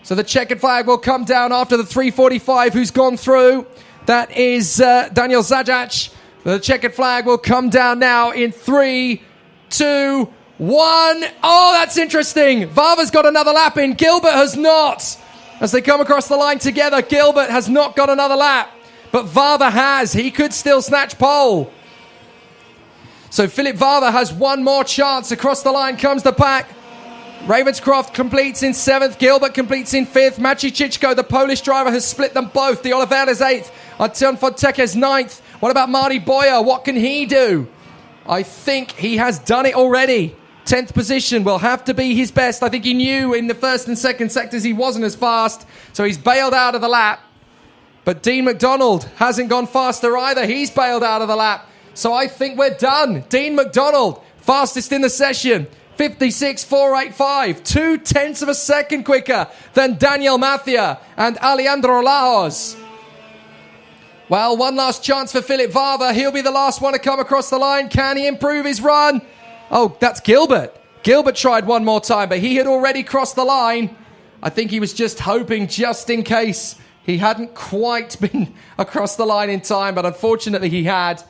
Speaker 15: So the checkered flag will come down after the 345 who's gone through. That is Daniel Zajac. The checkered flag will come down now in 3, 2, 1. Oh, that's interesting. Vava's got another lap in. Gilbert has not. As they come across the line together, Gilbert has not got another lap. But Vava has. He could still snatch pole. So Philip Vava has one more chance. Across the line comes the pack. Ravenscroft completes in 7th. Gilbert completes in 5th. Maciej Chichko, the Polish driver, has split them both. De Oliveira's 8th. Ayrton Fonteca's 9th. What about Marty Boyer? What can he do? I think he has done it already. 10th position will have to be his best. I think he knew in the first and second sectors he wasn't as fast. So he's bailed out of the lap. But Dean McDonald hasn't gone faster either. He's bailed out of the lap. So I think we're done. Dean McDonald, fastest in the session. 56.485. 0.2 of a second quicker than Daniel Mathia and Alejandro Lajos. Well, one last chance for Philip Vava. He'll be the last one to come across the line. Can he improve his run? Oh, that's Gilbert. Gilbert tried one more time, but he had already crossed the line. I think he was just hoping, just in case he hadn't quite been across the line in time, but unfortunately he had.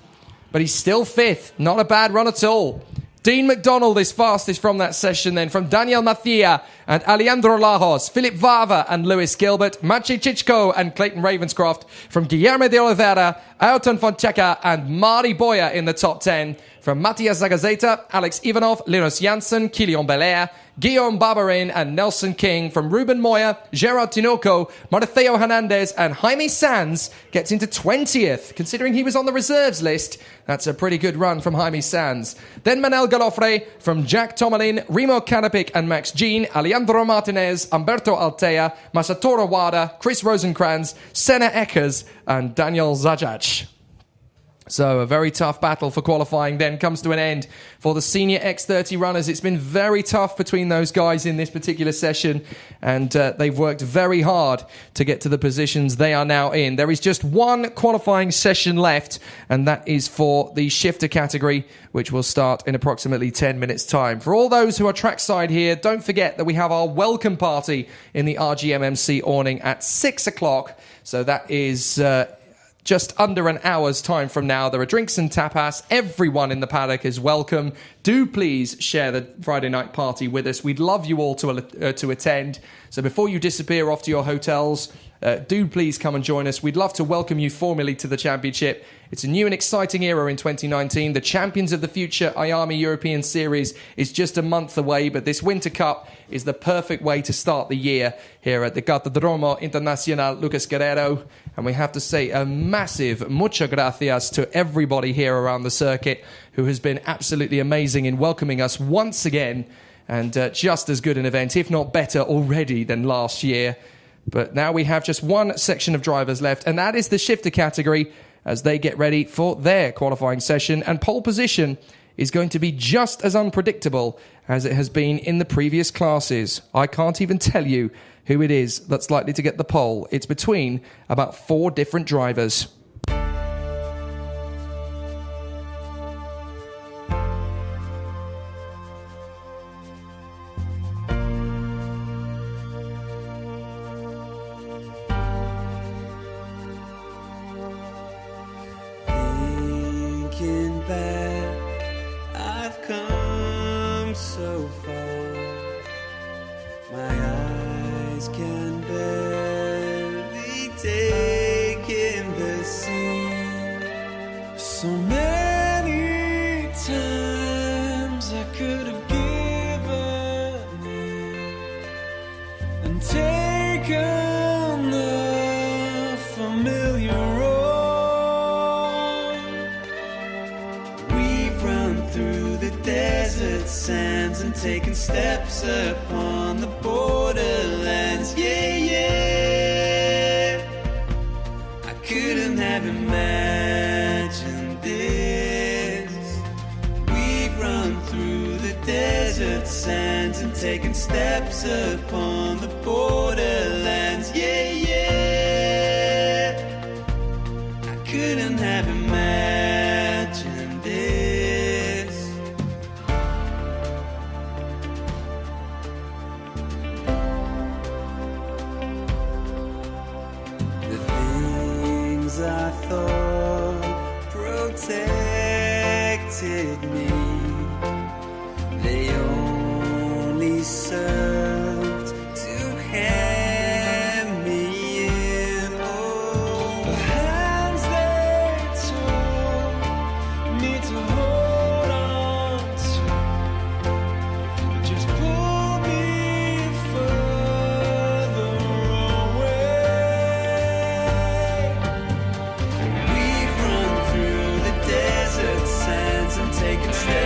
Speaker 15: But he's still 5th. Not a bad run at all. Dean McDonald is fastest from that session then, from Daniel Mathia and Alejandro Lajos, Philip Vava and Lewis Gilbert, Maciej Chichko and Clayton Ravenscroft, from Guillermo de Oliveira, Ayrton Fonteca and Marty Boyer in the top 10, from Matías Zagazeta, Alex Ivanov, Linus Janssen, Kylian Belair, Guillaume Barberin and Nelson King from Ruben Moya, Gerard Tinoco, Marcelo Hernandez and Jaime Sanz gets into 20th. Considering he was on the reserves list, that's a pretty good run from Jaime Sanz. Then Manel Galofre from Jack Tomalin, Remo Canapic and Max Jean, Alejandro Martinez, Humberto Altea, Masatora Wada, Chris Rosenkrantz, Senna Eckers and Daniel Zajac. So a very tough battle for qualifying then comes to an end for the senior X30 runners. It's been very tough between those guys in this particular session, and they've worked very hard to get to the positions they are now in. There is just one qualifying session left, and that is for the shifter category, which will start in approximately 10 minutes' time. For all those who are trackside here, don't forget that we have our welcome party in the RGMMC awning at 6 o'clock. So that is just under an hour's time from now. There are drinks and tapas. Everyone in the paddock is welcome. Do please share the Friday night party with us. We'd love you all to attend. So before you disappear off to your hotels, do please come and join us. We'd love to welcome you formally to the championship. It's a new and exciting era in 2019. The Champions of the Future IAME European Series is just a month away, but this Winter Cup is the perfect way to start the year here at the Kartodromo Internacional Lucas Guerrero. And we have to say a massive muchas gracias to everybody here around the circuit who has been absolutely amazing in welcoming us once again, and just as good an event, if not better already than last year. But now we have just one section of drivers left, and that is the shifter category as they get ready for their qualifying session. And pole position is going to be just as unpredictable as it has been in the previous classes. I can't even tell you who it is that's likely to get the pole. It's between about 4 different drivers.
Speaker 16: Thinking back, I've come so far. My eyes can barely take in the scene. So many times I could have given in and taken the familiar road. We've run through the desert sands and taken steps upon the borderlands. Yeah, yeah. I couldn't have imagined this. We've run through the desert sands and taken steps upon the borderlands. Yeah, yeah. I couldn't have imagined this. The things I thought protected me, they only served to hem me in. Oh, the hands they told me to hold on to just pull me further away. We've run through the desert sands and taken steps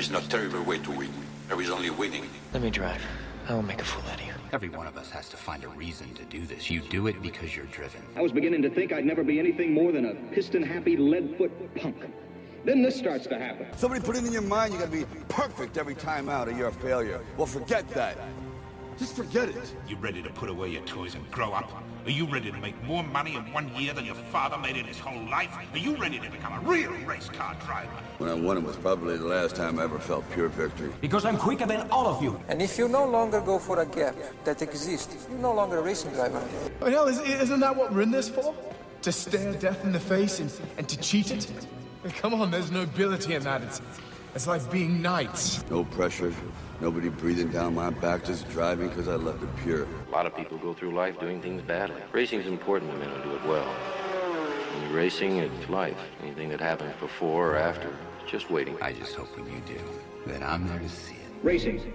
Speaker 1: is no terrible way to win. There is only winning.
Speaker 3: Let me drive. I will make a fool out of you. Every one of us has to find a reason to do this. You do it because you're driven.
Speaker 4: I was beginning to think I'd never be anything more than a piston-happy lead-foot punk. Then this starts to happen.
Speaker 5: Somebody put it in your mind you gotta be perfect every time out or you're a failure. Well, forget that. Just forget it.
Speaker 6: You ready to put away your toys and grow up? Are you ready to make more money in 1 year than your father made in his whole life? Are you ready to become a real race car driver?
Speaker 5: When I won it was probably the last time I ever felt pure victory.
Speaker 7: Because I'm quicker than all of you.
Speaker 2: And if you no longer go for a gap that exists, you're no longer a racing driver.
Speaker 8: I mean, hell, isn't that what we're in this for? To stare death in the face and to cheat it? Come on, there's nobility in that. It's like being knights.
Speaker 5: No pressure, nobody breathing down my back, just driving because I left it pure.
Speaker 9: A lot of people go through life doing things badly. Racing's important to men who do it well. When you're racing, it's life. Anything that happens before or after, it's just waiting.
Speaker 3: I just hope when you do, that I'm there to see it.
Speaker 4: Racing.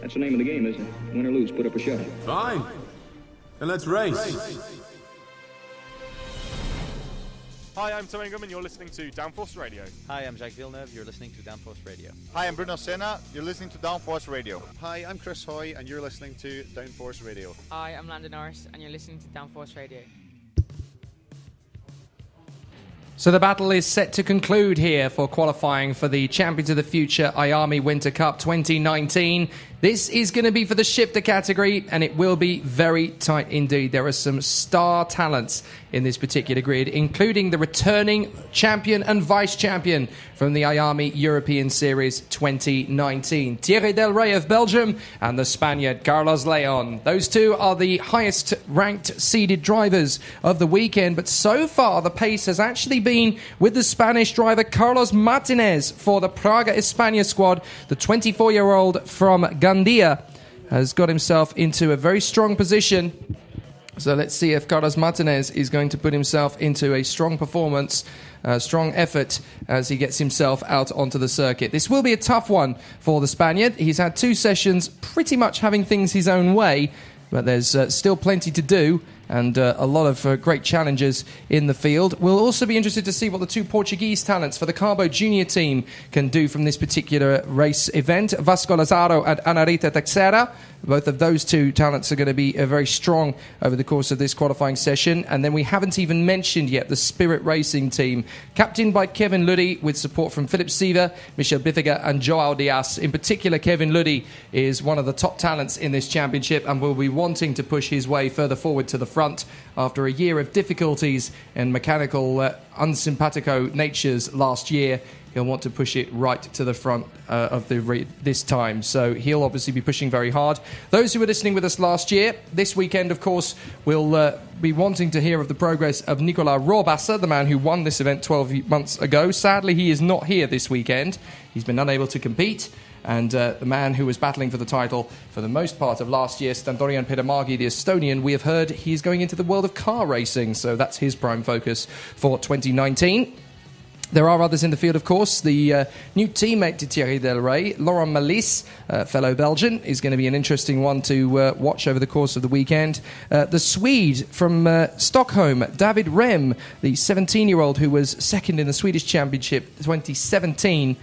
Speaker 4: That's the name of the game, isn't it? Win or lose, put up or shut up.
Speaker 7: Fine. Then let's race.
Speaker 10: Hi, I'm Tom Ingham, and you're listening to Downforce Radio.
Speaker 11: Hi, I'm Jake Villeneuve. You're listening to Downforce Radio.
Speaker 12: Hi, I'm Bruno Senna. You're listening to Downforce Radio.
Speaker 13: Hi, I'm Chris Hoy, and you're listening to Downforce Radio.
Speaker 14: Hi, I'm Landon Norris, and you're listening to Downforce Radio.
Speaker 15: So the battle is set to conclude here for qualifying for the Champions of the Future IAME Winter Cup 2019. This is going to be for the shifter category, and it will be very tight indeed. There are some star talents in this particular grid, including the returning champion and vice champion from the IAME European Series 2019, Thierry Del Rey of Belgium and the Spaniard Carlos Leon. Those two are the highest ranked seeded drivers of the weekend, but so far the pace has actually been with the Spanish driver Carlos Martinez for the Praga España squad. The 24-year-old from Gandia has got himself into a very strong position. So let's see if Carlos Martinez is going to put himself into a strong performance, strong effort as he gets himself out onto the circuit. This will be a tough one for the Spaniard. He's had 2 sessions pretty much having things his own way, but there's still plenty to do and a lot of great challenges in the field. We'll also be interested to see what the 2 Portuguese talents for the Carbo Junior team can do from this particular race event. Vasco Lazaro and Ana Rita Teixeira. Both of those 2 talents are going to be very strong over the course of this qualifying session. And then we haven't even mentioned yet the Spirit Racing team, captained by Kevin Luddy with support from Philip Seaver, Michel Bittiger and Joao Diaz. In particular, Kevin Luddy is one of the top talents in this championship and will be wanting to push his way further forward to the front after a year of difficulties and mechanical unsimpatico natures last year. He'll want to push it right to the front of this time. So he'll obviously be pushing very hard. Those who were listening with us last year, this weekend, of course, will be wanting to hear of the progress of Nicolas Rohrwasser, the man who won this event 12 months ago. Sadly, he is not here this weekend. He's been unable to compete. And the man who was battling for the title for the most part of last year, Stentorian Petermagi, the Estonian, we have heard he's going into the world of car racing. So that's his prime focus for 2019. There are others in the field, of course. The new teammate to Thierry Del Rey, Laurent Malis, fellow Belgian, is going to be an interesting one to watch over the course of the weekend. The Swede from Stockholm, David Rem, the 17-year-old who was second in the Swedish Championship 2017,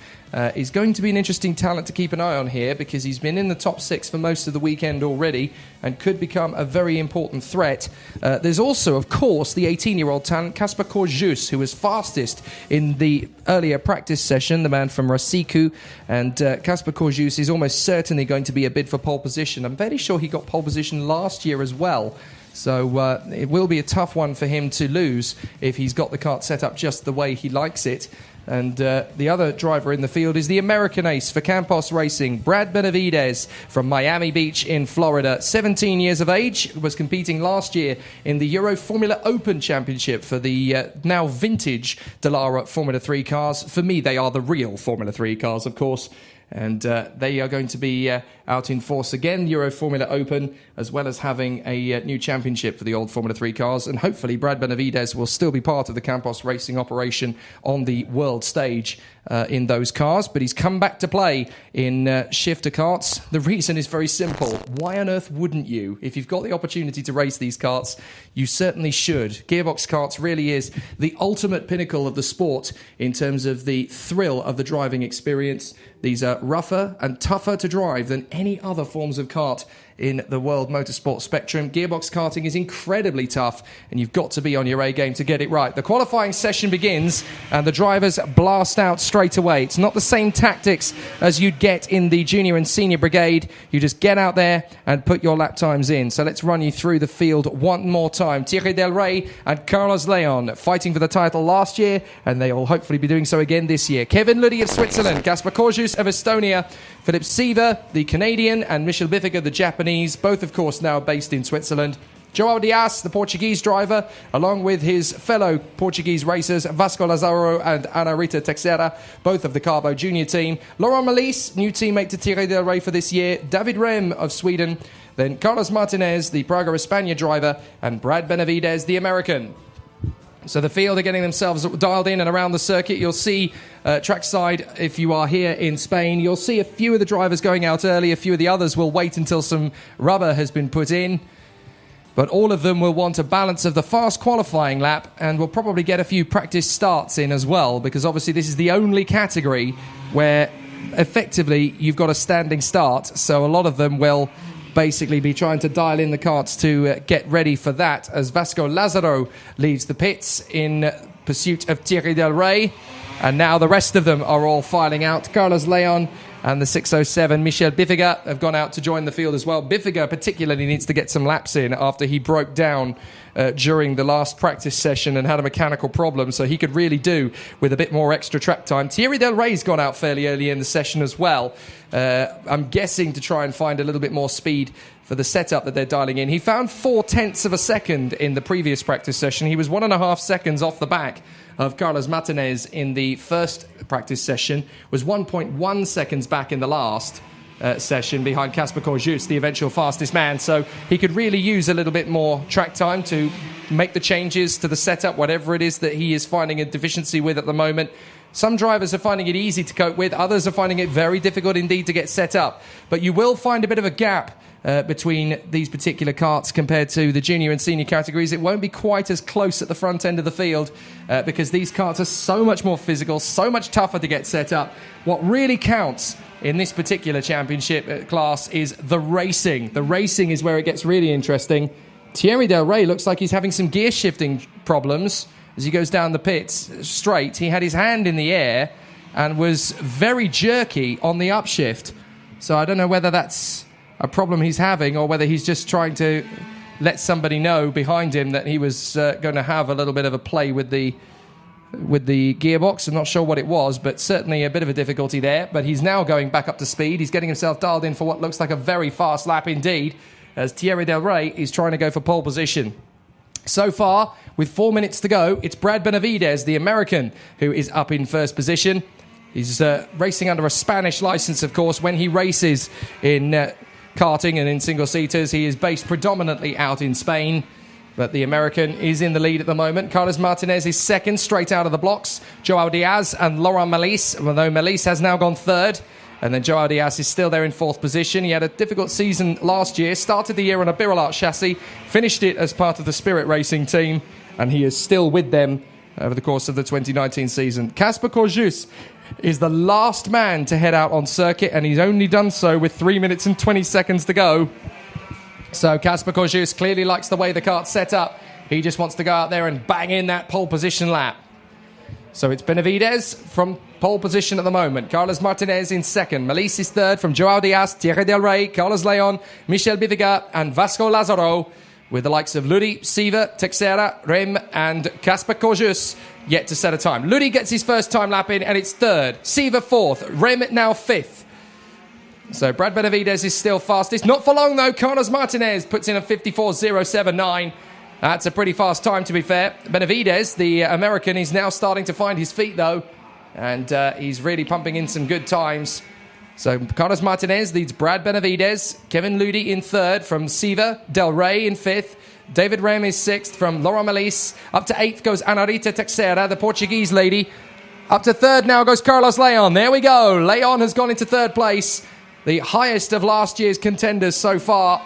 Speaker 15: is going to be an interesting talent to keep an eye on here because he's been in the top 6 for most of the weekend already and could become a very important threat. There's also, of course, the 18-year-old talent Kasper Korjus, who was fastest in the earlier practice session, the man from Rasiku. And Kasper Korjus is almost certainly going to be a bid for pole position. I'm very sure he got pole position last year as well. So it will be a tough one for him to lose if he's got the kart set up just the way he likes it. And the other driver in the field is the American ace for Campos Racing, Brad Benavides from Miami Beach in Florida. 17 years of age, was competing last year in the Euro Formula Open Championship for the now vintage Dallara Formula 3 cars. For me, they are the real Formula 3 cars, of course. And they are going to be out in force again, Euro Formula Open, as well as having a new championship for the old Formula 3 cars. And hopefully Brad Benavidez will still be part of the Campos Racing operation on the world stage in those cars. But he's come back to play in shifter karts. The reason is very simple. Why on earth wouldn't you? If you've got the opportunity to race these karts, you certainly should. Gearbox karts really is the ultimate pinnacle of the sport in terms of the thrill of the driving experience. These are rougher and tougher to drive than any other forms of kart in the world motorsport spectrum. Gearbox karting is incredibly tough, and you've got to be on your A game to get it right. The qualifying session begins, and the drivers blast out straight away. It's not the same tactics as you'd get in the junior and senior brigade. You just get out there and put your lap times in. So let's run you through the field one more time. Thierry Del Rey and Carlos Leon fighting for the title last year, and they will hopefully be doing so again this year. Kevin Ludi of Switzerland, Kaspar Korjus of Estonia, Philipp Siever, the Canadian, and Michel Bifiger, the Japanese, both, of course, now based in Switzerland. João Dias, the Portuguese driver, along with his fellow Portuguese racers, Vasco Lazaro and Ana Rita Teixeira, both of the Carbo Junior team. Laurent Melis, new teammate to Thierry Del Rey for this year. David Rem of Sweden. Then Carlos Martinez, the Praga España driver, and Brad Benavidez, the American. So the field are getting themselves dialed in and around the circuit. You'll see trackside, if you are here in Spain, you'll see a few of the drivers going out early. A few of the others will wait until some rubber has been put in. But all of them will want a balance of the fast qualifying lap, and will probably get a few practice starts in as well, because obviously this is the only category where effectively you've got a standing start. So a lot of them will basically be trying to dial in the karts to get ready for that, as Vasco Lazaro leaves the pits in pursuit of Thierry Del Rey. And now the rest of them are all filing out. Carlos Leon and the 607 Michel Bifiger have gone out to join the field as well. Bifiger particularly needs to get some laps in after he broke down during the last practice session and had a mechanical problem, so he could really do with a bit more extra track time. Thierry Del Rey's gone out fairly early in the session as well. I'm guessing to try and find a little bit more speed for the setup that they're dialing in. He found 0.4 of a second in the previous practice session. He was 1.5 seconds off the back of Carlos Martinez in the first practice session, was 1.1 seconds back in the last session behind Kaspar Korjus, the eventual fastest man. So he could really use a little bit more track time to make the changes to the setup, whatever it is that he is finding a deficiency with at the moment. Some drivers are finding it easy to cope with, others are finding it very difficult indeed to get set up. But you will find a bit of a gap between these particular karts compared to the junior and senior categories. It won't be quite as close at the front end of the field because these karts are so much more physical, so much tougher to get set up. What really counts in this particular championship class is the racing. The racing is where it gets really interesting. Thierry Del Rey looks like he's having some gear shifting problems as he goes down the pits straight. He had his hand in the air and was very jerky on the upshift. So I don't know whether that's a problem he's having or whether he's just trying to let somebody know behind him that he was going to have a little bit of a play with the gearbox. I'm not sure what it was, but certainly a bit of a difficulty there. But he's now going back up to speed. He's getting himself dialed in for what looks like a very fast lap indeed, as Thierry Del Rey is trying to go for pole position. So far, with 4 minutes to go, it's Brad Benavidez, the American, who is up in first position. He's racing under a Spanish license, of course. When he races in karting and in single-seaters, he is based predominantly out in Spain. But the American is in the lead at the moment. Carlos Martinez is second, straight out of the blocks. João Dias and Laurent Melis, although Melis has now gone third. And then João Dias is still there in fourth position. He had a difficult season last year, started the year on a Birolart chassis, finished it as part of the Spirit Racing team, and he is still with them over the course of the 2019 season. Kaspar Korjus is the last man to head out on circuit, and he's only done so with 3 minutes and 20 seconds to go. So Kaspar Korjus clearly likes the way the kart's set up. He just wants to go out there and bang in that pole position lap. So it's Benavidez from pole position at the moment. Carlos Martinez in second. Melis is third from João Dias, Thierry Del Rey, Carlos Leon, Michel Bifiger and Vasco Lazaro, with the likes of Ludi, Siever, Teixeira, Rem and Kaspar Korjus yet to set a time. Ludi gets his first time lap in and it's third. Siever fourth. Rem now fifth. So Brad Benavidez is still fastest. Not for long though. Carlos Martinez puts in a 54.079. That's a pretty fast time, to be fair. Benavidez, the American, is now starting to find his feet, though. And he's really pumping in some good times. So Carlos Martinez leads Brad Benavides, Kevin Ludi in third from Siva, Del Rey in fifth, David Rem is sixth from Laura Melis. Up to eighth goes Ana Rita Teixeira, the Portuguese lady. Up to third now goes Carlos Leon. There we go. Leon has gone into third place, the highest of last year's contenders so far.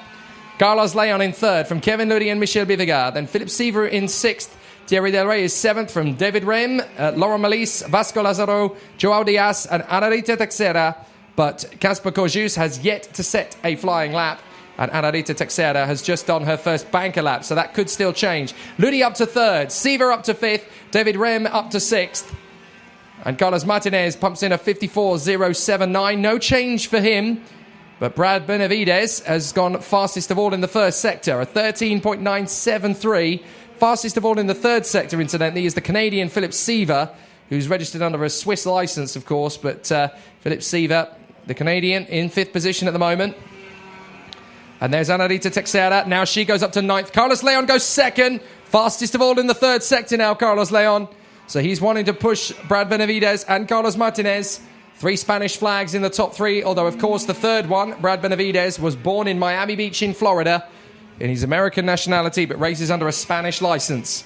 Speaker 15: Carlos Leon in third from Kevin Ludi and Michel Biviga. Then Philip Seaver in sixth. Thierry Del Rey is seventh from David Rem, Laura Melis, Vasco Lazaro, Joao Diaz and Ana Rita Teixeira. But Casper Corjus has yet to set a flying lap. And Ana Rita Teixeira has just done her first banker lap, so that could still change. Ludi up to third, Seaver up to fifth, David Rem up to sixth. And Carlos Martinez pumps in a 54.079. No change for him. But Brad Benavides has gone fastest of all in the first sector, a 13.973. Fastest of all in the third sector, incidentally, is the Canadian Philip Seaver, who's registered under a Swiss license, of course. But Philip Seaver, the Canadian, in fifth position at the moment. And there's Ana Rita Teixeira. Now she goes up to ninth. Carlos Leon goes second. Fastest of all in the third sector now, Carlos Leon. So he's wanting to push Brad Benavides and Carlos Martinez. 3 Spanish flags in the top 3. Although, of course, the third one, Brad Benavides, was born in Miami Beach in Florida. In his American nationality, but races under a Spanish license.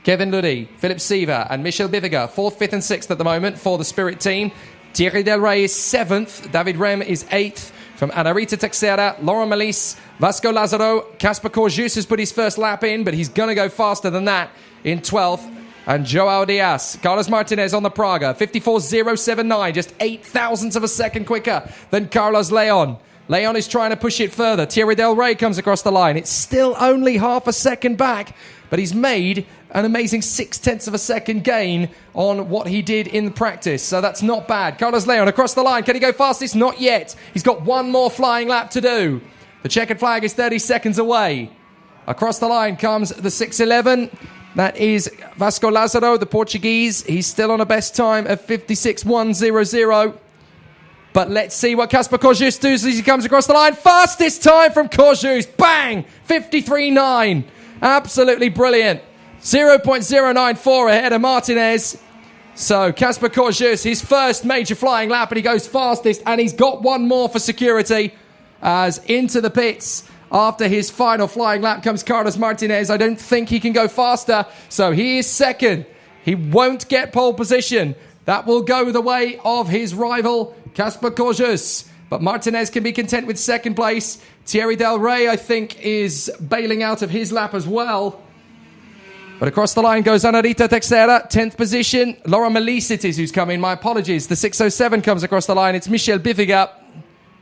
Speaker 15: Kevin Ludi, Philip Seaver and Michel Biviga, 4th, 5th and 6th at the moment for the Spirit team. Thierry Del Rey is 7th. David Rem is 8th. From Ana Rita Teixeira, Laura Melis, Vasco Lazaro. Casper Corjus has put his first lap in, but he's going to go faster than that in 12th. And Joao Diaz. Carlos Martinez on the Praga, 54.079, just 0.008 of a second quicker than Carlos Leon. Leon is trying to push it further. Thierry Del Rey comes across the line. It's still only half a second back, but he's made an amazing 0.6 of a second gain on what he did in practice. So that's not bad. Carlos Leon across the line. Can he go fastest? Not yet. He's got one more flying lap to do. The checkered flag is 30 seconds away. Across the line comes the 6.11. That is Vasco Lazaro, the Portuguese. He's still on a best time of 56.100. But let's see what Casper Corjus does as he comes across the line. Fastest time from Corjus. Bang! 53.9. Absolutely brilliant. 0.094 ahead of Martinez. So Casper Corjus, his first major flying lap, and he goes fastest, and he's got one more for security. As into the pits after his final flying lap comes Carlos Martinez. I don't think he can go faster, so he is second. He won't get pole position. That will go the way of his rival, Casper Corjus. But Martinez can be content with second place. Thierry Del Rey, I think, is bailing out of his lap as well. But across the line goes Ana Rita Teixeira, 10th position. Laura Melis it is who's coming. My apologies. The 6.07 comes across the line. It's Michel Biviga.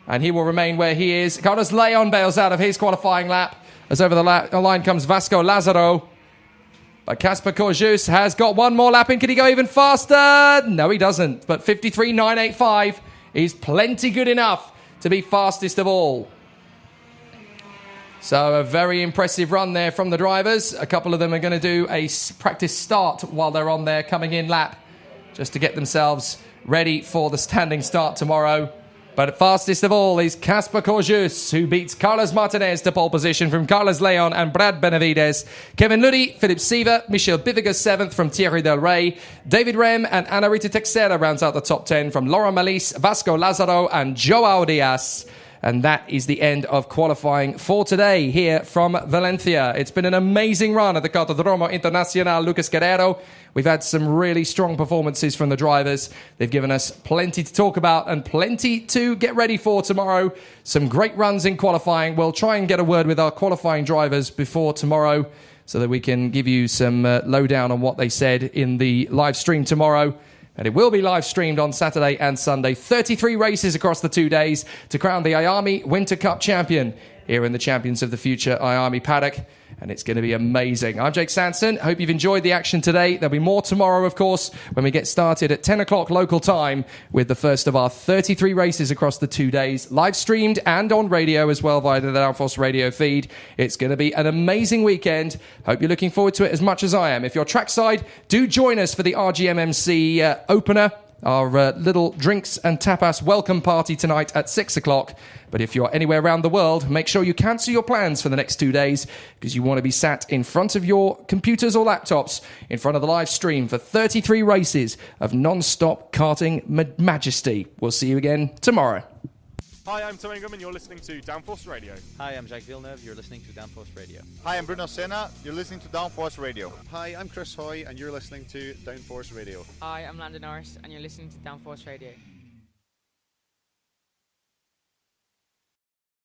Speaker 15: And he will remain where he is. Carlos Leon bails out of his qualifying lap. As over the line comes Vasco Lazaro. But Casper Corjus has got one more lap in. Can he go even faster? No, he doesn't. But 53.985 is plenty good enough to be fastest of all. So a very impressive run there from the drivers. A couple of them are going to do a practice start while they're on their coming in lap, just to get themselves ready for the standing start tomorrow. But fastest of all is Casper Corjus, who beats Carlos Martinez to pole position from Carlos Leon and Brad Benavides. Kevin Ludi, Philip Seaver, Michel Biviga 7th from Thierry Del Rey. David Rem and Ana Rita Teixeira rounds out the top 10 from Laura Melis, Vasco Lazaro and Joao Diaz. And that is the end of qualifying for today here from Valencia. It's been an amazing run at the Kartodromo Internacional Lucas Guerrero. We've had some really strong performances from the drivers. They've given us plenty to talk about and plenty to get ready for tomorrow. Some great runs in qualifying. We'll try and get a word with our qualifying drivers before tomorrow so that we can give you some lowdown on what they said in the live stream tomorrow. And it will be live streamed on Saturday and Sunday. 33 races across the 2 days to crown the IAME Winter Cup champion here in the Champions of the Future IAME paddock. And it's going to be amazing. I'm Jake Sanson. Hope you've enjoyed the action today. There'll be more tomorrow, of course, when we get started at 10 o'clock local time with the first of our 33 races across the 2 days, live streamed and on radio as well via the Downforce radio feed. It's going to be an amazing weekend. Hope you're looking forward to it as much as I am. If you're trackside, do join us for the RGMMC opener, our little drinks and tapas welcome party tonight at 6 o'clock. But if you're anywhere around the world, make sure you cancel your plans for the next 2 days because you want to be sat in front of your computers or laptops in front of the live stream for 33 races of non-stop karting majesty. We'll see you again tomorrow.
Speaker 10: Hi, I'm Tom Ingham and you're listening to Downforce Radio.
Speaker 11: Hi, I'm Jake Villeneuve. You're listening to Downforce Radio.
Speaker 12: Hi, I'm Bruno Senna. You're listening to Downforce Radio.
Speaker 13: Hi, I'm Chris Hoy, and you're listening to Downforce Radio.
Speaker 14: Hi, I'm Landon Norris, and you're listening to Downforce Radio.